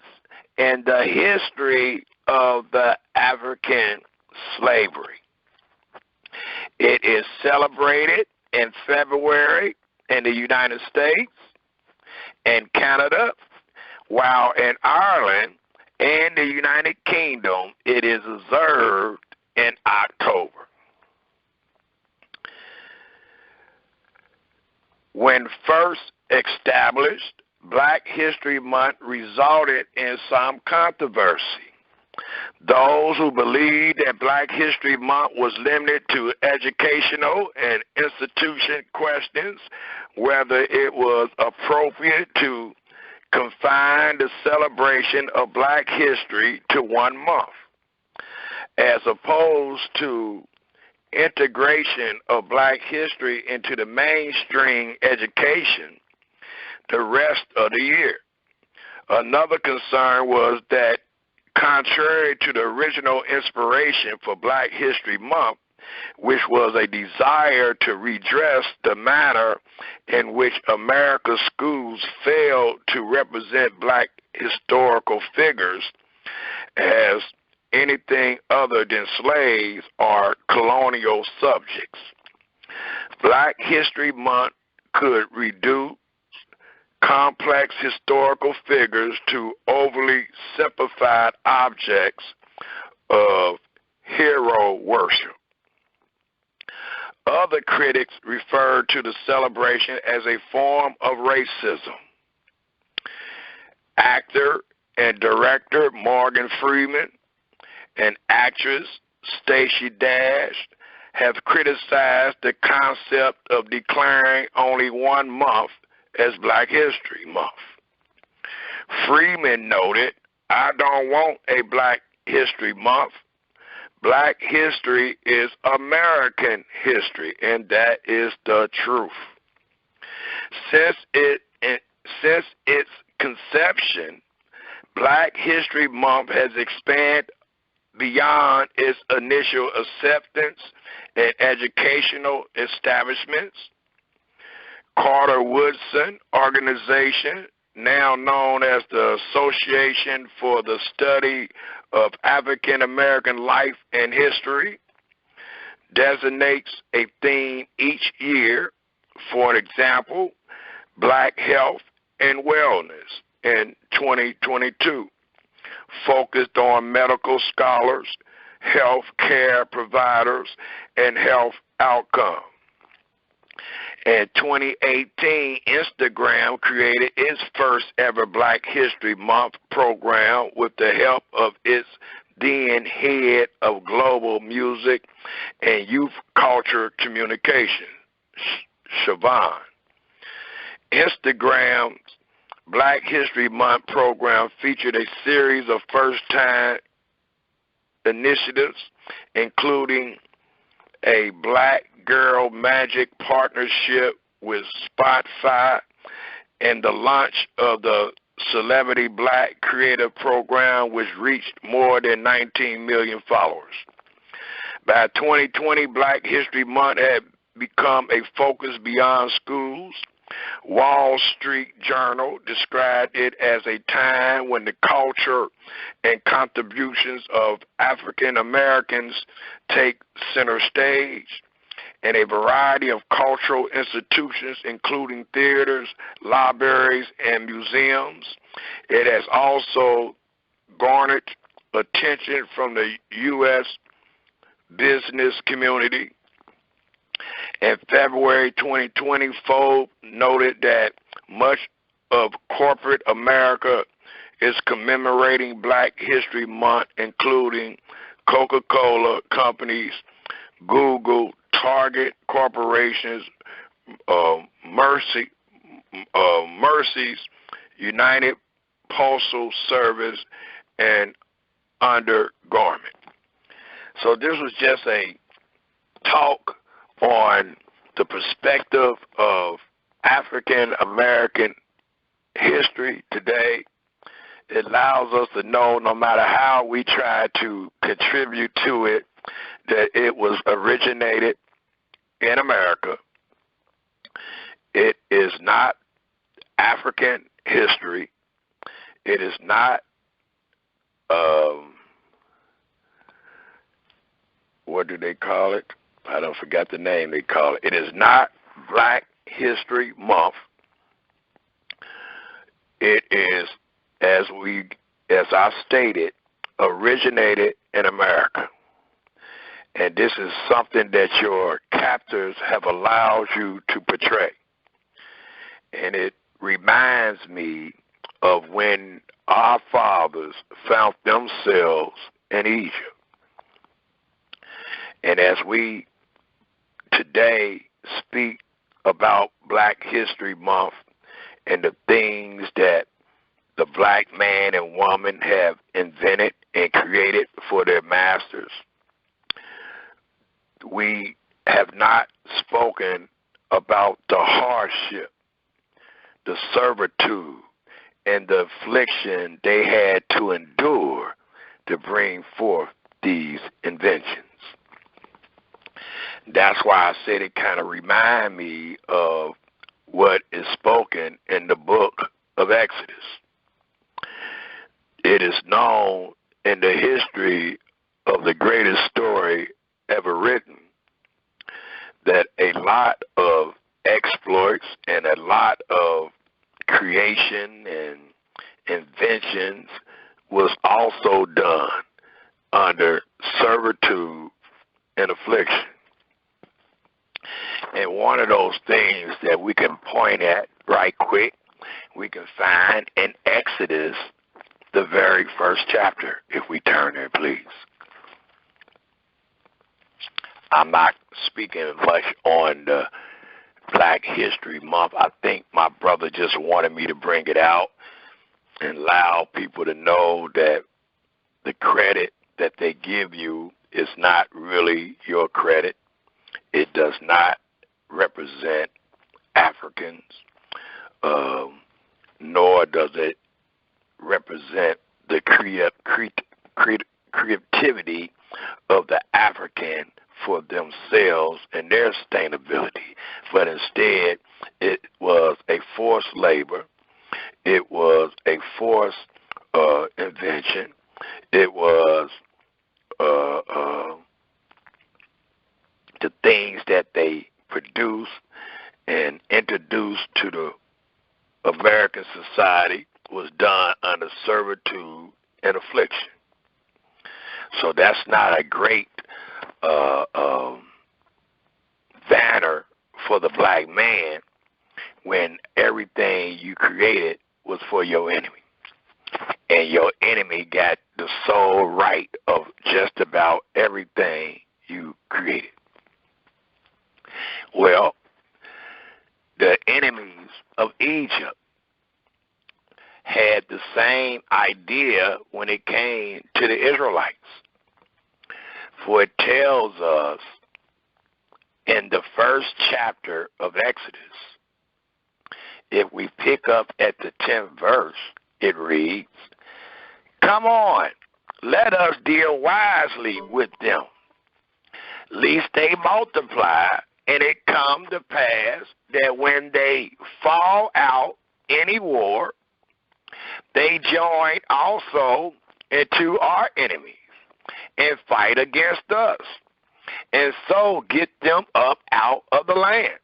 Speaker 2: in the history of the African slavery. It is celebrated in February in the United States and Canada, while in Ireland and the United Kingdom it is observed in October. When first established, Black History Month resulted in some controversy. Those who believed that Black History Month was limited to educational and institution questions, whether it was appropriate to confine the celebration of Black history to 1 month, as opposed to integration of Black history into the mainstream education the rest of the year. Another concern was that, contrary to the original inspiration for Black History Month, which was a desire to redress the manner in which America's schools failed to represent Black historical figures as anything other than slaves or colonial subjects. Black History Month could reduce complex historical figures to overly simplified objects of hero worship. Other critics referred to the celebration as a form of racism. Actor and director Morgan Freeman and actress Stacey Dash have criticized the concept of declaring only 1 month as Black History Month. Freeman noted, "I don't want a Black History Month. Black history is American history, and that is the truth. Since its conception, Black History Month has expanded beyond its initial acceptance in educational establishments. Carter Woodson organization, now known as the Association for the Study of African American Life and History, designates a theme each year. For an example, Black Health and Wellness in 2022, focused on medical scholars, health care providers, and health outcomes. In 2018, Instagram created its first ever Black History Month program with the help of its then head of global music and youth culture communication, Siobhan. Instagram's Black History Month program featured a series of first-time initiatives, including a Black Girl Magic partnership with Spotify and the launch of the Celebrity Black Creator Program, which reached more than 19 million followers. By 2020, Black History Month had become a focus beyond schools. Wall Street Journal described it as a time when the culture and contributions of African Americans take center stage, and a variety of cultural institutions, including theaters, libraries, and museums. It has also garnered attention from the U.S. business community. In February 2020, Forbes noted that much of corporate America is commemorating Black History Month, including Coca-Cola companies, Google, Target corporations, Mercy's, United Postal Service, and Undergarment. So this was just a talk on the perspective of African American history today. It allows us to know, no matter how we try to contribute to it, that it was originated in America. It is not African history. It is not what do they call it? I don't forget the name they call it. It is not Black History Month. It is, as I stated, originated in America. And this is something that your captors have allowed you to portray. And it reminds me of when our fathers found themselves in Egypt. And as we today speak about Black History Month and the things that the black man and woman have invented and created for their masters, we have not spoken about the hardship, the servitude, and the affliction they had to endure to bring forth these inventions. That's why I said it kind of reminds me of what is spoken in the book of Exodus. It is known in the history of the greatest story ever written that a lot of exploits and a lot of creation and inventions was also done under servitude and affliction. And one of those things that we can point at right quick, we can find in Exodus, the very first chapter, if we turn there, please. I'm not speaking much on the Black History Month. I think my brother just wanted me to bring it out and allow people to know that the credit that they give you is not really your credit. It does not represent Africans, nor does it represent the creativity of the African for themselves and their sustainability, but instead it was a forced labor, it was a forced invention, it was the things that they produced and introduced to the American society was done under servitude and affliction. So that's not a great banner for the black man when everything you created was for your enemy. And your enemy got the sole right of just about everything you created. Well, the enemies of Egypt had the same idea when it came to the Israelites. For it tells us in the first chapter of Exodus, if we pick up at the 10th verse, it reads, "Come on, let us deal wisely with them, lest they multiply And it come to pass that when they fall out any war, they join also into our enemies and fight against us, and so get them up out of the land.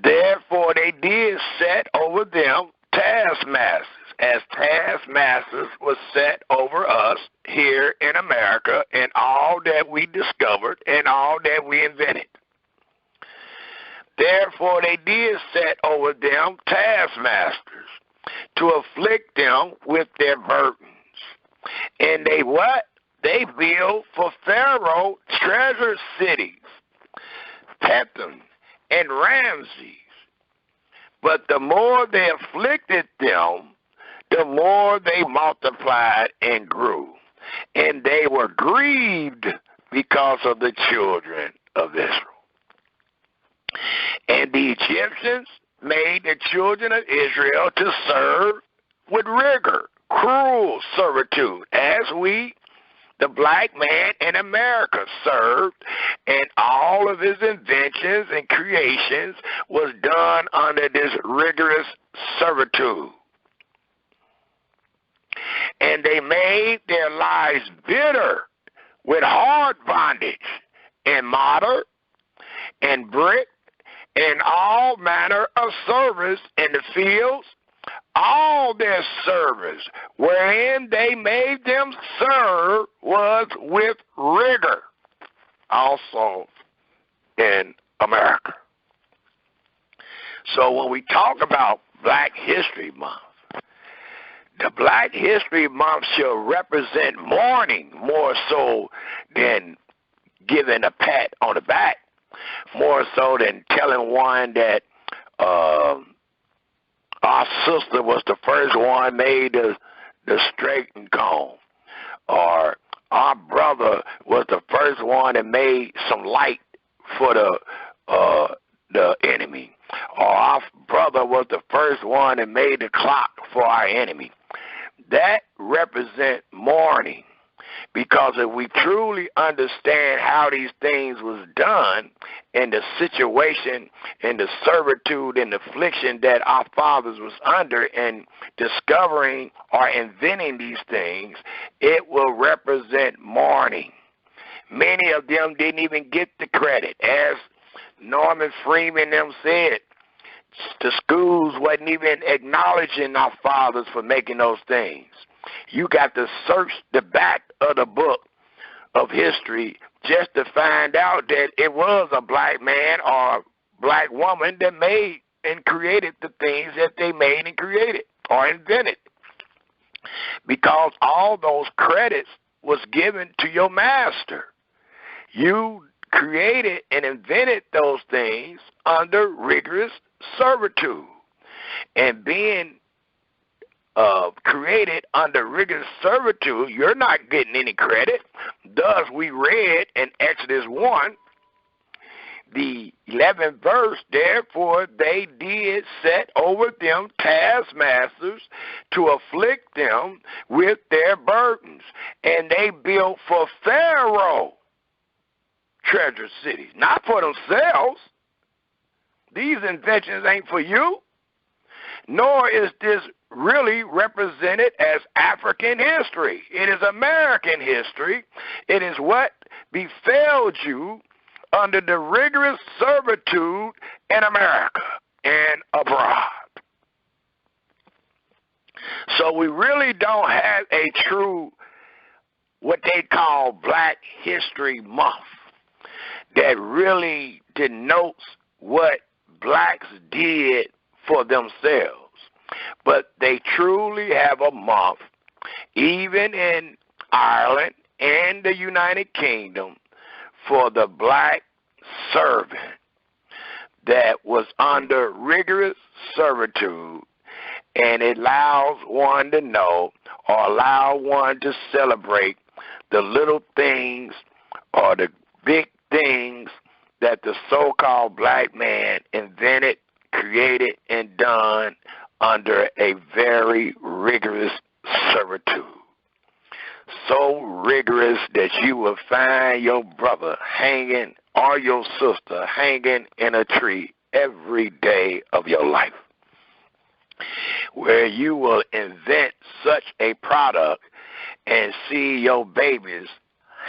Speaker 2: Therefore they did set over them taskmasters, as taskmasters was set over us here in America, and all that we discovered and all that we invented. Therefore they did set over them taskmasters to afflict them with their burdens. And they what? They built for Pharaoh treasure cities, Pethon and Ramses. But the more they afflicted them, the more they multiplied and grew. And they were grieved because of the children of Israel. And the Egyptians made the children of Israel to serve with rigor, cruel servitude, as we, the black man in America, served, and all of his inventions and creations was done under this rigorous servitude. And they made their lives bitter with hard bondage and mortar and brick and all manner of service in the fields, all their service wherein they made them serve was with rigor, also in America. So when we talk about Black History Month, the Black History Month shall represent mourning more so than giving a pat on the back, more so than telling one that our sister was the first one made the straighten comb, or our brother was the first one that made some light for the enemy, or our brother was the first one that made the clock for our enemy. That represents mourning, because if we truly understand how these things was done and the situation and the servitude and affliction that our fathers was under and discovering or inventing these things, it will represent mourning. Many of them didn't even get the credit. As Norman Freeman them said, the schools wasn't even acknowledging our fathers for making those things. You got to search the back of the book of history just to find out that it was a black man or black woman that made and created the things that they made and created or invented. Because all those credits was given to your master. You created and invented those things under rigorous servitude. And being created under rigorous servitude, you're not getting any credit. Thus, we read in Exodus 1, the 11th verse, therefore they did set over them taskmasters to afflict them with their burdens. And they built for Pharaoh treasure cities, not for themselves. These inventions ain't for you. Nor is this really represented as African history. It is American history. It is what befell you under the rigorous servitude in America and abroad. So we really don't have a true, what they call Black History Month, that really denotes what blacks did for themselves. But they truly have a month, even in Ireland and the United Kingdom, for the black servant that was under rigorous servitude, and it allows one to know or allow one to celebrate the little things or the big things that the so-called black man invented, created, and done under a very rigorous servitude. so rigorous that you will find your brother hanging or your sister hanging in a tree every day of your life, where you will invent such a product and see your babies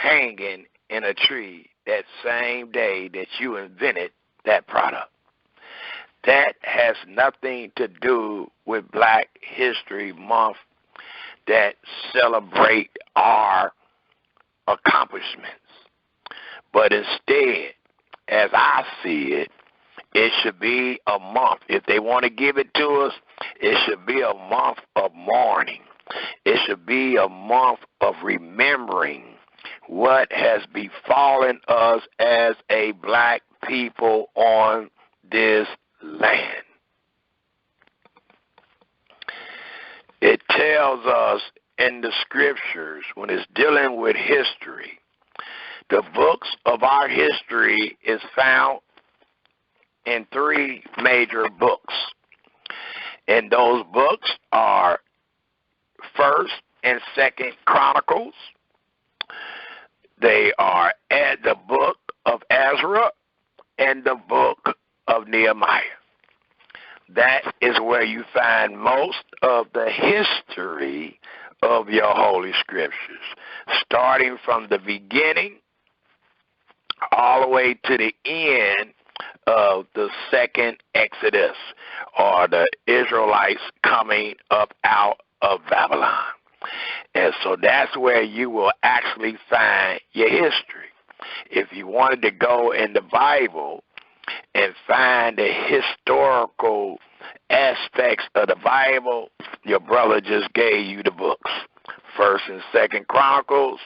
Speaker 2: hanging in a tree that same day that you invented that product. That has nothing to do with Black History Month that celebrate our accomplishments. But instead, as I see it, it should be a month. If they want to give it to us, it should be a month of mourning. It should be a month of remembering what has befallen us as a black people on this land. It tells us in the scriptures, when it's dealing with history, the books of our history is found in 3 major books. And those books are 1st and 2nd Chronicles. They are the book of Ezra and the book of Nehemiah. That is where you find most of the history of your Holy Scriptures, starting from the beginning all the way to the end of the 2nd Exodus, or the Israelites coming up out of Babylon. And so that's where you will actually find your history. If you wanted to go in the Bible and find the historical aspects of the Bible, your brother just gave you the books. 1st and 2nd Chronicles,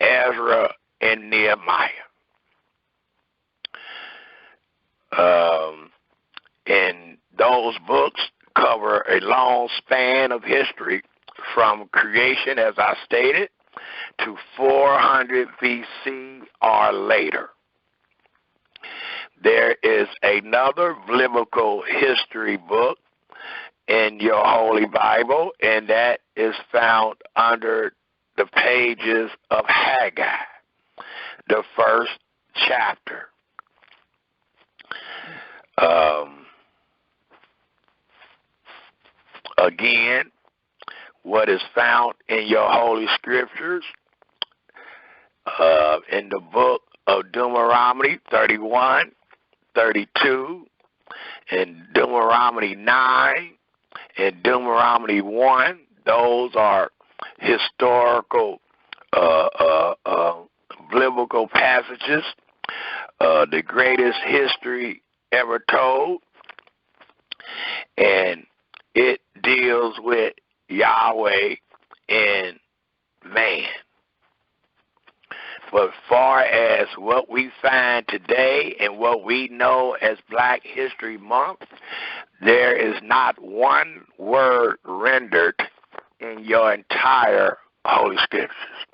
Speaker 2: Ezra, and Nehemiah. And those books cover a long span of history from creation, as I stated, to 400 BC or later. There is another biblical history book in your Holy Bible, and that is found under the pages of Haggai, the 1st chapter. Again, what is found in your Holy Scriptures, in the book of Deuteronomy 31, 32, and Deuteronomy 9, and Deuteronomy 1, those are historical biblical passages, the greatest history ever told, and it deals with Yahweh and man. But far as what we find today and what we know as Black History Month, there is not one word rendered in your entire Holy Scriptures.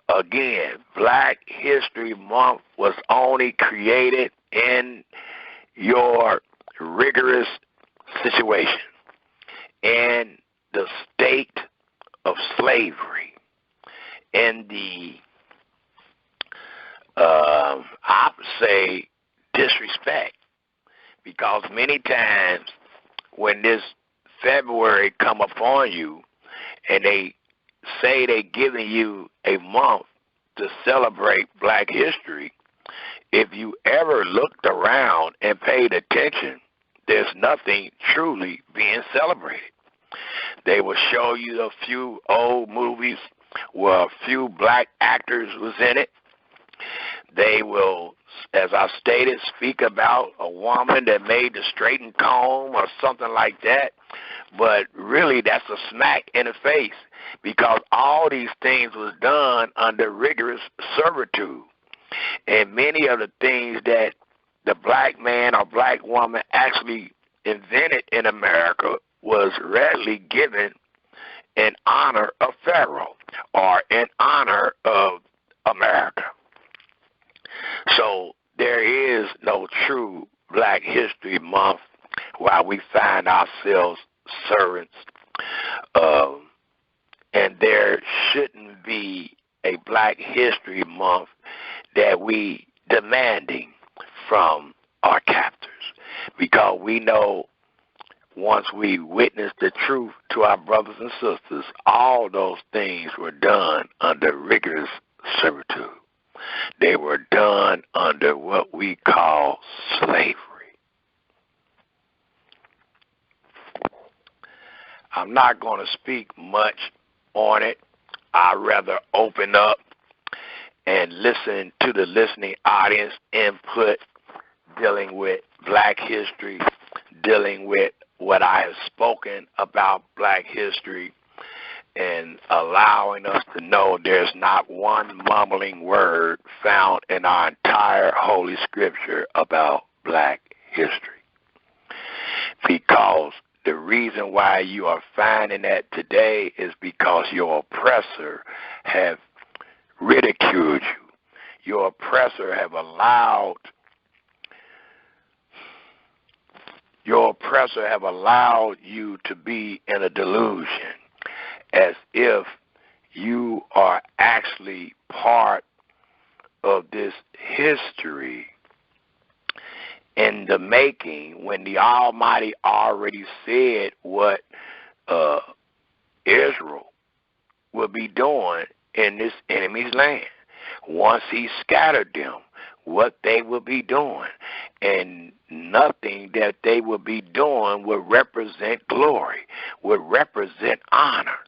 Speaker 2: Again, Black History Month was only created in your rigorous situation, in the state of slavery, in the I would say disrespect, because many times when this February come upon you and they say they're giving you a month to celebrate Black history, if you ever looked around and paid attention, there's nothing truly being celebrated. They will show you a few old movies where a few black actors was in it. They will, as I stated, speak about a woman that made the straightened comb or something like that. But really, that's a smack in the face, because all these things was done under rigorous servitude. And many of the things that the black man or black woman actually invented in America was readily given in honor of Pharaoh or in honor of America. So there is no true Black History Month while we find ourselves servants. And there shouldn't not be a Black History Month that we demanding from our captors, because we know once we witness the truth to our brothers and sisters, all those things were done under rigorous servitude. They were done under what we call slavery. I'm not going to speak much on it. I'd rather open up and listen to the listening audience input dealing with Black history, dealing with what I have spoken about Black history, and allowing us to know there's not one mumbling word found in our entire Holy Scripture about Black history. Because the reason why you are finding that today is because your oppressor have ridiculed you. Your oppressor have allowed you to be in a delusion, as if you are actually part of this history in the making, when the Almighty already said what Israel will be doing in this enemy's land. Once he scattered them, what they will be doing, and nothing that they will be doing will represent glory, will represent honor.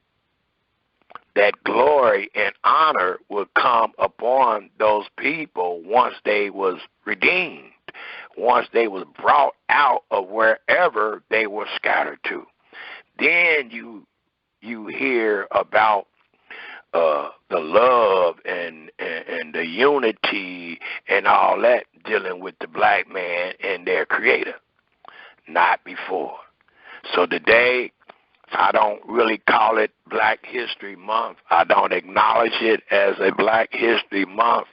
Speaker 2: That glory and honor will come upon those people once they was redeemed, once they was brought out of wherever they were scattered to. Then you hear about the love and the unity and all that dealing with the black man and their creator. Not before. So today, I don't really call it Black History Month. I don't acknowledge it as a Black History Month.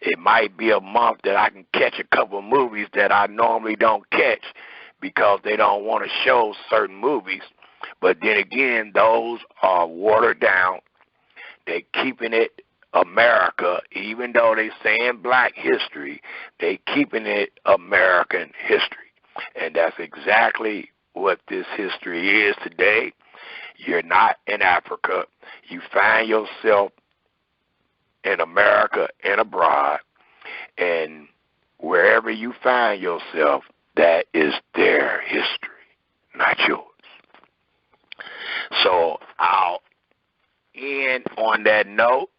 Speaker 2: It might be a month that I can catch a couple of movies that I normally don't catch because they don't want to show certain movies. But then again, those are watered down. They're keeping it America, even though they're saying Black history, they're keeping it American history. And that's exactly what this history is today. You're not in Africa. You find yourself in America and abroad, and wherever you find yourself, that is their history, not yours. So I'll end on that note.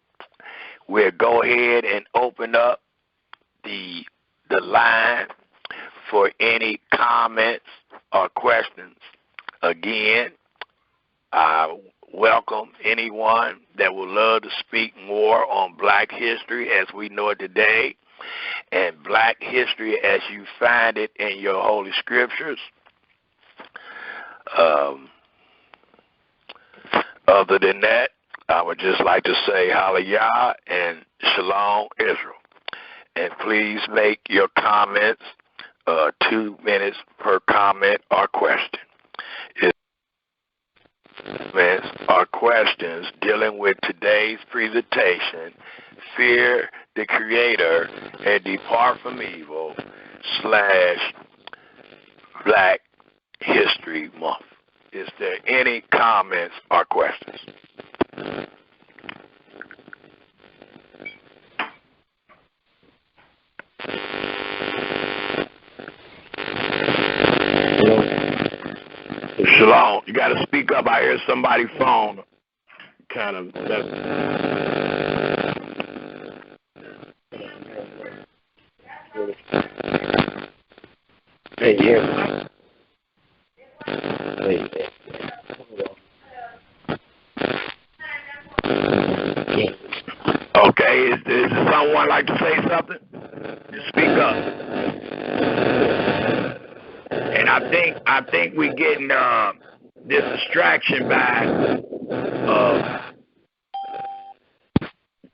Speaker 2: We'll go ahead and open up the line for any comments or questions. Again, I welcome anyone that would love to speak more on Black history as we know it today, and Black history as you find it in your Holy Scriptures. Other than that, I would just like to say Hallelujah and Shalom Israel. And please make your comments 2 minutes per comment or question. Comments or questions dealing with today's presentation, Fear the Creator and Depart from Evil / Black History Month. Is there any comments or questions? Shalom. You got to speak up. I hear somebody's phone. Kind of. Hey, yeah. Okay, is someone like to say something? Just speak up. And I think we're getting this distraction by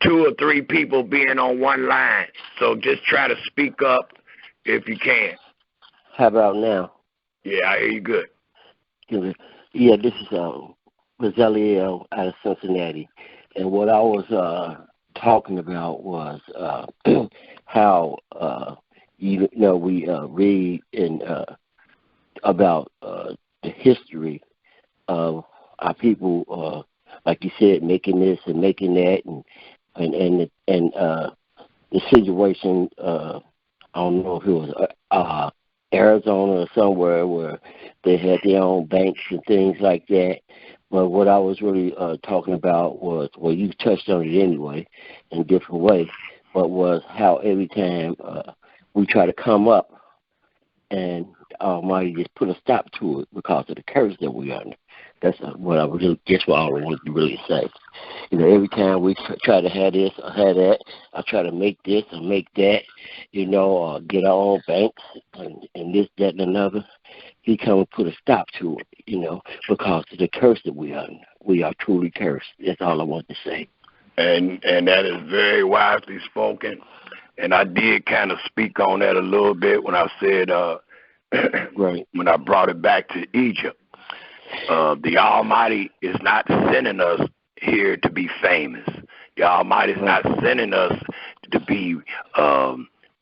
Speaker 2: 2 or 3 people being on one line. So just try to speak up if you can.
Speaker 4: How about now?
Speaker 2: Yeah, I hear you good.
Speaker 4: Yeah, this is Rosalie out of Cincinnati. And what I was talking about was how we read in about the history of our people, like you said, making this and making that, and the situation. I don't know if it was Arizona or somewhere where they had their own banks and things like that. But what I was really talking about was, well, you touched on it anyway in a different way, but was how every time we try to come up and Almighty just put a stop to it because of the curse that we are under. That's what I wanted to really say. Every time we try to have this or have that, I try to make this or make that, or get our own banks and this, that, and another. He come and put a stop to it, because of the curse that we are under. We are truly cursed. That's all I want to say.
Speaker 2: And that is very wisely spoken. And I did kind of speak on that a little bit when I said,
Speaker 4: right.
Speaker 2: When I brought it back to Egypt. The Almighty is not sending us here to be famous. The Almighty is not sending us to be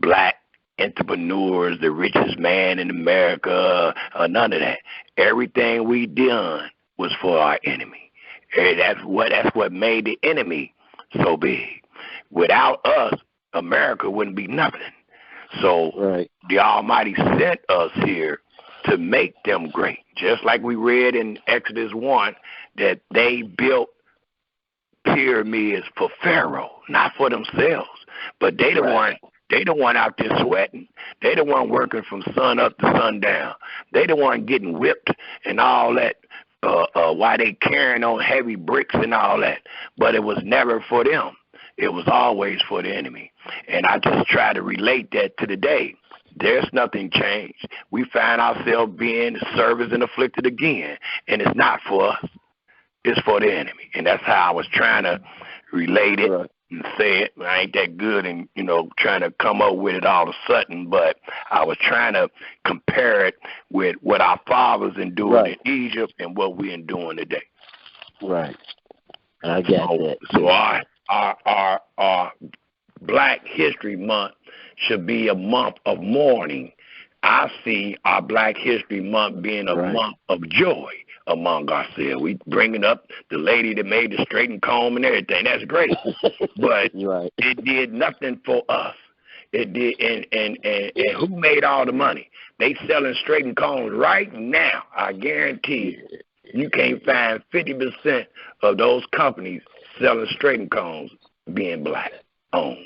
Speaker 2: black entrepreneurs, the richest man in America, none of that. Everything we done was for our enemy. That's what made the enemy so big. Without us, America wouldn't be nothing. So the Almighty sent us here to make them great. Just like we read in Exodus 1 that they built pyramids for Pharaoh, not for themselves. But they the one out there sweating. They the one working from sun up to sundown. They the one getting whipped and all that while they carrying on heavy bricks and all that. But it was never for them. It was always for the enemy. And I just try to relate that to today. There's nothing changed. We find ourselves being servants and afflicted again. And it's not for us. It's for the enemy. And that's how I was trying to relate it and say it. I ain't that good in, trying to come up with it all of a sudden, but I was trying to compare it with what our fathers endured in Egypt and what we're enduring today.
Speaker 4: Right. I get that.
Speaker 2: So our Black History Month should be a month of mourning. I see our Black History Month being a month of joy among ourselves. We bringing up the lady that made the straightened comb and everything. That's great. But it did nothing for us. It did, and who made all the money? They selling straightened combs right now. I guarantee you can't find 50% of those companies selling straightened combs being black owned.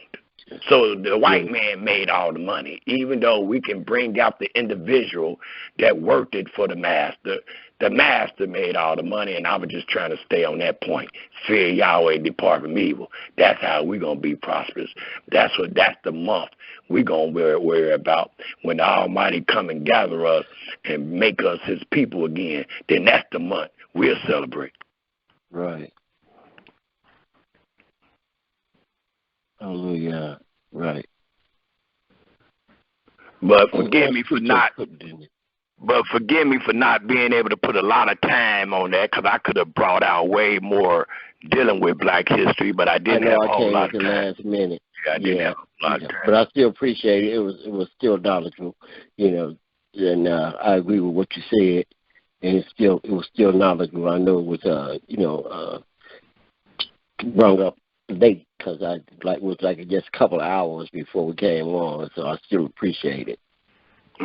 Speaker 2: So the white man made all the money, even though we can bring out the individual that worked it for the master. The master made all the money, and I was just trying to stay on that point. Fear Yahweh and Depart from evil. That's how we're going to be prosperous. That's the month we're going to worry about. When the Almighty come and gather us and make us his people again, then that's the month we'll celebrate.
Speaker 4: Right. Hallelujah. Right.
Speaker 2: But forgive me for not being able to put a lot of time on that, because I could have brought out way more dealing with Black history, but I didn't have a whole lot of time.
Speaker 4: Last minute.
Speaker 2: Yeah, I didn't have a lot of time.
Speaker 4: But I still appreciate it. It was still knowledgeable, and I agree with what you said, and it was still knowledgeable. I know it was brought up late because it was just a couple of hours before we came on, so I still appreciate it.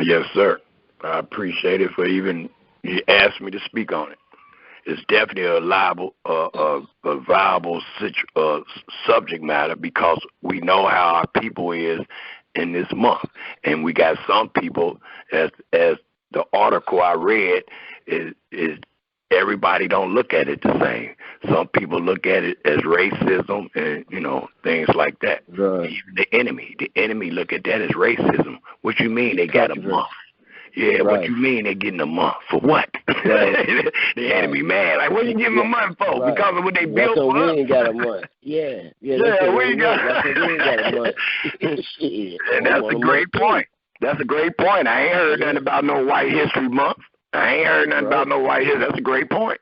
Speaker 2: Yes, sir. I appreciate it for even you asked me to speak on it. It's definitely a viable subject matter, because we know how our people is in this month, and we got some people, as the article I read is everybody don't look at it the same. Some people look at it as racism and, things like that.
Speaker 4: Right.
Speaker 2: Even the enemy look at that as racism. What you mean they got a month? Yeah, what you mean they getting a month? For what? The enemy mad. Like, what you giving a month for?
Speaker 4: Right.
Speaker 2: Because of what they built for us?
Speaker 4: We ain't got a month. Yeah,
Speaker 2: we ain't got
Speaker 4: a month.
Speaker 2: And that's a great point. That's a great point. I ain't heard nothing about no White History Month. I ain't heard nothing about no White History. That's a great point.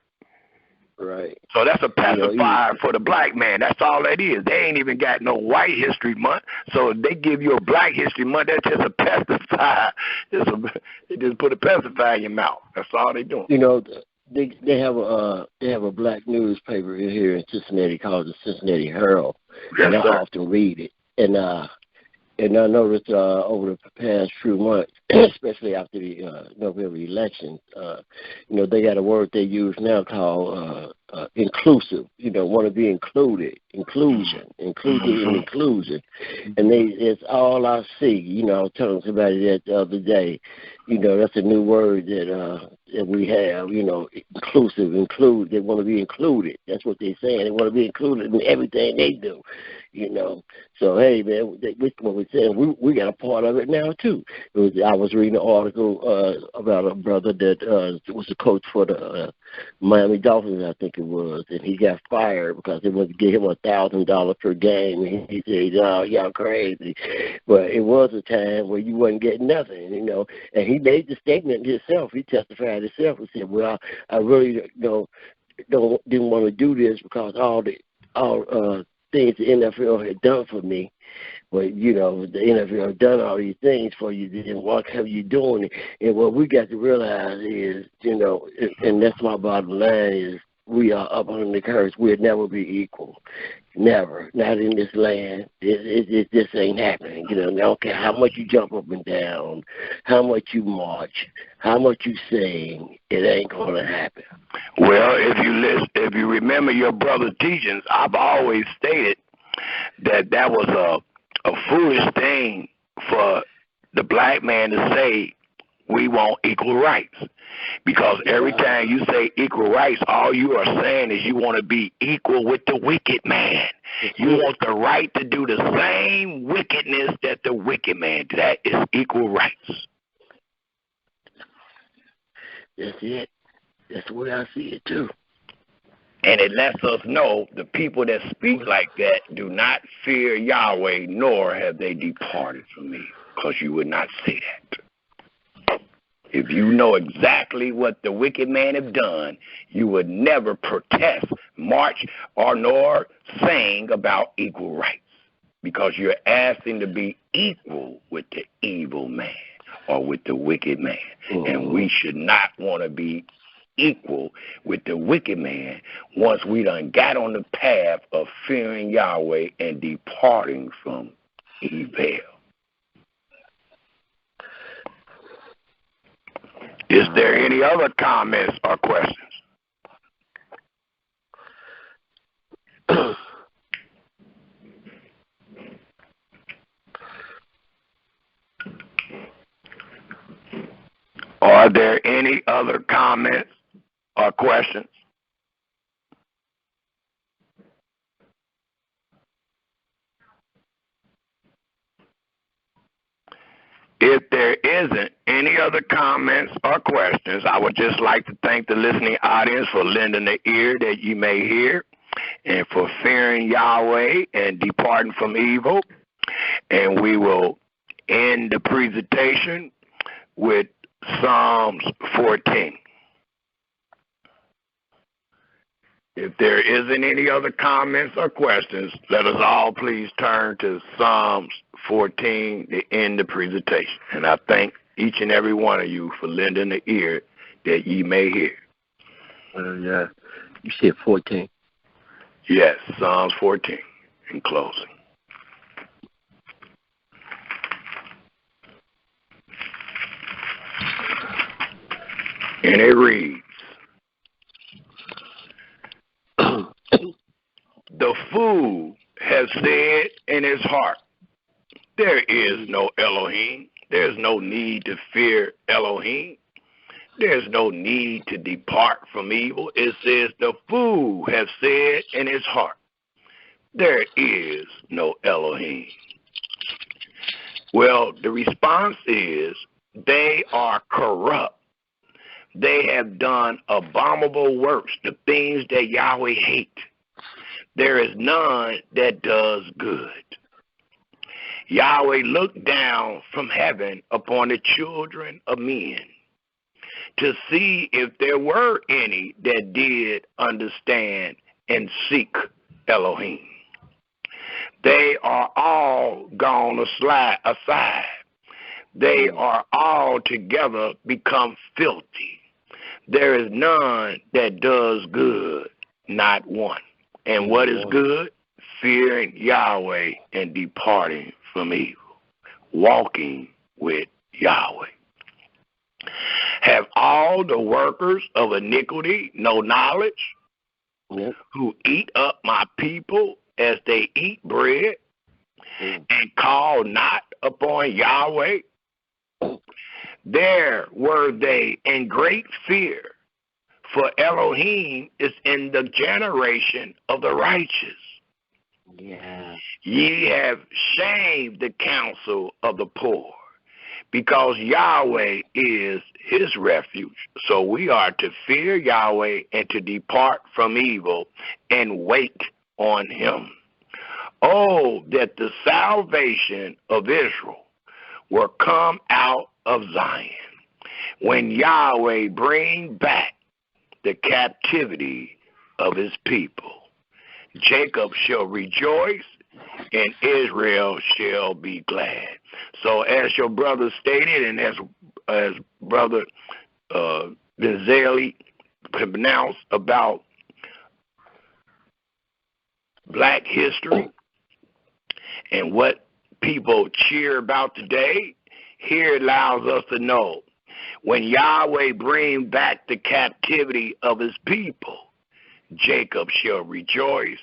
Speaker 4: Right.
Speaker 2: So that's a pacifier for the black man. That's all that is. They ain't even got no white history month. So if they give you a black history month, that's just a pacifier. They just put a pacifier in your mouth. That's all they doing.
Speaker 4: You know, they have a black newspaper here in Cincinnati called the Cincinnati Herald,
Speaker 2: Yes,
Speaker 4: and I
Speaker 2: sir.
Speaker 4: often read it. And I noticed over the past few months, especially after the November elections, they got a word they use now called inclusive. Want to be included, inclusion, inclusion, and inclusion. And it's all I see. I was telling somebody that the other day. That's a new word that we have. Inclusive, include. They want to be included. That's what they're saying. They want to be included in everything they do. So hey, man, what we're saying, we got a part of it now too. I was reading an article about a brother that was a coach for the Miami Dolphins, I think it was, and he got fired because they wanted to give him $1,000 per game. And he said, "Oh, y'all crazy," but it was a time where you wasn't getting nothing, And he made the statement himself. He testified himself and said, "Well, I really didn't want to do this because all things the NFL had done for me. But, the NFL have done all these things for you, then why have you doing it?" And what we got to realize is, and that's my bottom line is, we are up under the curse. We'll never be equal. Never. Not in this land. It just ain't happening. I don't care how much you jump up and down, how much you march, how much you sing, it ain't going to happen.
Speaker 2: Well, if you remember your brother's teachings, I've always stated that was a foolish thing for the black man to say we want equal rights. Because every time you say equal rights, all you are saying is you want to be equal with the wicked man. You want the right to do the same wickedness that the wicked man did. That is equal rights.
Speaker 4: That's it. That's the way I see it, too.
Speaker 2: And it lets us know the people that speak like that do not fear Yahweh, nor have they departed from me, because you would not say that. If you know exactly what the wicked man have done, you would never protest, march, or nor sing about equal rights, because you're asking to be equal with the evil man or with the wicked man. And we should not want to be equal with the wicked man once we done got on the path of fearing Yahweh and departing from evil. Is there any other comments or questions? Are there any other comments or questions? If there isn't any other comments or questions, I would just like to thank the listening audience for lending the ear that you may hear and for fearing Yahweh and departing from evil. And we will end the presentation with Psalms 14. If there isn't any other comments or questions, let us all please turn to Psalms 14 to end the presentation. And I thank each and every one of you for lending the ear that ye may hear.
Speaker 4: Yeah. You said 14.
Speaker 2: Yes, Psalms 14 in closing. And it reads, the fool has said in his heart, there is no Elohim. There's no need to fear Elohim. There's no need to depart from evil. It says the fool has said in his heart, there is no Elohim. Well, the response is they are corrupt. They have done abominable works, the things that Yahweh hates. There is none that does good. Yahweh looked down from heaven upon the children of men to see if there were any that did understand and seek Elohim. They are all gone aside. They are all together become filthy. There is none that does good, not one. And what is good? Fearing Yahweh and departing from evil. Walking with Yahweh. Have all the workers of iniquity no knowledge?
Speaker 4: Yep.
Speaker 2: Who eat up my people as they eat bread, and call not upon Yahweh? There were they in great fear, for Elohim is in the generation of the righteous.
Speaker 4: Yeah.
Speaker 2: Ye have shamed the counsel of the poor, because Yahweh is his refuge. So we are to fear Yahweh and to depart from evil and wait on him. Oh, that the salvation of Israel will come out of Zion, when Yahweh bring back the captivity of his people. Jacob shall rejoice, and Israel shall be glad. So as your brother stated, and as Brother Benzeli pronounced about black history and what people cheer about today, here allows us to know when Yahweh bring back the captivity of his people, Jacob shall rejoice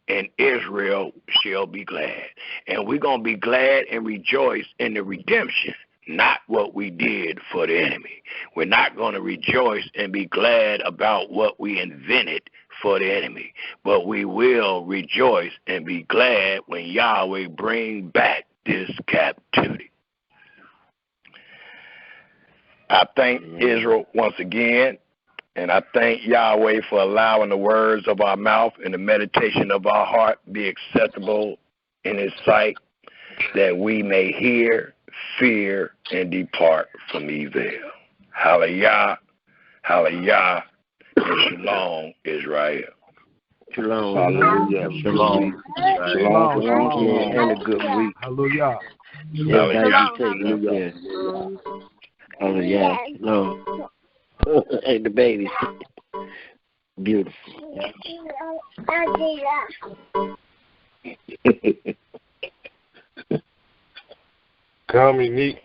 Speaker 2: and Israel shall be glad. And we're going to be glad and rejoice in the redemption, not what we did for the enemy. We're not going to rejoice and be glad about what we invented for the enemy, but we will rejoice and be glad when Yahweh bring back this captivity. I thank Israel once again, and I thank Yahweh for allowing the words of our mouth and the meditation of our heart be acceptable in his sight, that we may hear, fear, and depart from evil. Hallelujah, hallelujah, and shalom, Israel.
Speaker 4: Shalom.
Speaker 1: Hallelujah.
Speaker 4: Shalom. Shalom. Shalom. And a good week.
Speaker 1: Hallelujah.
Speaker 4: Hallelujah. Hallelujah. Shalom. Hey, the baby. Beautiful.
Speaker 1: Come, unique.